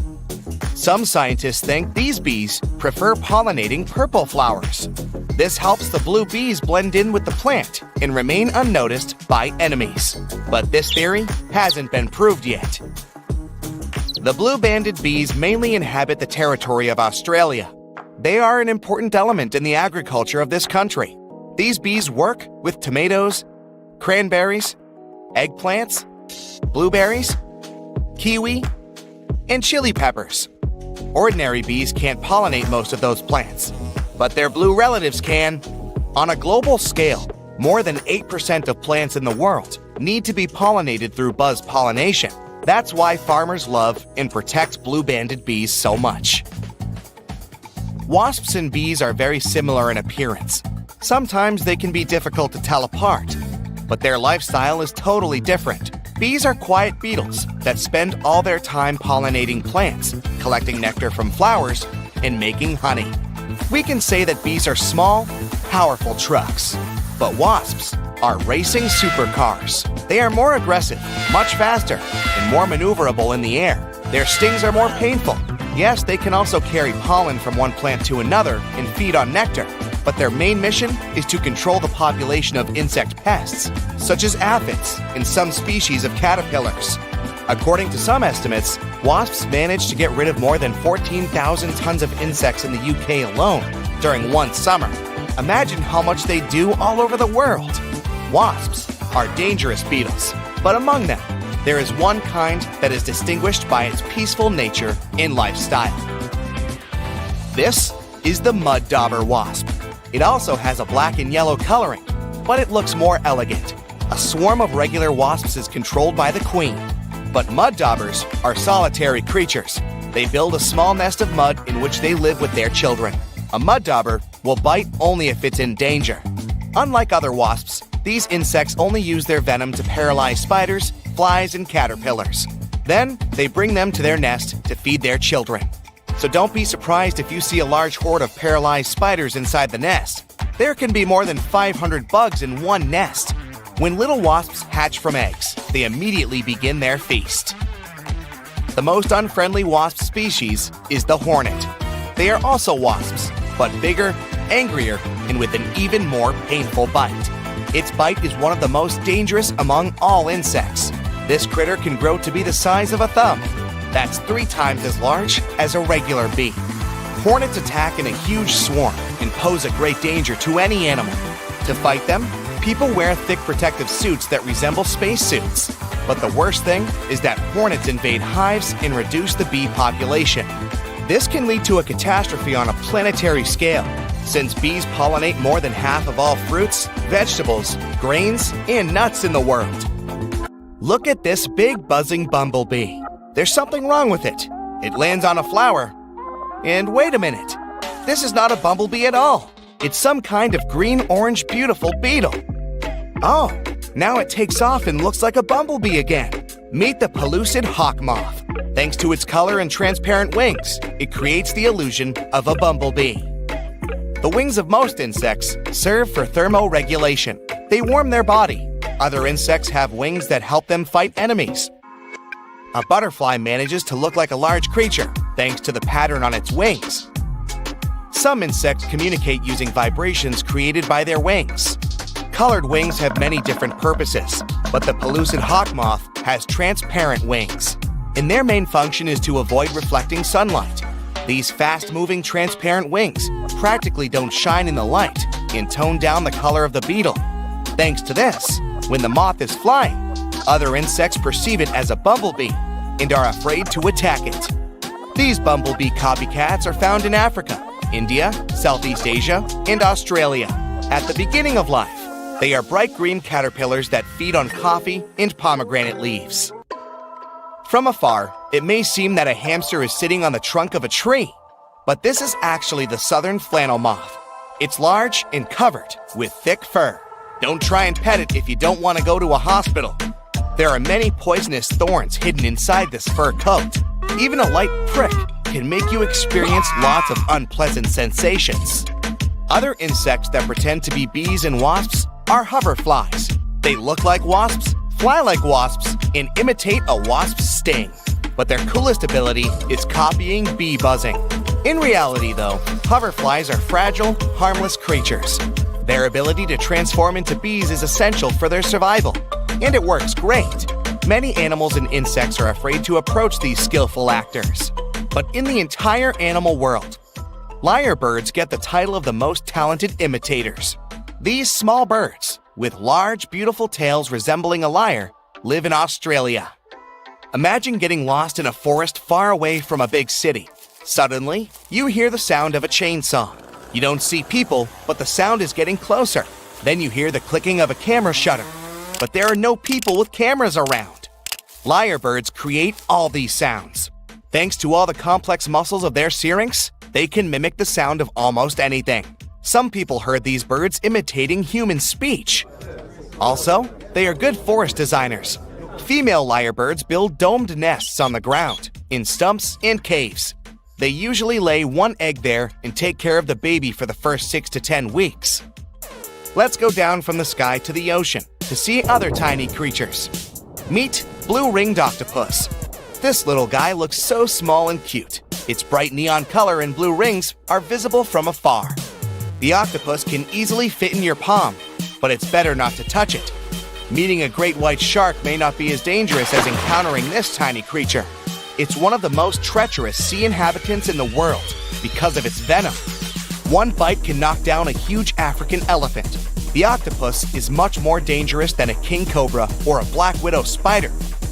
Some scientists think these bees prefer pollinating purple flowers. This helps the blue bees blend in with the plant and remain unnoticed by enemies. But this theory hasn't been proved yet. The blue-banded bees mainly inhabit the territory of Australia. They are an important element in the agriculture of this country. These bees work with tomatoes, cranberries, eggplants, blueberries, kiwi, and chili peppers. Ordinary bees can't pollinate most of those plants, but their blue relatives can. On a global scale, more than 8% of plants in the world need to be pollinated through buzz pollination. That's why farmers love and protect blue-banded bees so much. Wasps and bees are very similar in appearance. Sometimes they can be difficult to tell apart, but their lifestyle is totally different. Bees are quiet beetles that spend all their time pollinating plants, collecting nectar from flowers, and making honey. We can say that bees are small, powerful trucks, but wasps are racing supercars. They are more aggressive, much faster, and more maneuverable in the air. Their stings are more painful. Yes, they can also carry pollen from one plant to another and feed on nectar, but their main mission is to control the population of insect pests, such as aphids and some species of caterpillars. According to some estimates, wasps manage to get rid of more than 14,000 tons of insects in the UK alone during one summer. Imagine how much they do all over the world. Wasps are dangerous beetles, but among them, there is one kind that is distinguished by its peaceful nature and lifestyle. This is the mud dauber wasp. It also has a black and yellow coloring, but it looks more elegant. A swarm of regular wasps is controlled by the queen, but mud daubers are solitary creatures. They build a small nest of mud in which they live with their children. A mud dauber will bite only if it's in danger. Unlike other wasps, these insects only use their venom to paralyze spiders, flies, and caterpillars. Then, they bring them to their nest to feed their children. So don't be surprised if you see a large horde of paralyzed spiders inside the nest. There can be more than 500 bugs in one nest. When little wasps hatch from eggs, they immediately begin their feast. The most unfriendly wasp species is the hornet. They are also wasps, but bigger, angrier, and with an even more painful bite. Its bite is one of the most dangerous among all insects. This critter can grow to be the size of a thumb. That's 3 times as large as a regular bee. Hornets attack in a huge swarm and pose a great danger to any animal. To fight them, people wear thick protective suits that resemble spacesuits. But the worst thing is that hornets invade hives and reduce the bee population. This can lead to a catastrophe on a planetary scale, since bees pollinate more than half of all fruits, vegetables, grains, and nuts in the world. Look at this big buzzing bumblebee. There's something wrong with it. It lands on a flower. And wait a minute. This is not a bumblebee at all. It's some kind of green-orange beautiful beetle. Oh, now it takes off and looks like a bumblebee again. Meet the pellucid hawk moth. Thanks to its color and transparent wings, it creates the illusion of a bumblebee. The wings of most insects serve for thermoregulation. They warm their body. Other insects have wings that help them fight enemies. A butterfly manages to look like a large creature, thanks to the pattern on its wings. Some insects communicate using vibrations created by their wings. Colored wings have many different purposes, but the pellucid hawk moth has transparent wings, and their main function is to avoid reflecting sunlight. These fast-moving transparent wings practically don't shine in the light and tone down the color of the beetle. Thanks to this, when the moth is flying, other insects perceive it as a bumblebee and are afraid to attack it. These bumblebee copycats are found in Africa, India, Southeast Asia, and Australia. At the beginning of life, they are bright green caterpillars that feed on coffee and pomegranate leaves. From afar, it may seem that a hamster is sitting on the trunk of a tree, but this is actually the southern flannel moth. It's large and covered with thick fur. Don't try and pet it if you don't want to go to a hospital. There are many poisonous thorns hidden inside this fur coat. Even a light prick can make you experience lots of unpleasant sensations. Other insects that pretend to be bees and wasps are hoverflies. They look like wasps, fly like wasps, and imitate a wasp's sting. But their coolest ability is copying bee buzzing. In reality, though, hoverflies are fragile, harmless creatures. Their ability to transform into bees is essential for their survival, and it works great. Many animals and insects are afraid to approach these skillful actors. But in the entire animal world, lyrebirds get the title of the most talented imitators. These small birds, with large, beautiful tails resembling a lyre, live in Australia. Imagine getting lost in a forest far away from a big city. Suddenly, you hear the sound of a chainsaw. You don't see people, but the sound is getting closer. Then you hear the clicking of a camera shutter. But there are no people with cameras around. Lyrebirds create all these sounds. Thanks to all the complex muscles of their syrinx, they can mimic the sound of almost anything. Some people heard these birds imitating human speech. Also, they are good forest designers. Female lyrebirds build domed nests on the ground, in stumps and caves. They usually lay one egg there and take care of the baby for the first 6 to 10 weeks. Let's go down from the sky to the ocean to see other tiny creatures. Meet blue-ringed octopus. This little guy looks so small and cute. Its bright neon color and blue rings are visible from afar. The octopus can easily fit in your palm, but it's better not to touch it. Meeting a great white shark may not be as dangerous as encountering this tiny creature. It's one of the most treacherous sea inhabitants in the world because of its venom. One bite can knock down a huge African elephant. The octopus is much more dangerous than a king cobra or a black widow spider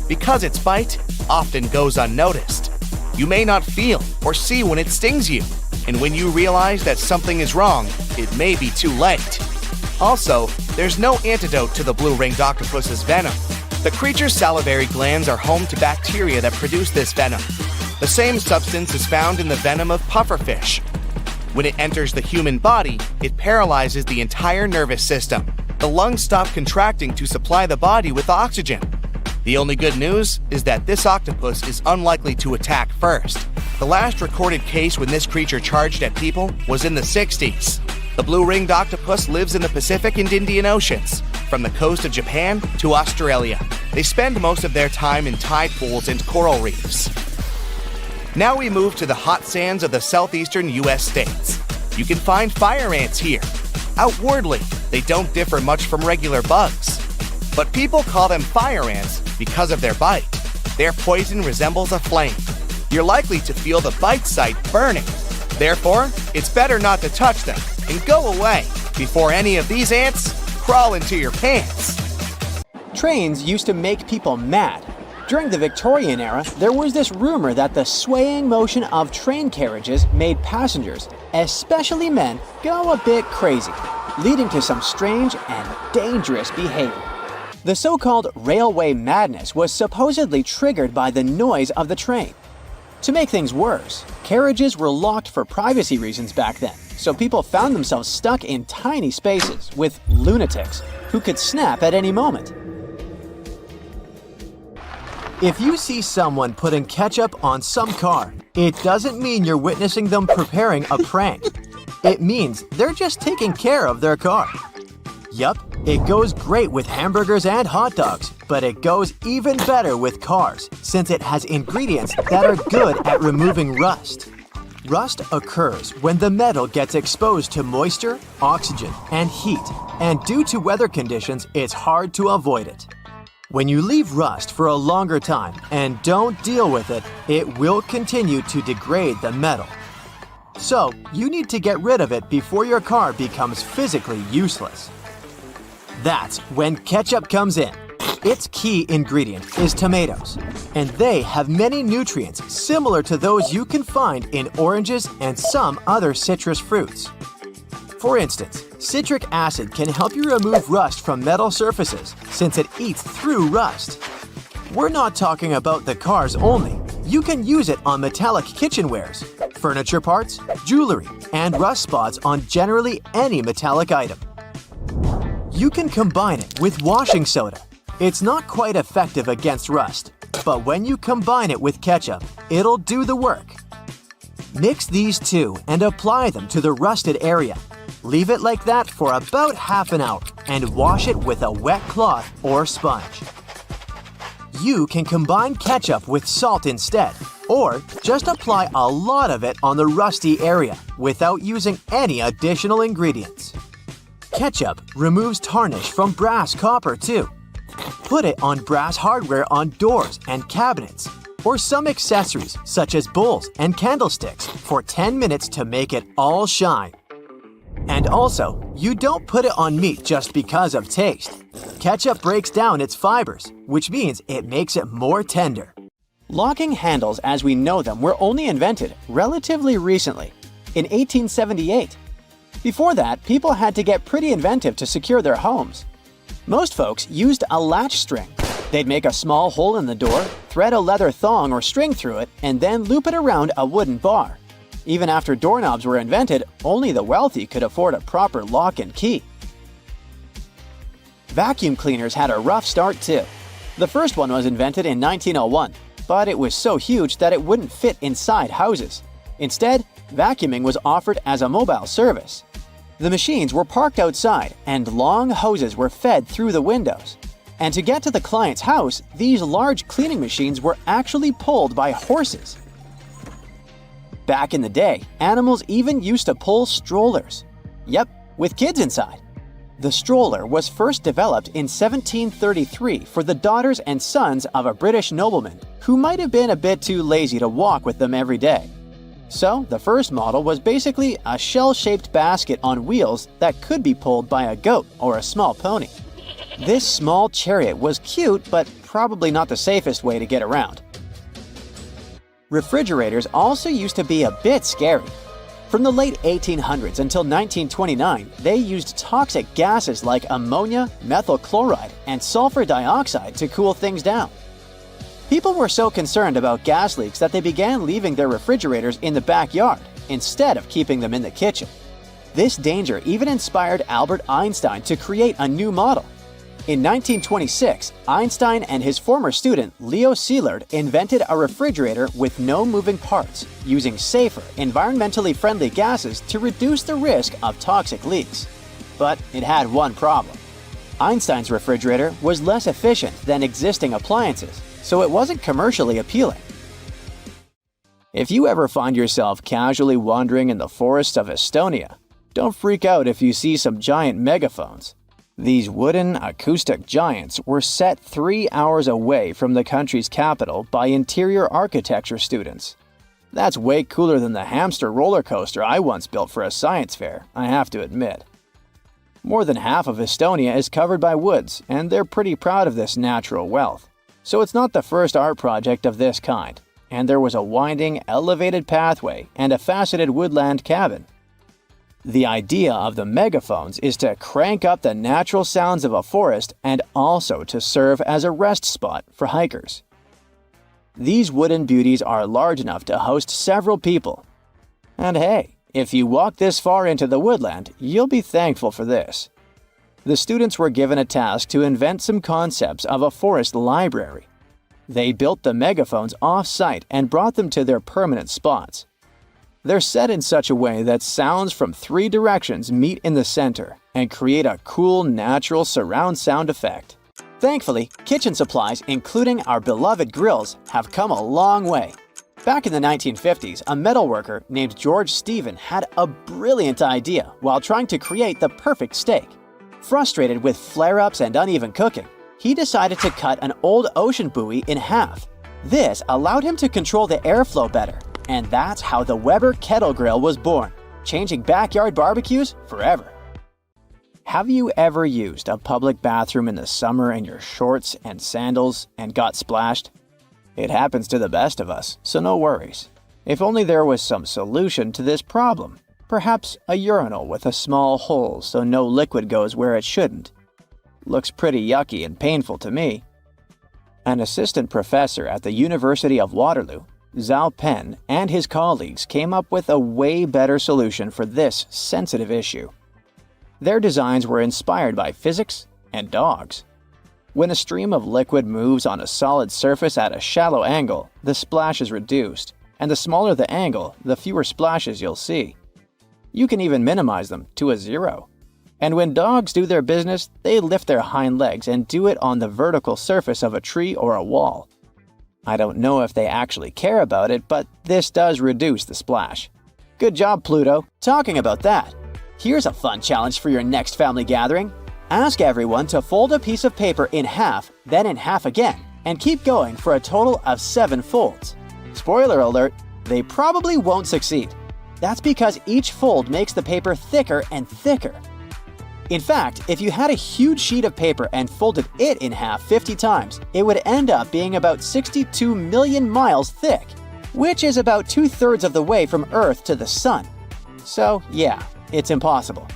because its bite often goes unnoticed. You may not feel or see when it stings you, and when you realize that something is wrong, it may be too late. Also, there's no antidote to the blue-ringed octopus's venom. The creature's salivary glands are home to bacteria that produce this venom. The same substance is found in the venom of pufferfish. When it enters the human body, it paralyzes the entire nervous system. The lungs stop contracting to supply the body with oxygen. The only good news is that this octopus is unlikely to attack first. The last recorded case when this creature charged at people was in the 60s. The blue-ringed octopus lives in the Pacific and Indian Oceans, from the coast of Japan to Australia. They spend most of their time in tide pools and coral reefs. Now we move to the hot sands of the southeastern U.S. states. You can find fire ants here. Outwardly, they don't differ much from regular bugs. But people call them fire ants because of their bite. Their poison resembles a flame. You're likely to feel the bite site burning. Therefore, it's better not to touch them and go away before any of these ants crawl into your pants. Trains used to make people mad. During the Victorian era, there was this rumor that the swaying motion of train carriages made passengers, especially men, go a bit crazy, leading to some strange and dangerous behavior. The so-called railway madness was supposedly triggered by the noise of the train. To make things worse, carriages were locked for privacy reasons back then, so people found themselves stuck in tiny spaces with lunatics who could snap at any moment. If you see someone putting ketchup on some car, it doesn't mean you're witnessing them preparing a prank. It means they're just taking care of their car. Yup, it goes great with hamburgers and hot dogs, but it goes even better with cars since it has ingredients that are good at removing rust. Rust occurs when the metal gets exposed to moisture, oxygen, and heat, and due to weather conditions, it's hard to avoid it. When you leave rust for a longer time and don't deal with it, it will continue to degrade the metal. So, you need to get rid of it before your car becomes physically useless. That's when ketchup comes in. Its key ingredient is tomatoes, and they have many nutrients similar to those you can find in oranges and some other citrus fruits. For instance, citric acid can help you remove rust from metal surfaces since it eats through rust. We're not talking about the cars only. You can use it on metallic kitchenwares, furniture parts, jewelry, and rust spots on generally any metallic item. You can combine it with washing soda. It's not quite effective against rust, but when you combine it with ketchup, it'll do the work. Mix these two and apply them to the rusted area. Leave it like that for about half an hour and wash it with a wet cloth or sponge. You can combine ketchup with salt instead, or just apply a lot of it on the rusty area without using any additional ingredients. Ketchup removes tarnish from brass copper too. Put it on brass hardware on doors and cabinets, or some accessories such as bowls and candlesticks for 10 minutes to make it all shine. And also, you don't put it on meat just because of taste. Ketchup breaks down its fibers, which means it makes it more tender. Locking handles as we know them were only invented relatively recently, in 1878. Before that, people had to get pretty inventive to secure their homes. Most folks used a latch string. They'd make a small hole in the door, thread a leather thong or string through it, and then loop it around a wooden bar. Even after doorknobs were invented, only the wealthy could afford a proper lock and key. Vacuum cleaners had a rough start too. The first one was invented in 1901, but it was so huge that it wouldn't fit inside houses. Instead, vacuuming was offered as a mobile service. The machines were parked outside, and long hoses were fed through the windows. And to get to the client's house, these large cleaning machines were actually pulled by horses. Back in the day, animals even used to pull strollers. Yep, with kids inside. The stroller was first developed in 1733 for the daughters and sons of a British nobleman who might have been a bit too lazy to walk with them every day. So, the first model was basically a shell-shaped basket on wheels that could be pulled by a goat or a small pony. This small chariot was cute, but probably not the safest way to get around. Refrigerators also used to be a bit scary. From the late 1800s until 1929, they used toxic gases like ammonia, methyl chloride, and sulfur dioxide to cool things down. People were so concerned about gas leaks that they began leaving their refrigerators in the backyard instead of keeping them in the kitchen. This danger even inspired Albert Einstein to create a new model. In 1926, Einstein and his former student Leo Szilard invented a refrigerator with no moving parts, using safer, environmentally friendly gases to reduce the risk of toxic leaks. But it had one problem. Einstein's refrigerator was less efficient than existing appliances, so it wasn't commercially appealing. If you ever find yourself casually wandering in the forests of Estonia, don't freak out if you see some giant megaphones. These wooden, acoustic giants were set 3 hours away from the country's capital by interior architecture students. That's way cooler than the hamster roller coaster I once built for a science fair, I have to admit. More than half of Estonia is covered by woods, and they're pretty proud of this natural wealth. So it's not the first art project of this kind, and there was a winding, elevated pathway and a faceted woodland cabin. The idea of the megaphones is to crank up the natural sounds of a forest and also to serve as a rest spot for hikers. These wooden beauties are large enough to host several people. And hey, if you walk this far into the woodland, you'll be thankful for this. The students were given a task to invent some concepts of a forest library. They built the megaphones off-site and brought them to their permanent spots. They're set in such a way that sounds from 3 directions meet in the center and create a cool, natural surround sound effect. Thankfully, kitchen supplies, including our beloved grills, have come a long way. Back in the 1950s, a metalworker named George Stephen had a brilliant idea while trying to create the perfect steak. Frustrated with flare-ups and uneven cooking, he decided to cut an old ocean buoy in half. This allowed him to control the airflow better, and that's how the Weber Kettle Grill was born, changing backyard barbecues forever. Have you ever used a public bathroom in the summer in your shorts and sandals and got splashed? It happens to the best of us, so no worries. If only there was some solution to this problem. Perhaps a urinal with a small hole so no liquid goes where it shouldn't. Looks pretty yucky and painful to me. An assistant professor at the University of Waterloo, Zhao Pen, and his colleagues came up with a way better solution for this sensitive issue. Their designs were inspired by physics and dogs. When a stream of liquid moves on a solid surface at a shallow angle, the splash is reduced, and the smaller the angle, the fewer splashes you'll see. You can even minimize them to a 0. And when dogs do their business, they lift their hind legs and do it on the vertical surface of a tree or a wall. I don't know if they actually care about it, but this does reduce the splash. Good job, Pluto. Talking about that, here's a fun challenge for your next family gathering. Ask everyone to fold a piece of paper in half, then in half again, and keep going for a total of 7 folds. Spoiler alert, they probably won't succeed. That's because each fold makes the paper thicker and thicker. In fact, if you had a huge sheet of paper and folded it in half 50 times, it would end up being about 62 million miles thick, which is about 2/3 of the way from Earth to the Sun. So yeah, it's impossible.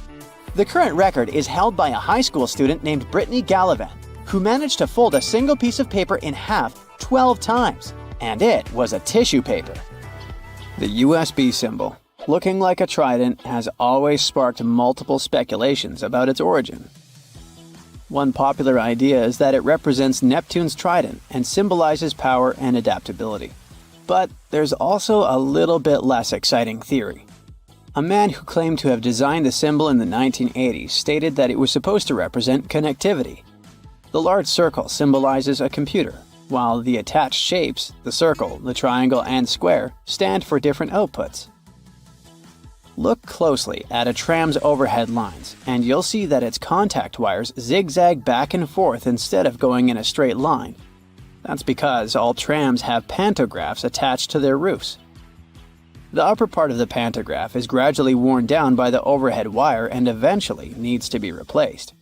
The current record is held by a high school student named Brittany Gallivan, who managed to fold a single piece of paper in half 12 times, and it was a tissue paper. The USB symbol, looking like a trident, has always sparked multiple speculations about its origin. One popular idea is that it represents Neptune's trident and symbolizes power and adaptability. But there's also a little bit less exciting theory. A man who claimed to have designed the symbol in the 1980s stated that it was supposed to represent connectivity. The large circle symbolizes a computer, while the attached shapes, the circle, the triangle, and square, stand for different outputs. Look closely at a tram's overhead lines, and you'll see that its contact wires zigzag back and forth instead of going in a straight line. That's because all trams have pantographs attached to their roofs. The upper part of the pantograph is gradually worn down by the overhead wire and eventually needs to be replaced.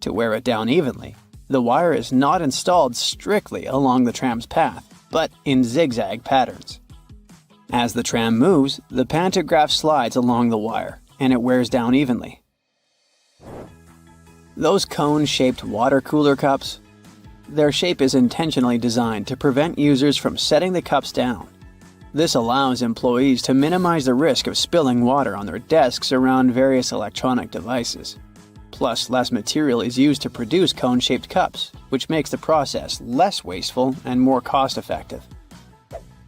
To wear it down evenly, the wire is not installed strictly along the tram's path, but in zigzag patterns. As the tram moves, the pantograph slides along the wire, and it wears down evenly. Those cone-shaped water cooler cups? Their shape is intentionally designed to prevent users from setting the cups down. This allows employees to minimize the risk of spilling water on their desks around various electronic devices. Plus, less material is used to produce cone-shaped cups, which makes the process less wasteful and more cost-effective.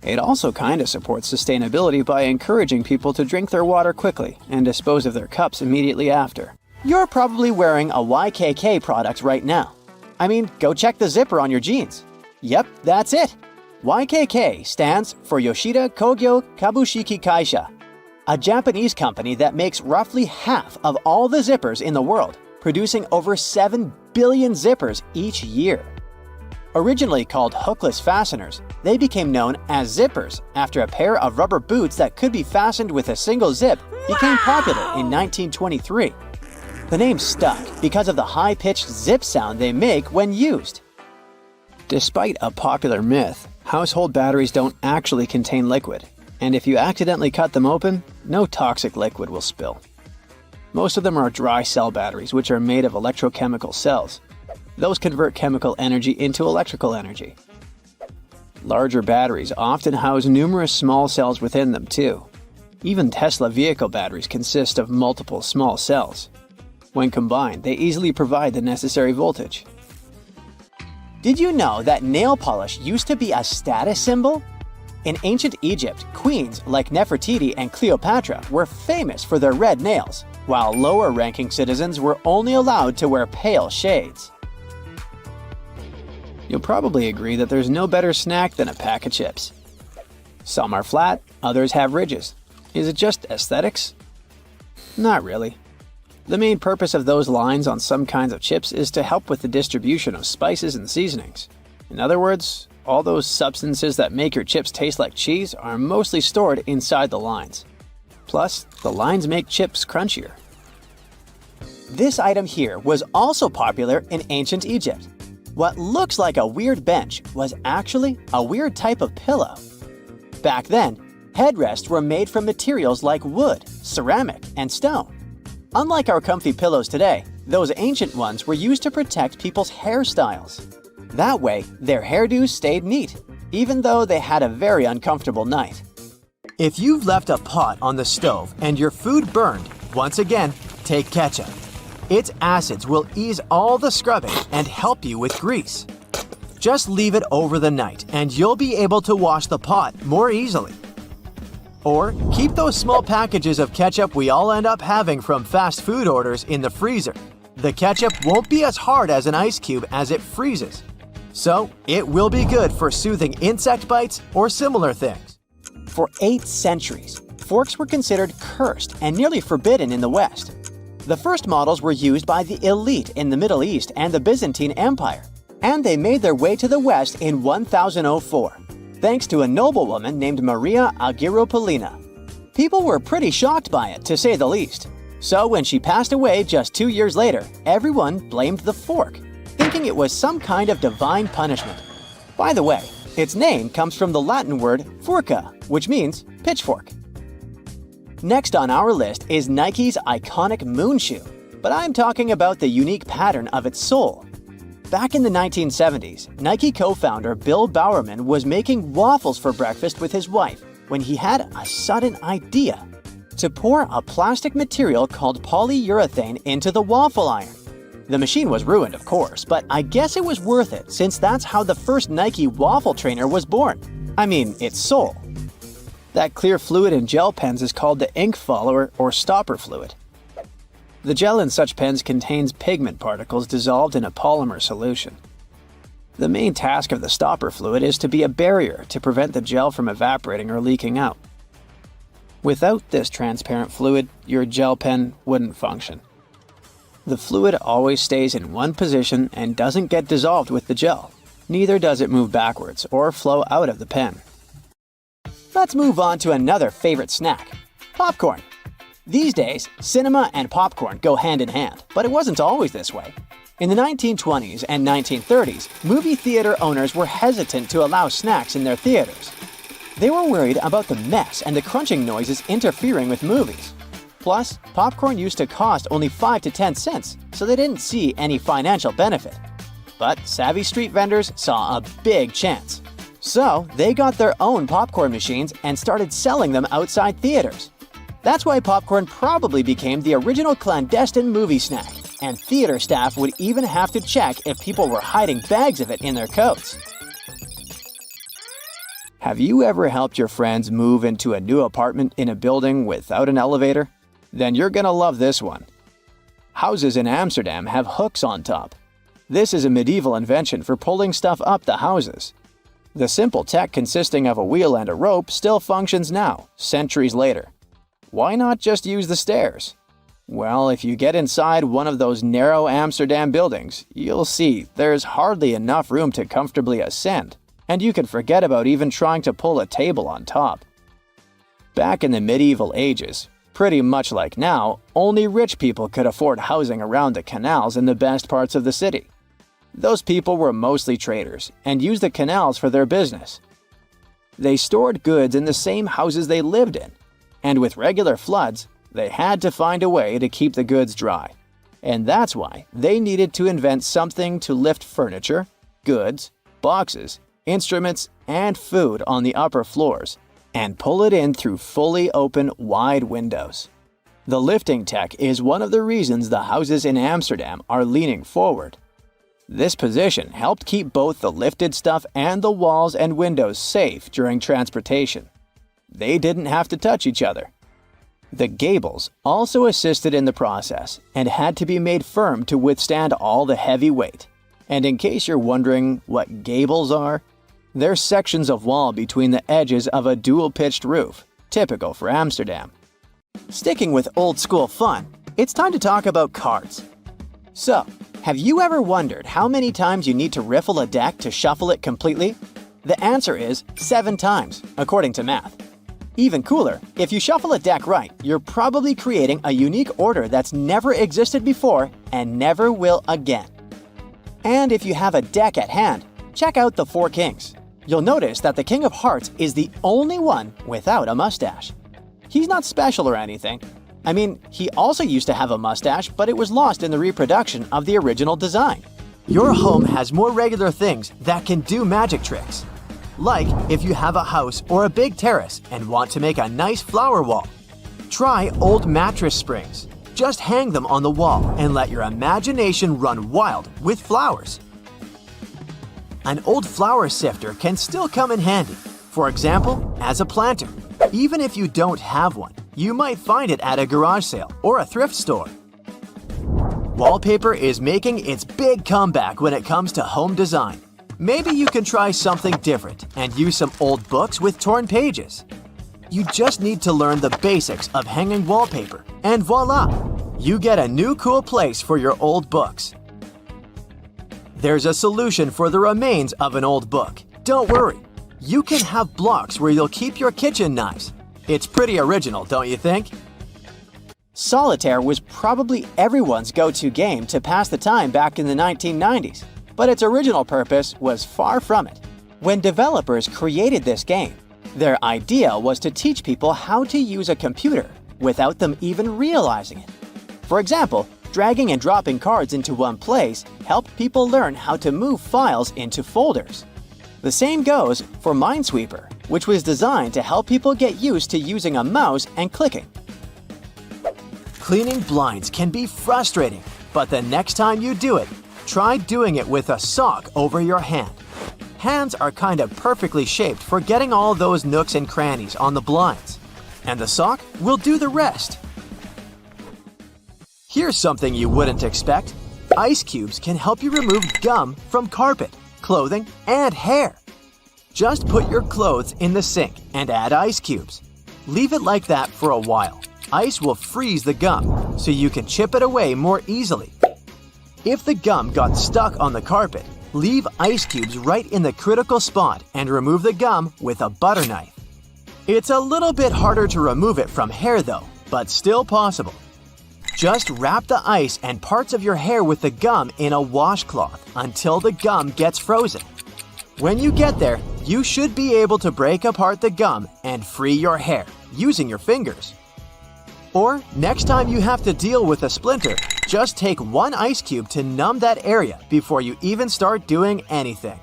It also kinda supports sustainability by encouraging people to drink their water quickly and dispose of their cups immediately after. You're probably wearing a YKK product right now. I mean, go check the zipper on your jeans. Yep, that's it. YKK stands for Yoshida Kogyo Kabushiki Kaisha, a Japanese company that makes roughly half of all the zippers in the world, producing over 7 billion zippers each year. Originally called hookless fasteners, they became known as zippers after a pair of rubber boots that could be fastened with a single zip became popular in 1923. The name stuck because of the high-pitched zip sound they make when used. Despite a popular myth, household batteries don't actually contain liquid, and if you accidentally cut them open, no toxic liquid will spill. Most of them are dry cell batteries, which are made of electrochemical cells. Those convert chemical energy into electrical energy. Larger batteries often house numerous small cells within them too. Even Tesla vehicle batteries consist of multiple small cells. When combined, they easily provide the necessary voltage. Did you know that nail polish used to be a status symbol? In ancient Egypt, queens like Nefertiti and Cleopatra were famous for their red nails, while lower-ranking citizens were only allowed to wear pale shades. You'll probably agree that there's no better snack than a pack of chips. Some are flat, others have ridges. Is it just aesthetics? Not really. The main purpose of those lines on some kinds of chips is to help with the distribution of spices and seasonings. In other words, all those substances that make your chips taste like cheese are mostly stored inside the lines. Plus, the lines make chips crunchier. This item here was also popular in ancient Egypt. What looks like a weird bench was actually a weird type of pillow. Back then, headrests were made from materials like wood, ceramic, and stone. Unlike our comfy pillows today, those ancient ones were used to protect people's hairstyles. That way, their hairdos stayed neat, even though they had a very uncomfortable night. If you've left a pot on the stove and your food burned, once again, take ketchup. Its acids will ease all the scrubbing and help you with grease. Just leave it over the night and you'll be able to wash the pot more easily. Or keep those small packages of ketchup we all end up having from fast food orders in the freezer. The ketchup won't be as hard as an ice cube as it freezes. So, it will be good for soothing insect bites or similar things. For 8 centuries, forks were considered cursed and nearly forbidden in the West. The first models were used by the elite in the Middle East and the Byzantine Empire, and they made their way to the West in 1004, thanks to a noblewoman named Maria Agrippina. People were pretty shocked by it, to say the least. So when she passed away just 2 years later, everyone blamed the fork, thinking it was some kind of divine punishment. By the way, its name comes from the Latin word furca, which means pitchfork. Next on our list is Nike's iconic moon shoe, but I'm talking about the unique pattern of its sole. Back in the 1970s, Nike co-founder Bill Bowerman was making waffles for breakfast with his wife when he had a sudden idea: to pour a plastic material called polyurethane into the waffle iron. The machine was ruined, of course, but I guess it was worth it since that's how the first Nike waffle trainer was born. I mean, its sole. That clear fluid in gel pens is called the ink follower or stopper fluid. The gel in such pens contains pigment particles dissolved in a polymer solution. The main task of the stopper fluid is to be a barrier to prevent the gel from evaporating or leaking out. Without this transparent fluid, your gel pen wouldn't function. The fluid always stays in one position and doesn't get dissolved with the gel. Neither does it move backwards or flow out of the pen. Let's move on to another favorite snack: popcorn. These days, cinema and popcorn go hand in hand, but it wasn't always this way. In the 1920s and 1930s, movie theater owners were hesitant to allow snacks in their theaters. They were worried about the mess and the crunching noises interfering with movies. Plus, popcorn used to cost only 5 to 10 cents, so they didn't see any financial benefit. But savvy street vendors saw a big chance. So, they got their own popcorn machines and started selling them outside theaters. That's why popcorn probably became the original clandestine movie snack, and theater staff would even have to check if people were hiding bags of it in their coats. Have you ever helped your friends move into a new apartment in a building without an elevator? Then you're gonna love this one. Houses in Amsterdam have hooks on top. This is a medieval invention for pulling stuff up the houses. The simple tech consisting of a wheel and a rope still functions now, centuries later. Why not just use the stairs? Well, if you get inside one of those narrow Amsterdam buildings, you'll see there's hardly enough room to comfortably ascend, and you can forget about even trying to pull a table on top. Back in the medieval ages, pretty much like now, only rich people could afford housing around the canals in the best parts of the city. Those people were mostly traders and used the canals for their business. They stored goods in the same houses they lived in, and with regular floods, they had to find a way to keep the goods dry. And that's why they needed to invent something to lift furniture, goods, boxes, instruments, and food on the upper floors, and pull it in through fully open, wide windows. The lifting tech is one of the reasons the houses in Amsterdam are leaning forward. This position helped keep both the lifted stuff and the walls and windows safe during transportation. They didn't have to touch each other. The gables also assisted in the process and had to be made firm to withstand all the heavy weight. And in case you're wondering what gables are, they're sections of wall between the edges of a dual-pitched roof, typical for Amsterdam. Sticking with old-school fun, it's time to talk about cards. So, have you ever wondered how many times you need to riffle a deck to shuffle it completely? The answer is 7 times, according to math. Even cooler, if you shuffle a deck right, you're probably creating a unique order that's never existed before and never will again. And if you have a deck at hand, check out the 4 kings. You'll notice that the King of Hearts is the only one without a mustache. He's not special or anything. I mean, he also used to have a mustache, but it was lost in the reproduction of the original design. Your home has more regular things that can do magic tricks. Like if you have a house or a big terrace and want to make a nice flower wall. Try old mattress springs. Just hang them on the wall and let your imagination run wild with flowers. An old flower sifter can still come in handy, for example, as a planter. Even if you don't have one, you might find it at a garage sale or a thrift store. Wallpaper is making its big comeback when it comes to home design. Maybe you can try something different and use some old books with torn pages. You just need to learn the basics of hanging wallpaper, and voila! You get a new cool place for your old books. There's a solution for the remains of an old book. Don't worry. You can have blocks where you'll keep your kitchen knives. It's pretty original, don't you think? Solitaire was probably everyone's go-to game to pass the time back in the 1990s, but its original purpose was far from it. When developers created this game, their idea was to teach people how to use a computer without them even realizing it. For example, dragging and dropping cards into one place helped people learn how to move files into folders. The same goes for Minesweeper, which was designed to help people get used to using a mouse and clicking. Cleaning blinds can be frustrating, but the next time you do it, try doing it with a sock over your hand. Hands are kind of perfectly shaped for getting all those nooks and crannies on the blinds, and the sock will do the rest. Here's something you wouldn't expect. Ice cubes can help you remove gum from carpet, clothing, and hair. Just put your clothes in the sink and add ice cubes. Leave it like that for a while. Ice will freeze the gum, so you can chip it away more easily. If the gum got stuck on the carpet, leave ice cubes right in the critical spot and remove the gum with a butter knife. It's a little bit harder to remove it from hair though, but still possible. Just wrap the ice and parts of your hair with the gum in a washcloth until the gum gets frozen. When you get there, you should be able to break apart the gum and free your hair using your fingers. Or next time you have to deal with a splinter, just take one ice cube to numb that area before you even start doing anything.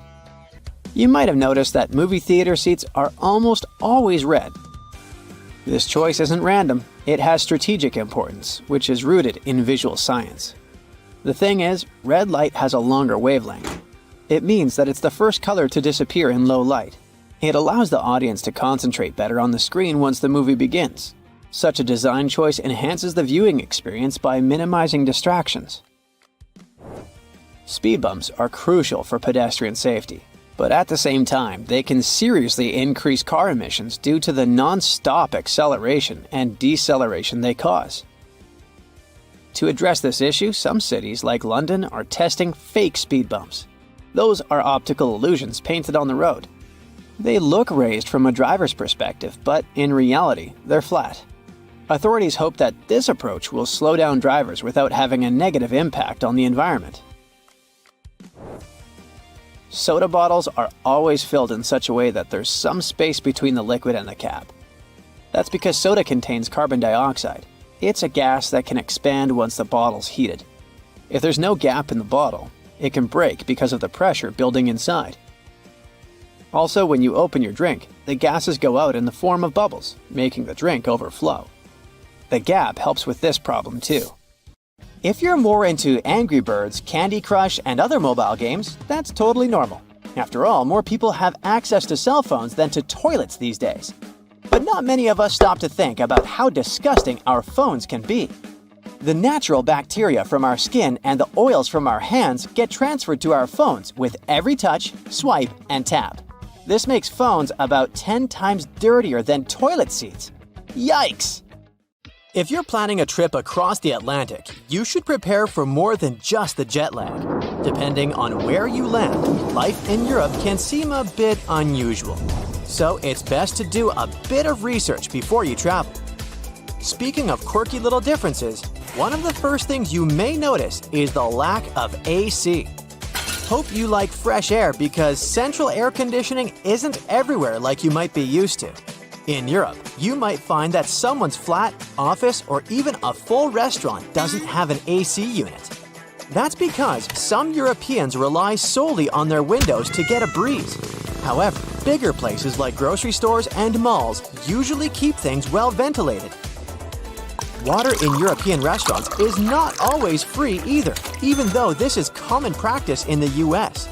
You might have noticed that movie theater seats are almost always red. This choice isn't random. It has strategic importance, which is rooted in visual science. The thing is, red light has a longer wavelength. It means that it's the first color to disappear in low light. It allows the audience to concentrate better on the screen once the movie begins. Such a design choice enhances the viewing experience by minimizing distractions. Speed bumps are crucial for pedestrian safety, but at the same time, they can seriously increase car emissions due to the non-stop acceleration and deceleration they cause. To address this issue, some cities like London are testing fake speed bumps. Those are optical illusions painted on the road. They look raised from a driver's perspective, but in reality, they're flat. Authorities hope that this approach will slow down drivers without having a negative impact on the environment. Soda bottles are always filled in such a way that there's some space between the liquid and the cap. That's because soda contains carbon dioxide. It's a gas that can expand once the bottle's heated. If there's no gap in the bottle, it can break because of the pressure building inside. Also, when you open your drink, the gases go out in the form of bubbles, making the drink overflow. The gap helps with this problem too. If you're more into Angry Birds, Candy Crush, and other mobile games, that's totally normal. After all, more people have access to cell phones than to toilets these days. But not many of us stop to think about how disgusting our phones can be. The natural bacteria from our skin and the oils from our hands get transferred to our phones with every touch, swipe, and tap. This makes phones about 10 times dirtier than toilet seats. Yikes! If you're planning a trip across the Atlantic, you should prepare for more than just the jet lag. Depending on where you land, life in Europe can seem a bit unusual. So it's best to do a bit of research before you travel. Speaking of quirky little differences, one of the first things you may notice is the lack of AC. Hope you like fresh air because central air conditioning isn't everywhere like you might be used to. In Europe, you might find that someone's flat, office, or even a full restaurant doesn't have an AC unit. That's because some Europeans rely solely on their windows to get a breeze. However, bigger places like grocery stores and malls usually keep things well ventilated. Water in European restaurants is not always free either, even though this is common practice in the US.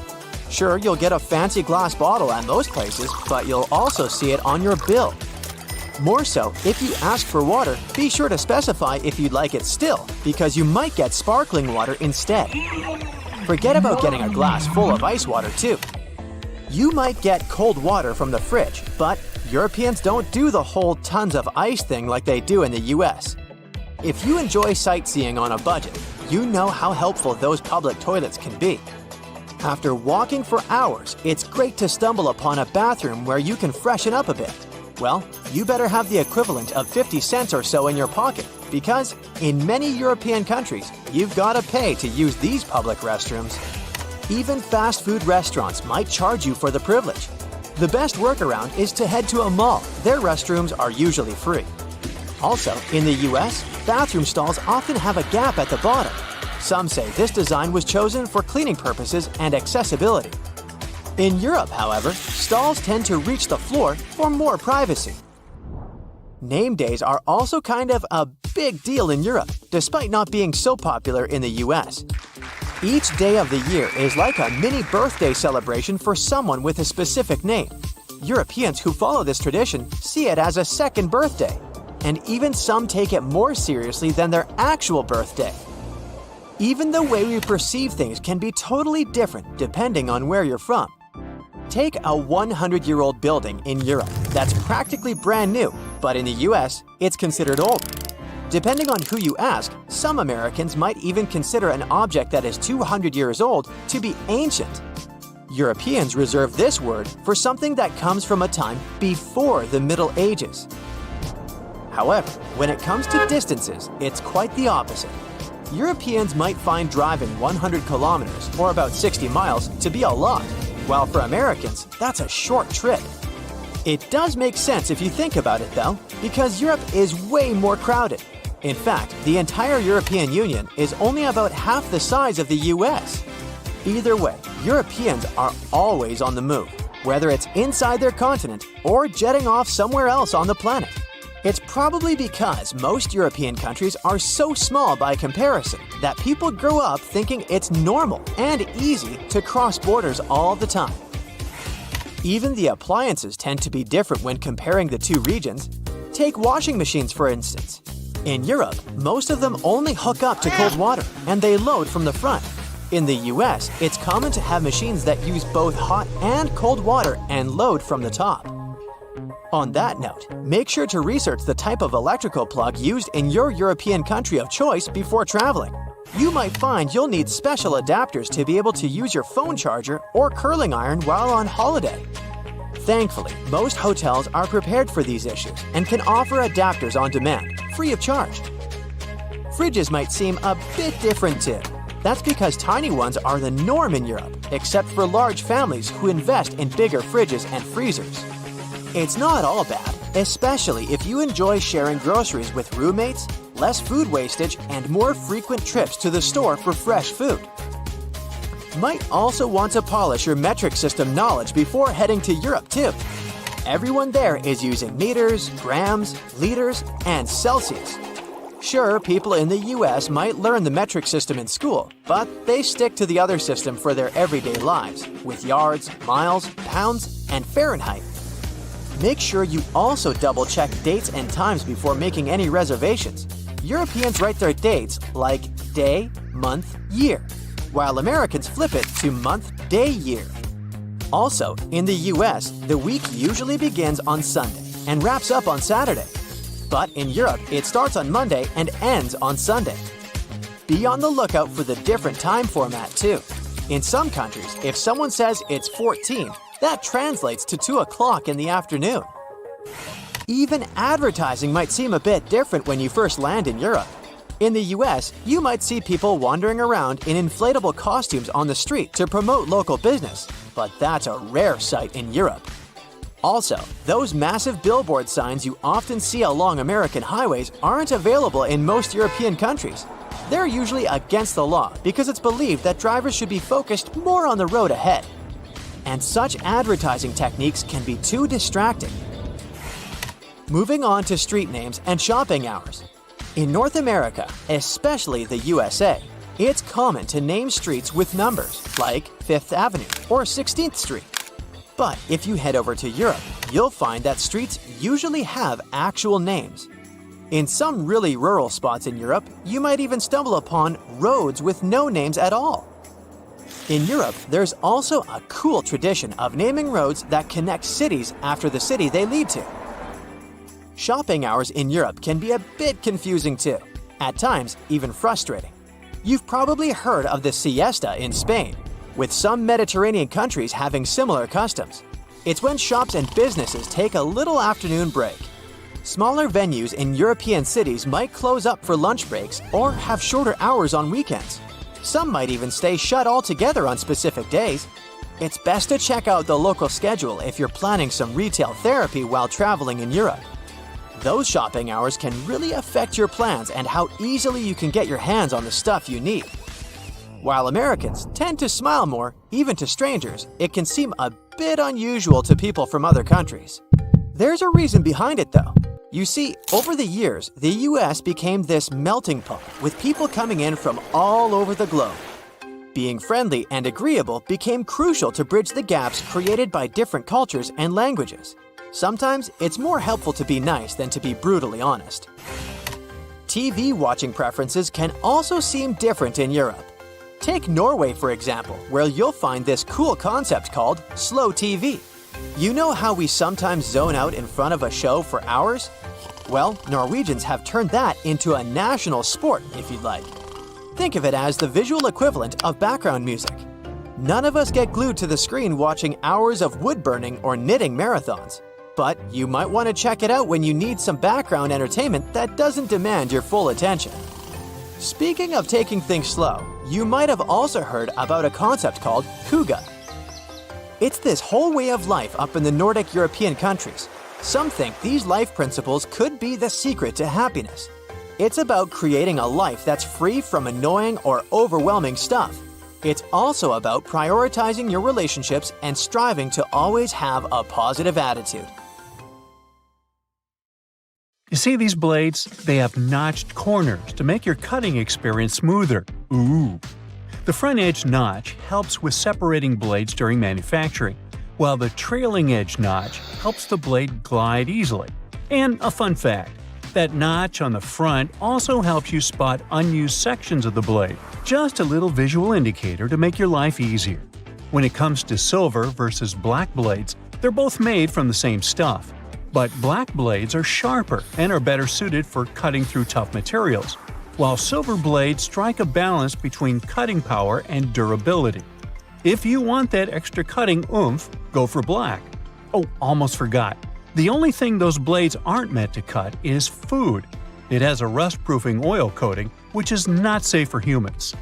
Sure, you'll get a fancy glass bottle at most places, but you'll also see it on your bill. More so, if you ask for water, be sure to specify if you'd like it still, because you might get sparkling water instead. Forget about getting a glass full of ice water too. You might get cold water from the fridge, but Europeans don't do the whole tons of ice thing like they do in the US. If you enjoy sightseeing on a budget, you know how helpful those public toilets can be. After walking for hours, it's great to stumble upon a bathroom where you can freshen up a bit. Well, you better have the equivalent of 50 cents or so in your pocket, because in many European countries, you've got to pay to use these public restrooms. Even fast food restaurants might charge you for the privilege. The best workaround is to head to a mall. Their restrooms are usually free. Also, in the US, bathroom stalls often have a gap at the bottom. Some say this design was chosen for cleaning purposes and accessibility. In Europe, however, stalls tend to reach the floor for more privacy. Name days are also kind of a big deal in Europe, despite not being so popular in the US. Each day of the year is like a mini birthday celebration for someone with a specific name. Europeans who follow this tradition see it as a second birthday, and even some take it more seriously than their actual birthday. Even the way we perceive things can be totally different depending on where you're from. Take a 100-year-old building in Europe that's practically brand new, but in the US, it's considered old. Depending on who you ask, some Americans might even consider an object that is 200 years old to be ancient. Europeans reserve this word for something that comes from a time before the Middle Ages. However, when it comes to distances, it's quite the opposite. Europeans might find driving 100 kilometers, or about 60 miles, to be a lot, while for Americans, that's a short trip. It does make sense if you think about it though, because Europe is way more crowded. In fact, the entire European Union is only about half the size of the US. Either way, Europeans are always on the move, whether it's inside their continent or jetting off somewhere else on the planet. It's probably because most European countries are so small by comparison that people grow up thinking it's normal and easy to cross borders all the time. Even the appliances tend to be different when comparing the two regions. Take washing machines, for instance. In Europe, most of them only hook up to cold water, and they load from the front. In the US, it's common to have machines that use both hot and cold water and load from the top. On that note, make sure to research the type of electrical plug used in your European country of choice before traveling. You might find you'll need special adapters to be able to use your phone charger or curling iron while on holiday. Thankfully, most hotels are prepared for these issues and can offer adapters on demand, free of charge. Fridges might seem a bit different too. That's because tiny ones are the norm in Europe, except for large families who invest in bigger fridges and freezers. It's not all bad, especially if you enjoy sharing groceries with roommates, less food wastage, and more frequent trips to the store for fresh food. Might also want to polish your metric system knowledge before heading to Europe too. Everyone there is using meters, grams, liters, and Celsius. Sure, people in the US might learn the metric system in school, but they stick to the other system for their everyday lives, with yards, miles, pounds, and Fahrenheit. Make sure you also double-check dates and times before making any reservations. Europeans write their dates like day, month, year, while Americans flip it to month, day, year. Also, in the US, the week usually begins on Sunday and wraps up on Saturday. But in Europe, it starts on Monday and ends on Sunday. Be on the lookout for the different time format too. In some countries, if someone says it's 14, that translates to 2 o'clock in the afternoon. Even advertising might seem a bit different when you first land in Europe. In the US, you might see people wandering around in inflatable costumes on the street to promote local business, but that's a rare sight in Europe. Also, those massive billboard signs you often see along American highways aren't available in most European countries. They're usually against the law because it's believed that drivers should be focused more on the road ahead. And such advertising techniques can be too distracting. Moving on to street names and shopping hours. In North America, especially the USA, it's common to name streets with numbers, like 5th Avenue or 16th Street. But if you head over to Europe, you'll find that streets usually have actual names. In some really rural spots in Europe, you might even stumble upon roads with no names at all. In Europe, there's also a cool tradition of naming roads that connect cities after the city they lead to. Shopping hours in Europe can be a bit confusing too, at times even frustrating. You've probably heard of the siesta in Spain, with some Mediterranean countries having similar customs. It's when shops and businesses take a little afternoon break. Smaller venues in European cities might close up for lunch breaks or have shorter hours on weekends. Some might even stay shut altogether on specific days. It's best to check out the local schedule if you're planning some retail therapy while traveling in Europe. Those shopping hours can really affect your plans and how easily you can get your hands on the stuff you need. While Americans tend to smile more, even to strangers, it can seem a bit unusual to people from other countries. There's a reason behind it though. You see, over the years, the US became this melting pot with people coming in from all over the globe. Being friendly and agreeable became crucial to bridge the gaps created by different cultures and languages. Sometimes it's more helpful to be nice than to be brutally honest. TV watching preferences can also seem different in Europe. Take Norway, for example, where you'll find this cool concept called slow TV. You know how we sometimes zone out in front of a show for hours? Well, Norwegians have turned that into a national sport, if you'd like. Think of it as the visual equivalent of background music. None of us get glued to the screen watching hours of wood burning or knitting marathons. But you might want to check it out when you need some background entertainment that doesn't demand your full attention. Speaking of taking things slow, you might have also heard about a concept called hygge. It's this whole way of life up in the Nordic European countries. Some think these life principles could be the secret to happiness. It's about creating a life that's free from annoying or overwhelming stuff. It's also about prioritizing your relationships and striving to always have a positive attitude. You see these blades? They have notched corners to make your cutting experience smoother. Ooh! The front edge notch helps with separating blades during manufacturing, while the trailing edge notch helps the blade glide easily. And a fun fact, that notch on the front also helps you spot unused sections of the blade. Just a little visual indicator to make your life easier. When it comes to silver versus black blades, they're both made from the same stuff. But black blades are sharper and are better suited for cutting through tough materials, while silver blades strike a balance between cutting power and durability. If you want that extra cutting oomph, go for black. Oh, almost forgot. The only thing those blades aren't meant to cut is food. It has a rust-proofing oil coating, which is not safe for humans.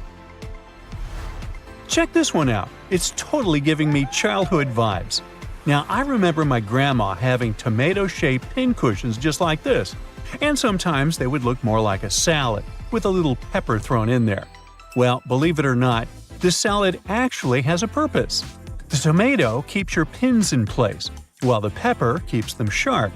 Check this one out. It's totally giving me childhood vibes. Now, I remember my grandma having tomato-shaped pincushions just like this, and sometimes they would look more like a salad, with a little pepper thrown in there. Well, believe it or not, this salad actually has a purpose. The tomato keeps your pins in place, while the pepper keeps them sharp.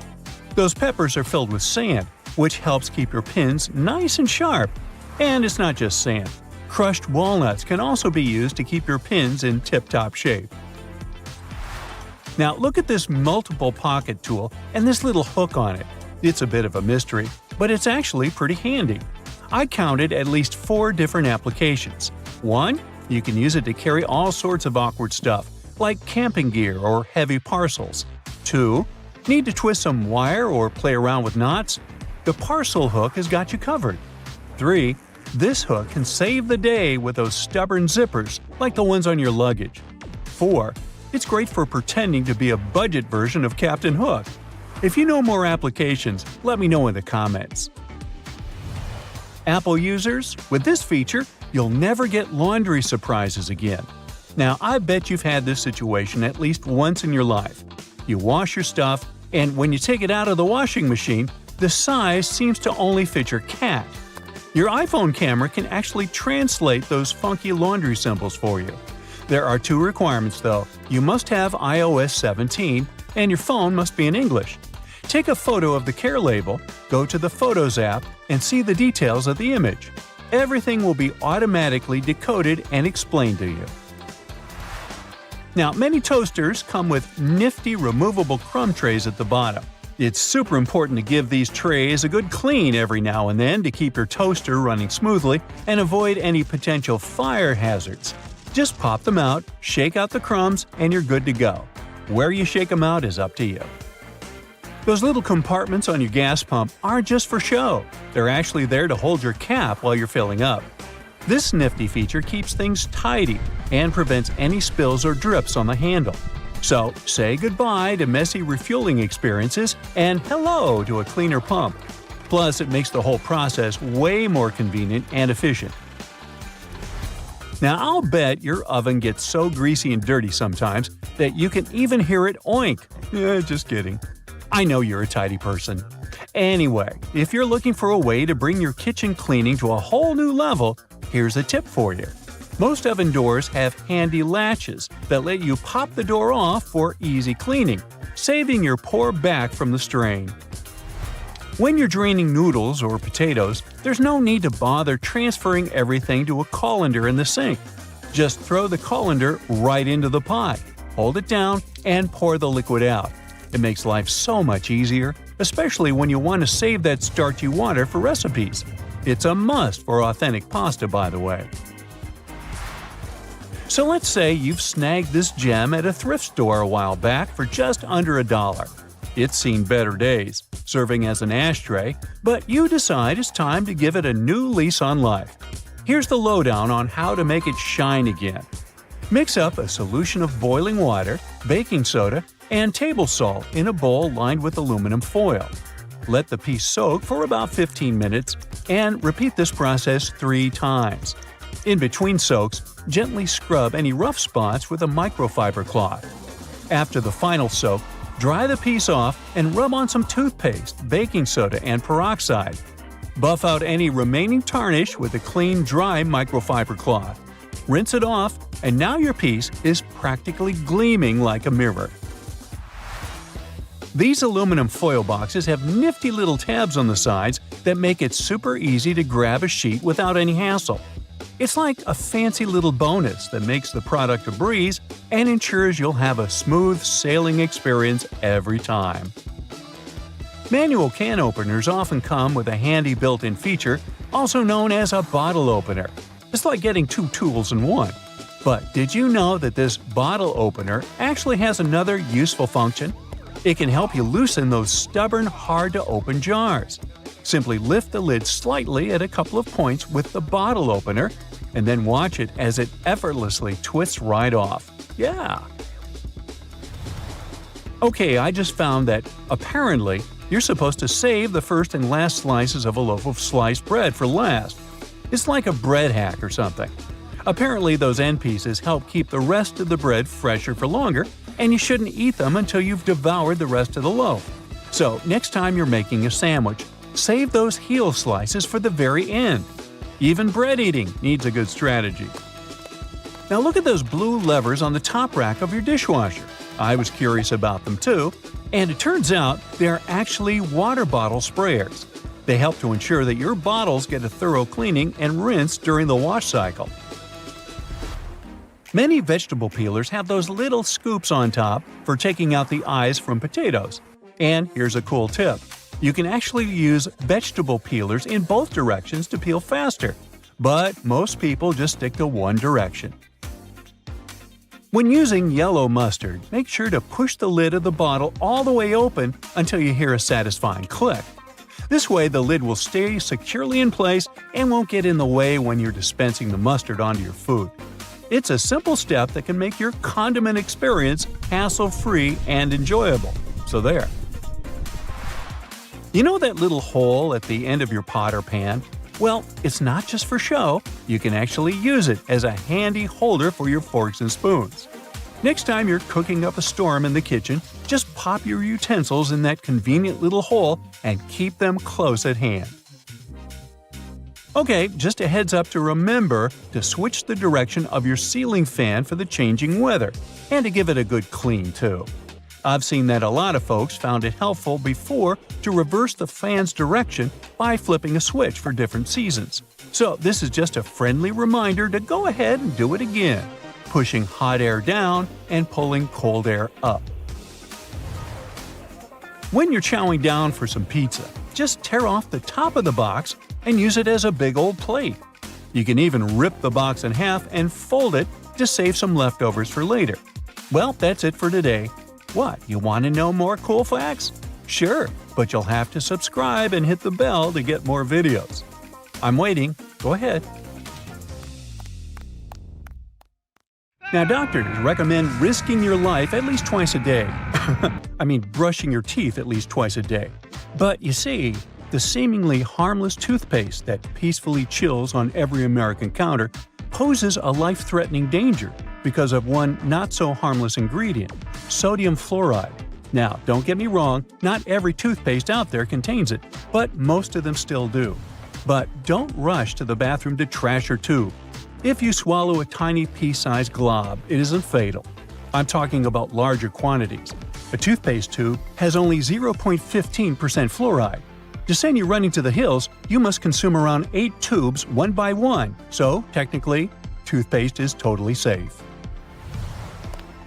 Those peppers are filled with sand, which helps keep your pins nice and sharp. And it's not just sand. Crushed walnuts can also be used to keep your pins in tip-top shape. Now look at this multiple pocket tool and this little hook on it. It's a bit of a mystery, but it's actually pretty handy. I counted at least 4 different applications. 1. You can use it to carry all sorts of awkward stuff, like camping gear or heavy parcels. 2. Need to twist some wire or play around with knots? The parcel hook has got you covered. 3. This hook can save the day with those stubborn zippers, like the ones on your luggage. 4. It's great for pretending to be a budget version of Captain Hook. If you know more applications, let me know in the comments. Apple users, with this feature, you'll never get laundry surprises again. Now, I bet you've had this situation at least once in your life. You wash your stuff, and when you take it out of the washing machine, the size seems to only fit your cat. Your iPhone camera can actually translate those funky laundry symbols for you. There are 2 requirements though. You must have iOS 17, and your phone must be in English. Take a photo of the care label, go to the Photos app, and see the details of the image. Everything will be automatically decoded and explained to you. Now, many toasters come with nifty removable crumb trays at the bottom. It's super important to give these trays a good clean every now and then to keep your toaster running smoothly and avoid any potential fire hazards. Just pop them out, shake out the crumbs, and you're good to go. Where you shake them out is up to you. Those little compartments on your gas pump aren't just for show. They're actually there to hold your cap while you're filling up. This nifty feature keeps things tidy and prevents any spills or drips on the handle. So, say goodbye to messy refueling experiences and hello to a cleaner pump. Plus, it makes the whole process way more convenient and efficient. Now, I'll bet your oven gets so greasy and dirty sometimes that you can even hear it oink. Just kidding. I know you're a tidy person. Anyway, if you're looking for a way to bring your kitchen cleaning to a whole new level, here's a tip for you. Most oven doors have handy latches that let you pop the door off for easy cleaning, saving your poor back from the strain. When you're draining noodles or potatoes, there's no need to bother transferring everything to a colander in the sink. Just throw the colander right into the pot, hold it down, and pour the liquid out. It makes life so much easier, especially when you want to save that starchy water for recipes. It's a must for authentic pasta, by the way. So let's say you've snagged this gem at a thrift store a while back for just under $1. It's seen better days, serving as an ashtray, but you decide it's time to give it a new lease on life. Here's the lowdown on how to make it shine again. Mix up a solution of boiling water, baking soda, and table salt in a bowl lined with aluminum foil. Let the piece soak for about 15 minutes and repeat this process 3 times. In between soaks, gently scrub any rough spots with a microfiber cloth. After the final soak, dry the piece off and rub on some toothpaste, baking soda, and peroxide. Buff out any remaining tarnish with a clean, dry microfiber cloth. Rinse it off, and now your piece is practically gleaming like a mirror. These aluminum foil boxes have nifty little tabs on the sides that make it super easy to grab a sheet without any hassle. It's like a fancy little bonus that makes the product a breeze and ensures you'll have a smooth sailing experience every time. Manual can openers often come with a handy built-in feature, also known as a bottle opener. It's like getting 2 tools in one. But did you know that this bottle opener actually has another useful function? It can help you loosen those stubborn, hard-to-open jars. Simply lift the lid slightly at a couple of points with the bottle opener, and then watch it as it effortlessly twists right off. Yeah! Okay, I just found that, apparently, you're supposed to save the first and last slices of a loaf of sliced bread for last. It's like a bread hack or something. Apparently, those end pieces help keep the rest of the bread fresher for longer, and you shouldn't eat them until you've devoured the rest of the loaf. So, next time you're making a sandwich, save those heel slices for the very end. Even bread eating needs a good strategy. Now look at those blue levers on the top rack of your dishwasher. I was curious about them too, and it turns out they're actually water bottle sprayers. They help to ensure that your bottles get a thorough cleaning and rinse during the wash cycle. Many vegetable peelers have those little scoops on top for taking out the eyes from potatoes. And here's a cool tip. You can actually use vegetable peelers in both directions to peel faster, but most people just stick to one direction. When using yellow mustard, make sure to push the lid of the bottle all the way open until you hear a satisfying click. This way the lid will stay securely in place and won't get in the way when you're dispensing the mustard onto your food. It's a simple step that can make your condiment experience hassle-free and enjoyable. So there. You know that little hole at the end of your pot or pan? Well, it's not just for show. You can actually use it as a handy holder for your forks and spoons. Next time you're cooking up a storm in the kitchen, just pop your utensils in that convenient little hole and keep them close at hand. Okay, just a heads up to remember to switch the direction of your ceiling fan for the changing weather, and to give it a good clean too. I've seen that a lot of folks found it helpful before to reverse the fan's direction by flipping a switch for different seasons. So this is just a friendly reminder to go ahead and do it again. pushing hot air down and pulling cold air up. When you're chowing down for some pizza, just tear off the top of the box and use it as a big old plate. You can even rip the box in half and fold it to save some leftovers for later. Well, that's it for today. What, you want to know more cool facts? Sure, but you'll have to subscribe and hit the bell to get more videos. I'm waiting. Go ahead. Now, doctors recommend risking your life at least twice a day. I mean, brushing your teeth at least twice a day. But you see, the seemingly harmless toothpaste that peacefully chills on every American counter poses a life-threatening danger because of one not-so-harmless ingredient, sodium fluoride. Now, don't get me wrong, not every toothpaste out there contains it, but most of them still do. But don't rush to the bathroom to trash your tube. If you swallow a tiny pea-sized glob, it isn't fatal. I'm talking about larger quantities. A toothpaste tube has only 0.15% fluoride. To send you running to the hills, you must consume around 8 tubes one by one, so technically, toothpaste is totally safe.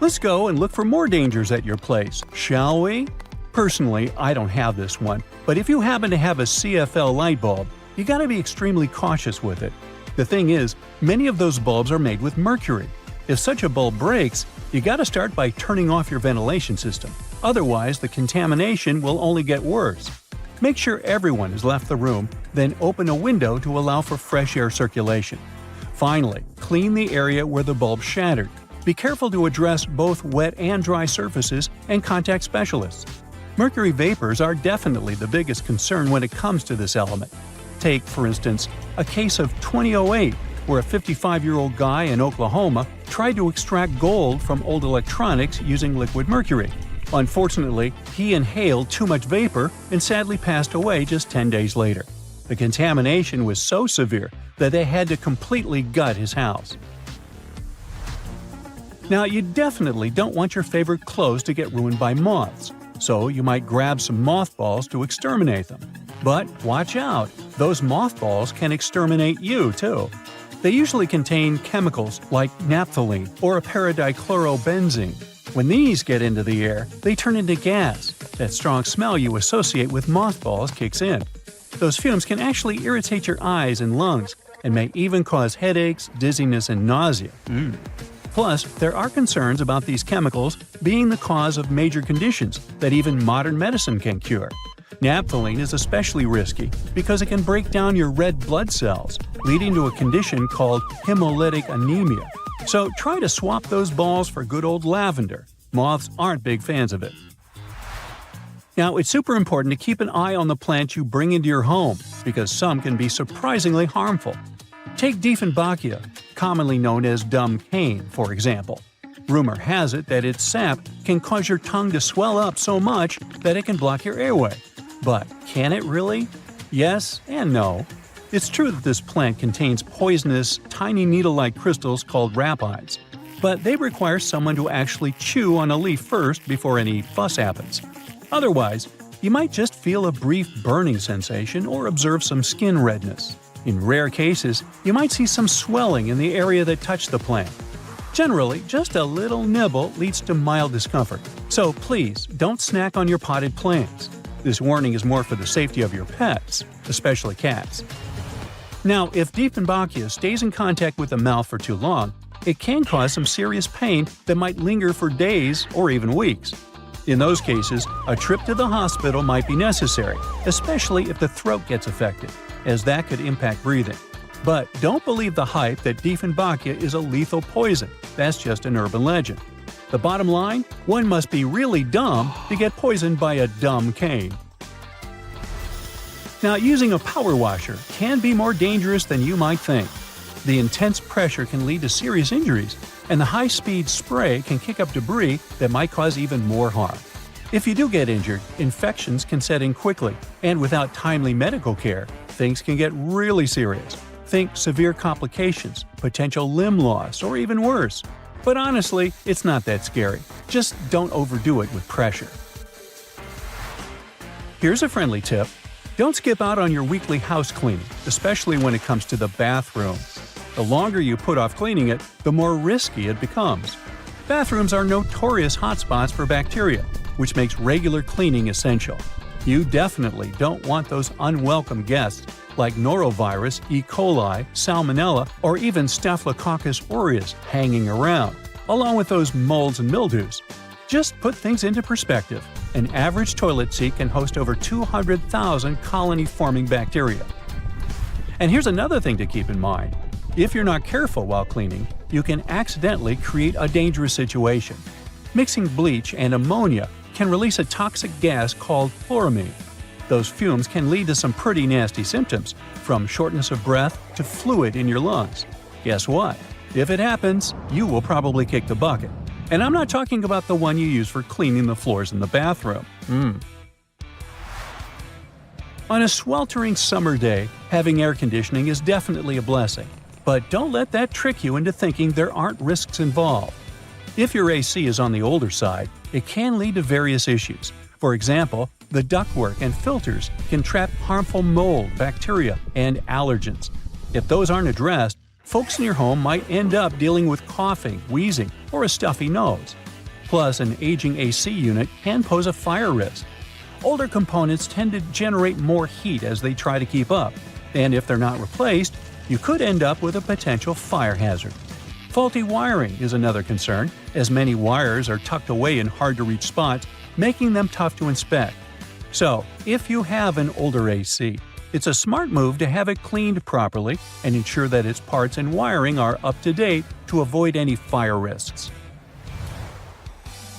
Let's go and look for more dangers at your place, shall we? Personally, I don't have this one, but if you happen to have a CFL light bulb, you gotta be extremely cautious with it. The thing is, many of those bulbs are made with mercury. If such a bulb breaks, you gotta start by turning off your ventilation system. Otherwise, the contamination will only get worse. Make sure everyone has left the room, then open a window to allow for fresh air circulation. Finally, clean the area where the bulb shattered. Be careful to address both wet and dry surfaces and contact specialists. Mercury vapors are definitely the biggest concern when it comes to this element. Take, for instance, a case of 2008, where a 55-year-old guy in Oklahoma tried to extract gold from old electronics using liquid mercury. Unfortunately, he inhaled too much vapor and sadly passed away just 10 days later. The contamination was so severe that they had to completely gut his house. Now, you definitely don't want your favorite clothes to get ruined by moths, so you might grab some mothballs to exterminate them. But watch out, those mothballs can exterminate you too. They usually contain chemicals like naphthalene or a paradichlorobenzene. When these get into the air, they turn into gas. That strong smell you associate with mothballs kicks in. Those fumes can actually irritate your eyes and lungs, and may even cause headaches, dizziness, and nausea. Plus, there are concerns about these chemicals being the cause of major conditions that even modern medicine can cure. Naphthalene is especially risky because it can break down your red blood cells, leading to a condition called hemolytic anemia. So try to swap those balls for good old lavender. Moths aren't big fans of it. Now, it's super important to keep an eye on the plants you bring into your home because some can be surprisingly harmful. Take Dieffenbachia, commonly known as dumb cane, for example. Rumor has it that its sap can cause your tongue to swell up so much that it can block your airway. But can it really? Yes and no. It's true that this plant contains poisonous, tiny needle-like crystals called rapides, but they require someone to actually chew on a leaf first before any fuss happens. Otherwise, you might just feel a brief burning sensation or observe some skin redness. In rare cases, you might see some swelling in the area that touched the plant. Generally, just a little nibble leads to mild discomfort, so please don't snack on your potted plants. This warning is more for the safety of your pets, especially cats. Now, if Dieffenbachia stays in contact with the mouth for too long, it can cause some serious pain that might linger for days or even weeks. In those cases, a trip to the hospital might be necessary, especially if the throat gets affected, as that could impact breathing. But don't believe the hype that Dieffenbachia is a lethal poison. That's just an urban legend. The bottom line? One must be really dumb to get poisoned by a dumb cane. Now, using a power washer can be more dangerous than you might think. The intense pressure can lead to serious injuries, and the high-speed spray can kick up debris that might cause even more harm. If you do get injured, infections can set in quickly, and without timely medical care, things can get really serious. Think severe complications, potential limb loss, or even worse. But honestly, it's not that scary. Just don't overdo it with pressure. Here's a friendly tip. Don't skip out on your weekly house cleaning, especially when it comes to the bathroom. The longer you put off cleaning it, the more risky it becomes. Bathrooms are notorious hotspots for bacteria, which makes regular cleaning essential. You definitely don't want those unwelcome guests like norovirus, E. coli, salmonella, or even Staphylococcus aureus hanging around, along with those molds and mildews. Just put things into perspective. An average toilet seat can host over 200,000 colony-forming bacteria. And here's another thing to keep in mind. If you're not careful while cleaning, you can accidentally create a dangerous situation. Mixing bleach and ammonia can release a toxic gas called chloramine. Those fumes can lead to some pretty nasty symptoms, from shortness of breath to fluid in your lungs. Guess what? If it happens, you will probably kick the bucket. And I'm not talking about the one you use for cleaning the floors in the bathroom. On a sweltering summer day, having air conditioning is definitely a blessing. But don't let that trick you into thinking there aren't risks involved. If your AC is on the older side, it can lead to various issues. For example, the ductwork and filters can trap harmful mold, bacteria, and allergens. If those aren't addressed, folks in your home might end up dealing with coughing, wheezing, or a stuffy nose. Plus, an aging AC unit can pose a fire risk. Older components tend to generate more heat as they try to keep up, and if they're not replaced, you could end up with a potential fire hazard. Faulty wiring is another concern, as many wires are tucked away in hard-to-reach spots, making them tough to inspect. So, if you have an older AC, it's a smart move to have it cleaned properly and ensure that its parts and wiring are up to date to avoid any fire risks.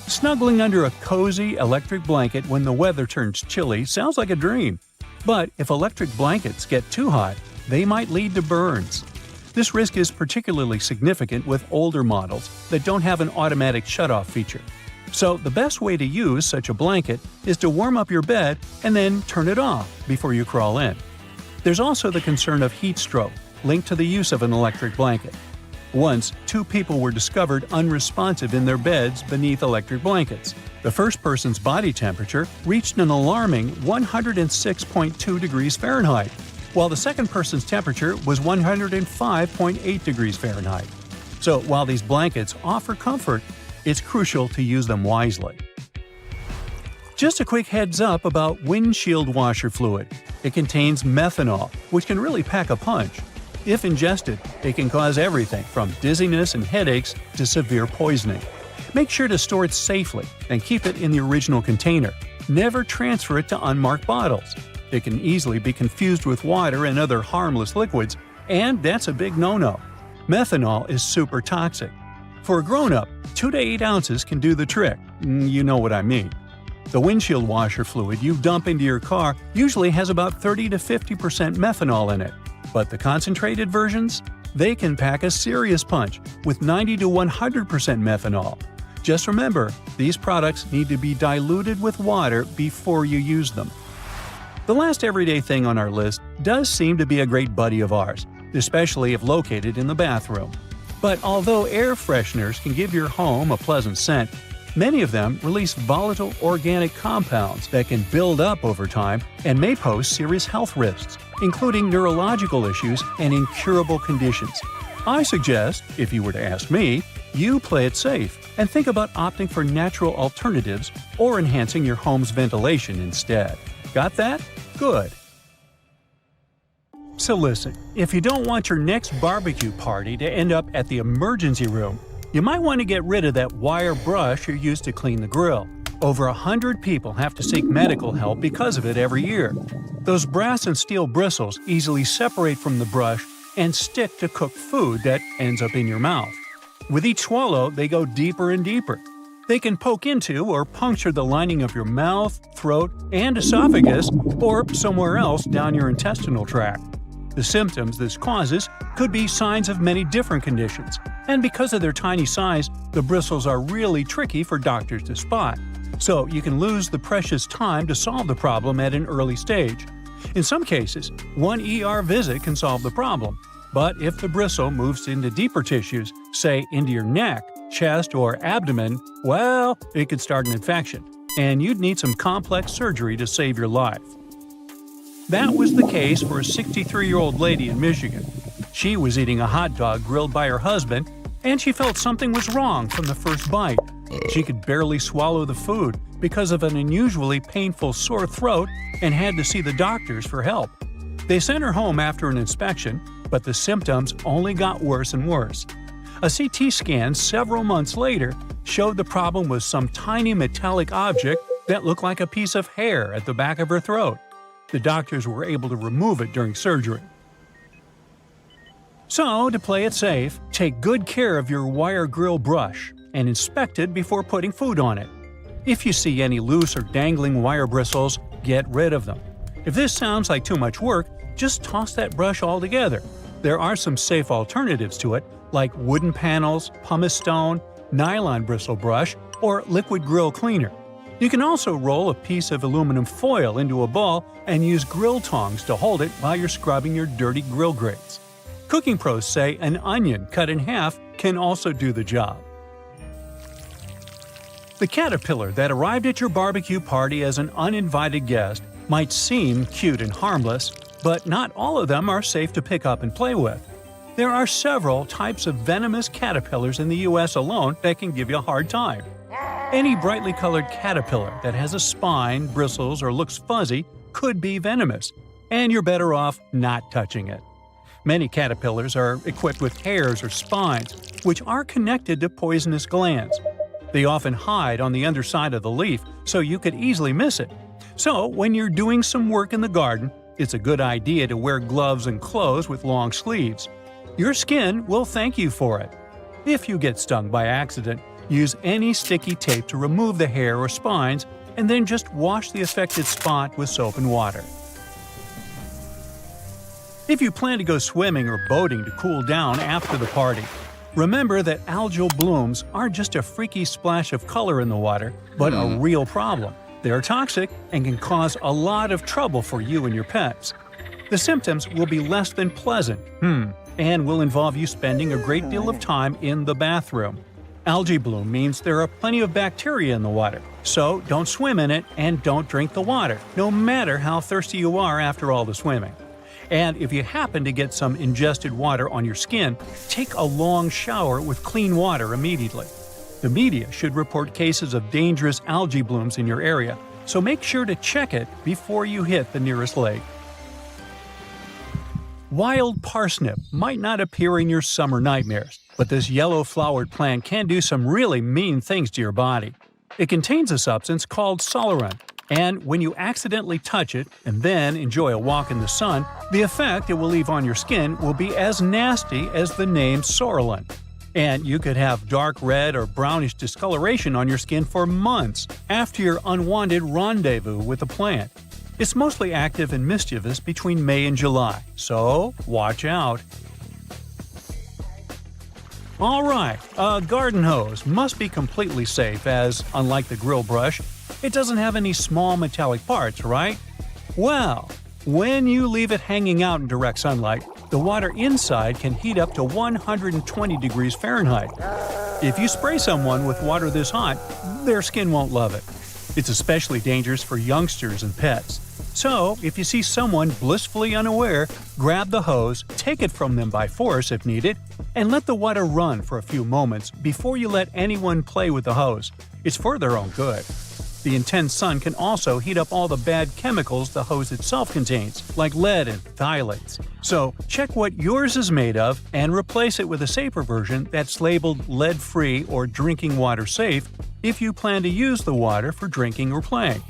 Snuggling under a cozy electric blanket when the weather turns chilly sounds like a dream. But if electric blankets get too hot, they might lead to burns. This risk is particularly significant with older models that don't have an automatic shutoff feature. So the best way to use such a blanket is to warm up your bed and then turn it off before you crawl in. There's also the concern of heat stroke, linked to the use of an electric blanket. Once, 2 people were discovered unresponsive in their beds beneath electric blankets. The first person's body temperature reached an alarming 106.2 degrees Fahrenheit, while the second person's temperature was 105.8 degrees Fahrenheit. So while these blankets offer comfort, it's crucial to use them wisely. Just a quick heads up about windshield washer fluid. It contains methanol, which can really pack a punch. If ingested, it can cause everything from dizziness and headaches to severe poisoning. Make sure to store it safely and keep it in the original container. Never transfer it to unmarked bottles. It can easily be confused with water and other harmless liquids, and that's a big no-no. Methanol is super toxic. For a grown-up, 2 to 8 ounces can do the trick. You know what I mean. The windshield washer fluid you dump into your car usually has about 30 to 50% methanol in it. But the concentrated versions? They can pack a serious punch with 90 to 100% methanol. Just remember, these products need to be diluted with water before you use them. The last everyday thing on our list does seem to be a great buddy of ours, especially if located in the bathroom. But although air fresheners can give your home a pleasant scent, many of them release volatile organic compounds that can build up over time and may pose serious health risks, including neurological issues and incurable conditions. I suggest, if you were to ask me, you play it safe and think about opting for natural alternatives or enhancing your home's ventilation instead. Got that? Good. So listen, if you don't want your next barbecue party to end up at the emergency room, you might want to get rid of that wire brush you used to clean the grill. Over 100 people have to seek medical help because of it every year. Those brass and steel bristles easily separate from the brush and stick to cooked food that ends up in your mouth. With each swallow, they go deeper and deeper. They can poke into or puncture the lining of your mouth, throat, and esophagus, or somewhere else down your intestinal tract. The symptoms this causes could be signs of many different conditions, and because of their tiny size, the bristles are really tricky for doctors to spot. So you can lose the precious time to solve the problem at an early stage. In some cases, one ER visit can solve the problem. But if the bristle moves into deeper tissues, say into your neck, chest, or abdomen, well, it could start an infection, and you'd need some complex surgery to save your life. That was the case for a 63-year-old lady in Michigan. She was eating a hot dog grilled by her husband, and she felt something was wrong from the first bite. She could barely swallow the food because of an unusually painful sore throat and had to see the doctors for help. They sent her home after an inspection, but the symptoms only got worse and worse. A CT scan several months later showed the problem was some tiny metallic object that looked like a piece of hair at the back of her throat. The doctors were able to remove it during surgery. So, to play it safe, take good care of your wire grill brush and inspect it before putting food on it. If you see any loose or dangling wire bristles, get rid of them. If this sounds like too much work, just toss that brush altogether. There are some safe alternatives to it, like wooden panels, pumice stone, nylon bristle brush, or liquid grill cleaner. You can also roll a piece of aluminum foil into a ball and use grill tongs to hold it while you're scrubbing your dirty grill grates. Cooking pros say an onion cut in half can also do the job. The caterpillar that arrived at your barbecue party as an uninvited guest might seem cute and harmless, but not all of them are safe to pick up and play with. There are several types of venomous caterpillars in the US alone that can give you a hard time. Any brightly colored caterpillar that has a spine, bristles, or looks fuzzy could be venomous, and you're better off not touching it. Many caterpillars are equipped with hairs or spines, which are connected to poisonous glands. They often hide on the underside of the leaf, so you could easily miss it. So, when you're doing some work in the garden, it's a good idea to wear gloves and clothes with long sleeves. Your skin will thank you for it. If you get stung by accident, use any sticky tape to remove the hair or spines, and then just wash the affected spot with soap and water. If you plan to go swimming or boating to cool down after the party, remember that algal blooms aren't just a freaky splash of color in the water, but a real problem. They are toxic and can cause a lot of trouble for you and your pets. The symptoms will be less than pleasant, and will involve you spending a great deal of time in the bathroom. Algae bloom means there are plenty of bacteria in the water, so don't swim in it and don't drink the water, no matter how thirsty you are after all the swimming. And if you happen to get some ingested water on your skin, take a long shower with clean water immediately. The media should report cases of dangerous algae blooms in your area, so make sure to check it before you hit the nearest lake. Wild parsnip might not appear in your summer nightmares, but this yellow-flowered plant can do some really mean things to your body. It contains a substance called solerin, and when you accidentally touch it and then enjoy a walk in the sun, the effect it will leave on your skin will be as nasty as the name Sorolin. And you could have dark red or brownish discoloration on your skin for months after your unwanted rendezvous with the plant. It's mostly active and mischievous between May and July, so watch out. Alright, a garden hose must be completely safe as, unlike the grill brush, it doesn't have any small metallic parts, right? Well, when you leave it hanging out in direct sunlight, the water inside can heat up to 120 degrees Fahrenheit. If you spray someone with water this hot, their skin won't love it. It's especially dangerous for youngsters and pets. So, if you see someone blissfully unaware, grab the hose, take it from them by force if needed, and let the water run for a few moments before you let anyone play with the hose. It's for their own good. The intense sun can also heat up all the bad chemicals the hose itself contains, like lead and phthalates. So, check what yours is made of and replace it with a safer version that's labeled lead-free or drinking water safe if you plan to use the water for drinking or playing.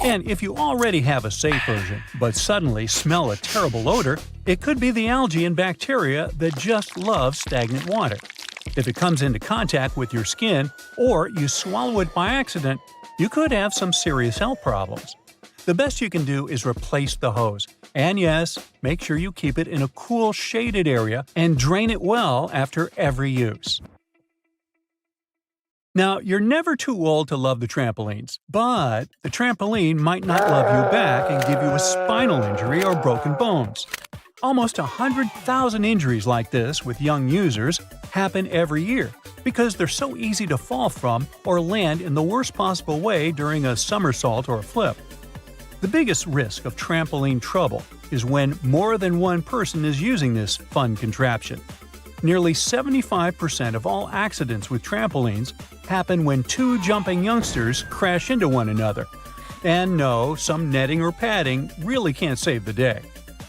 And if you already have a safe version, but suddenly smell a terrible odor, it could be the algae and bacteria that just love stagnant water. If it comes into contact with your skin, or you swallow it by accident, you could have some serious health problems. The best you can do is replace the hose. And yes, make sure you keep it in a cool, shaded area and drain it well after every use. Now, you're never too old to love the trampolines, but the trampoline might not love you back and give you a spinal injury or broken bones. Almost 100,000 injuries like this with young users happen every year because they're so easy to fall from or land in the worst possible way during a somersault or a flip. The biggest risk of trampoline trouble is when more than one person is using this fun contraption. Nearly 75% of all accidents with trampolines happen when two jumping youngsters crash into one another. And no, some netting or padding really can't save the day.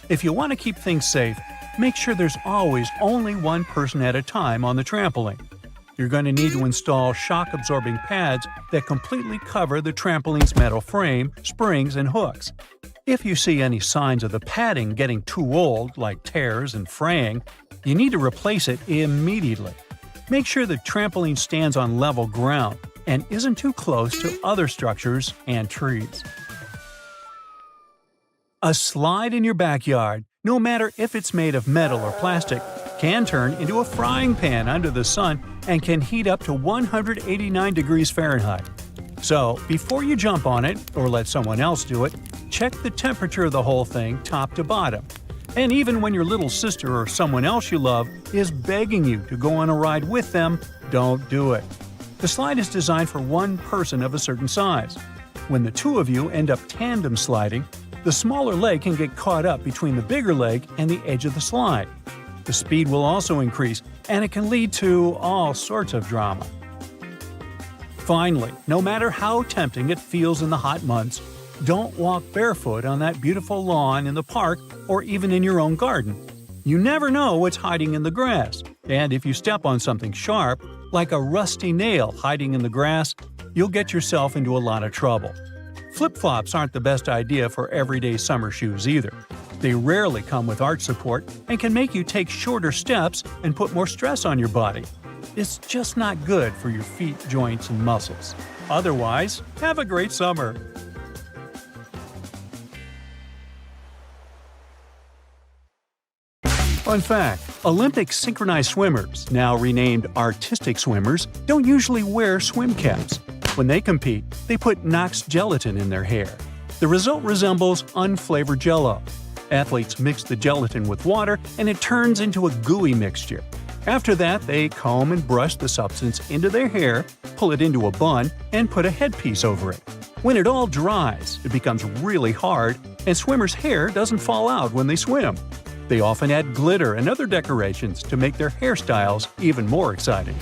If you want to keep things safe, make sure there's always only one person at a time on the trampoline. You're going to need to install shock-absorbing pads that completely cover the trampoline's metal frame, springs, and hooks. If you see any signs of the padding getting too old, like tears and fraying, you need to replace it immediately. Make sure the trampoline stands on level ground and isn't too close to other structures and trees. A slide in your backyard, no matter if it's made of metal or plastic, can turn into a frying pan under the sun and can heat up to 189 degrees Fahrenheit. So, before you jump on it or let someone else do it, check the temperature of the whole thing top to bottom. And even when your little sister or someone else you love is begging you to go on a ride with them, don't do it. The slide is designed for one person of a certain size. When the two of you end up tandem sliding, the smaller leg can get caught up between the bigger leg and the edge of the slide. The speed will also increase, and it can lead to all sorts of drama. Finally, no matter how tempting it feels in the hot months, don't walk barefoot on that beautiful lawn in the park or even in your own garden. You never know what's hiding in the grass, and if you step on something sharp, like a rusty nail hiding in the grass, you'll get yourself into a lot of trouble. Flip-flops aren't the best idea for everyday summer shoes either. They rarely come with arch support and can make you take shorter steps and put more stress on your body. It's just not good for your feet, joints, and muscles. Otherwise, have a great summer! Fun fact: Olympic synchronized swimmers, now renamed artistic swimmers, don't usually wear swim caps. When they compete, they put Knox gelatin in their hair. The result resembles unflavored Jell-O. Athletes mix the gelatin with water and it turns into a gooey mixture. After that, they comb and brush the substance into their hair, pull it into a bun, and put a headpiece over it. When it all dries, it becomes really hard, and swimmers' hair doesn't fall out when they swim. They often add glitter and other decorations to make their hairstyles even more exciting.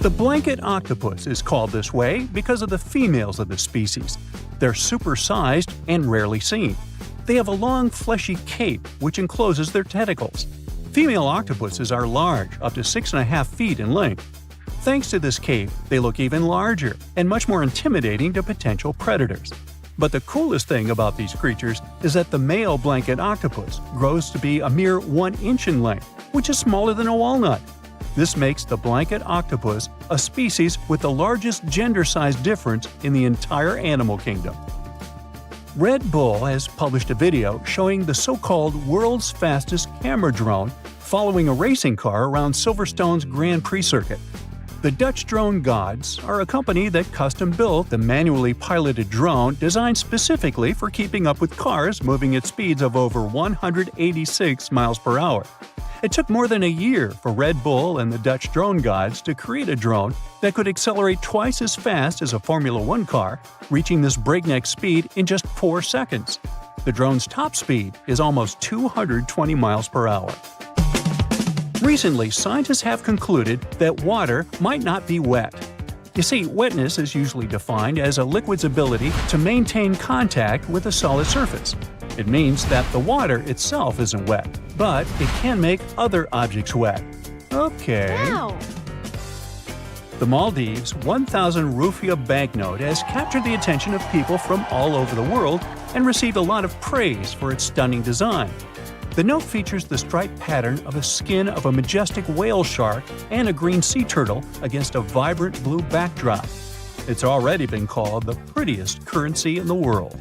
The blanket octopus is called this way because of the females of the species. They're supersized and rarely seen. They have a long, fleshy cape which encloses their tentacles. Female octopuses are large, up to 6.5 feet in length. Thanks to this cape, they look even larger and much more intimidating to potential predators. But the coolest thing about these creatures is that the male blanket octopus grows to be a mere 1 inch in length, which is smaller than a walnut. This makes the blanket octopus a species with the largest gender size difference in the entire animal kingdom. Red Bull has published a video showing the so-called world's fastest camera drone following a racing car around Silverstone's Grand Prix circuit. The Dutch drone gods are a company that custom-built the manually piloted drone designed specifically for keeping up with cars moving at speeds of over 186 miles per hour. It took more than a year for Red Bull and the Dutch drone gods to create a drone that could accelerate twice as fast as a Formula One car, reaching this breakneck speed in just 4 seconds. The drone's top speed is almost 220 miles per hour. Recently, scientists have concluded that water might not be wet. You see, wetness is usually defined as a liquid's ability to maintain contact with a solid surface. It means that the water itself isn't wet, but it can make other objects wet. Okay. Wow. The Maldives 1,000 rupiah banknote has captured the attention of people from all over the world and received a lot of praise for its stunning design. The note features the striped pattern of a skin of a majestic whale shark and a green sea turtle against a vibrant blue backdrop. It's already been called the prettiest currency in the world.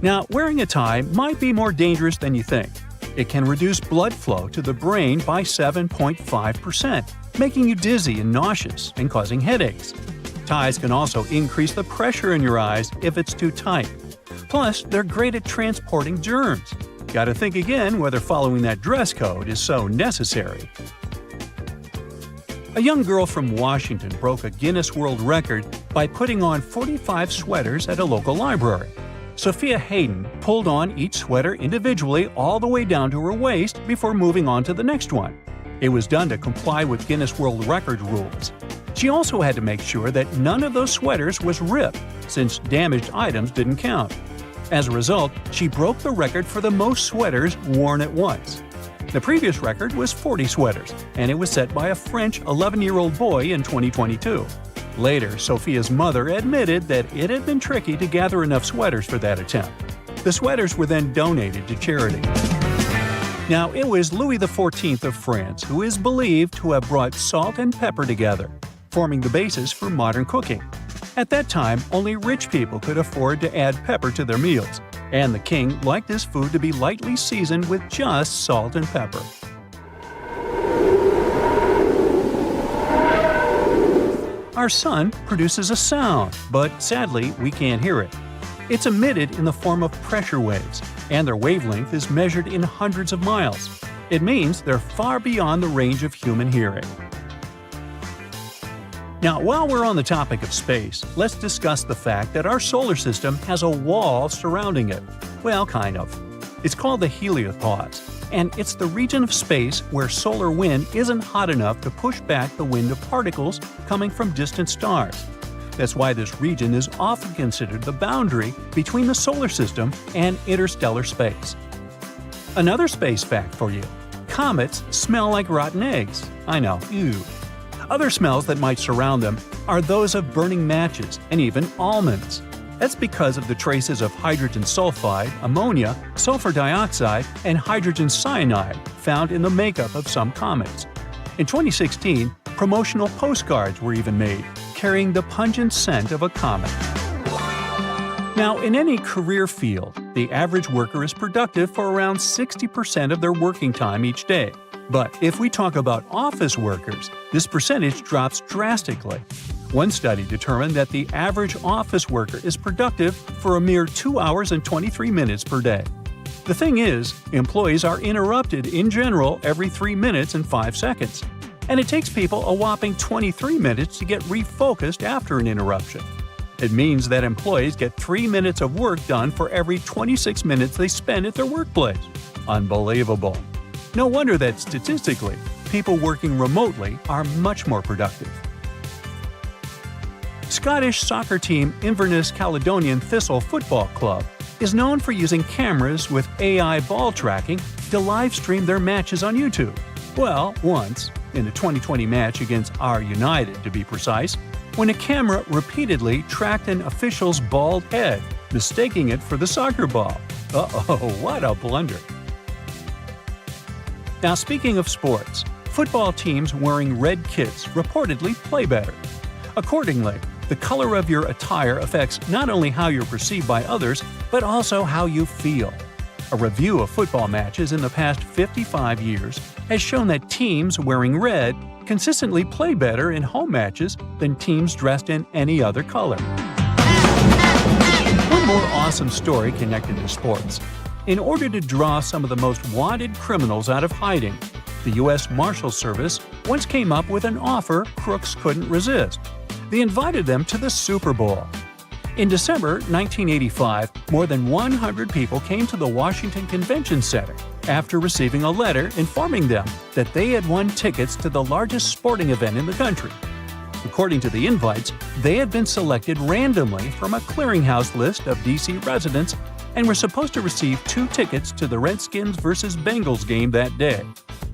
Now, wearing a tie might be more dangerous than you think. It can reduce blood flow to the brain by 7.5%, making you dizzy and nauseous and causing headaches. Ties can also increase the pressure in your eyes if it's too tight. Plus, they're great at transporting germs. Gotta think again whether following that dress code is so necessary. A young girl from Washington broke a Guinness World Record by putting on 45 sweaters at a local library. Sophia Hayden pulled on each sweater individually all the way down to her waist before moving on to the next one. It was done to comply with Guinness World Record rules. She also had to make sure that none of those sweaters was ripped, since damaged items didn't count. As a result, she broke the record for the most sweaters worn at once. The previous record was 40 sweaters, and it was set by a French 11-year-old boy in 2022. Later, Sophia's mother admitted that it had been tricky to gather enough sweaters for that attempt. The sweaters were then donated to charity. Now, it was Louis XIV of France who is believed to have brought salt and pepper together, forming the basis for modern cooking. At that time, only rich people could afford to add pepper to their meals, and the king liked his food to be lightly seasoned with just salt and pepper. Our sun produces a sound, but sadly, we can't hear it. It's emitted in the form of pressure waves, and their wavelength is measured in hundreds of miles. It means they're far beyond the range of human hearing. Now, while we're on the topic of space, let's discuss the fact that our solar system has a wall surrounding it. Well, kind of. It's called the heliopause, and it's the region of space where solar wind isn't hot enough to push back the wind of particles coming from distant stars. That's why this region is often considered the boundary between the solar system and interstellar space. Another space fact for you: comets smell like rotten eggs. I know, ew. Other smells that might surround them are those of burning matches and even almonds. That's because of the traces of hydrogen sulfide, ammonia, sulfur dioxide, and hydrogen cyanide found in the makeup of some comets. In 2016, promotional postcards were even made, carrying the pungent scent of a comet. Now, in any career field, the average worker is productive for around 60% of their working time each day. But if we talk about office workers, this percentage drops drastically. One study determined that the average office worker is productive for a mere 2 hours and 23 minutes per day. The thing is, employees are interrupted in general every 3 minutes and 5 seconds. And it takes people a whopping 23 minutes to get refocused after an interruption. It means that employees get 3 minutes of work done for every 26 minutes they spend at their workplace. Unbelievable. No wonder that statistically, people working remotely are much more productive. Scottish soccer team Inverness Caledonian Thistle Football Club is known for using cameras with AI ball tracking to live stream their matches on YouTube. Well, once, in the 2020 match against R United to be precise, when a camera repeatedly tracked an official's bald head, mistaking it for the soccer ball. Uh-oh, what a blunder. Now, speaking of sports, football teams wearing red kits reportedly play better. Accordingly, the color of your attire affects not only how you're perceived by others, but also how you feel. A review of football matches in the past 55 years has shown that teams wearing red consistently play better in home matches than teams dressed in any other color. One more awesome story connected to sports. In order to draw some of the most wanted criminals out of hiding, the U.S. Marshal Service once came up with an offer crooks couldn't resist. They invited them to the Super Bowl. In December 1985, more than 100 people came to the Washington Convention Center after receiving a letter informing them that they had won tickets to the largest sporting event in the country. According to the invites, they had been selected randomly from a clearinghouse list of D.C. residents and were supposed to receive 2 tickets to the Redskins vs. Bengals game that day.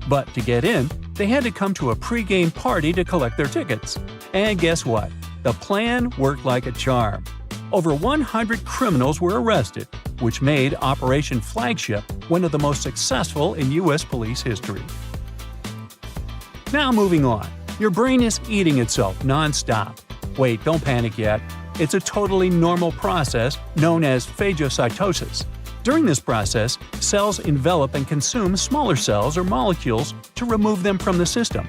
But to get in, they had to come to a pre-game party to collect their tickets. And guess what? The plan worked like a charm. Over 100 criminals were arrested, which made Operation Flagship one of the most successful in U.S. police history. Now moving on. Your brain is eating itself non-stop. Wait, don't panic yet. It's a totally normal process known as phagocytosis. During this process, cells envelop and consume smaller cells or molecules to remove them from the system.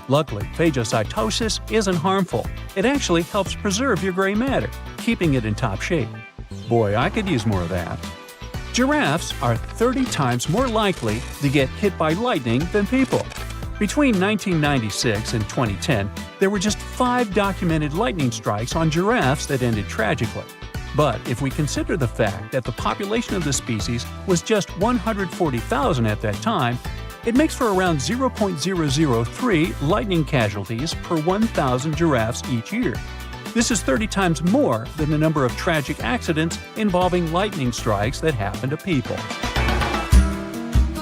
Luckily, phagocytosis isn't harmful. It actually helps preserve your gray matter, keeping it in top shape. Boy, I could use more of that. Giraffes are 30 times more likely to get hit by lightning than people. Between 1996 and 2010, there were just 5 documented lightning strikes on giraffes that ended tragically. But if we consider the fact that the population of the species was just 140,000 at that time, it makes for around 0.003 lightning casualties per 1,000 giraffes each year. This is 30 times more than the number of tragic accidents involving lightning strikes that happen to people.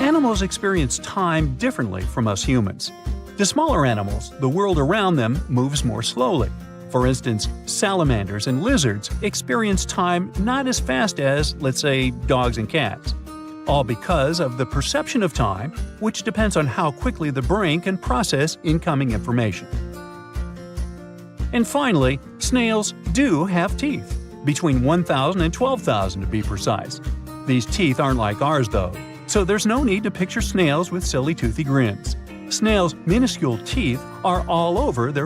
Animals experience time differently from us humans. To smaller animals, the world around them moves more slowly. For instance, salamanders and lizards experience time not as fast as, let's say, dogs and cats. All because of the perception of time, which depends on how quickly the brain can process incoming information. And finally, snails do have teeth, between 1,000 and 12,000 to be precise. These teeth aren't like ours though, so there's no need to picture snails with silly toothy grins. Snails' minuscule teeth are all over their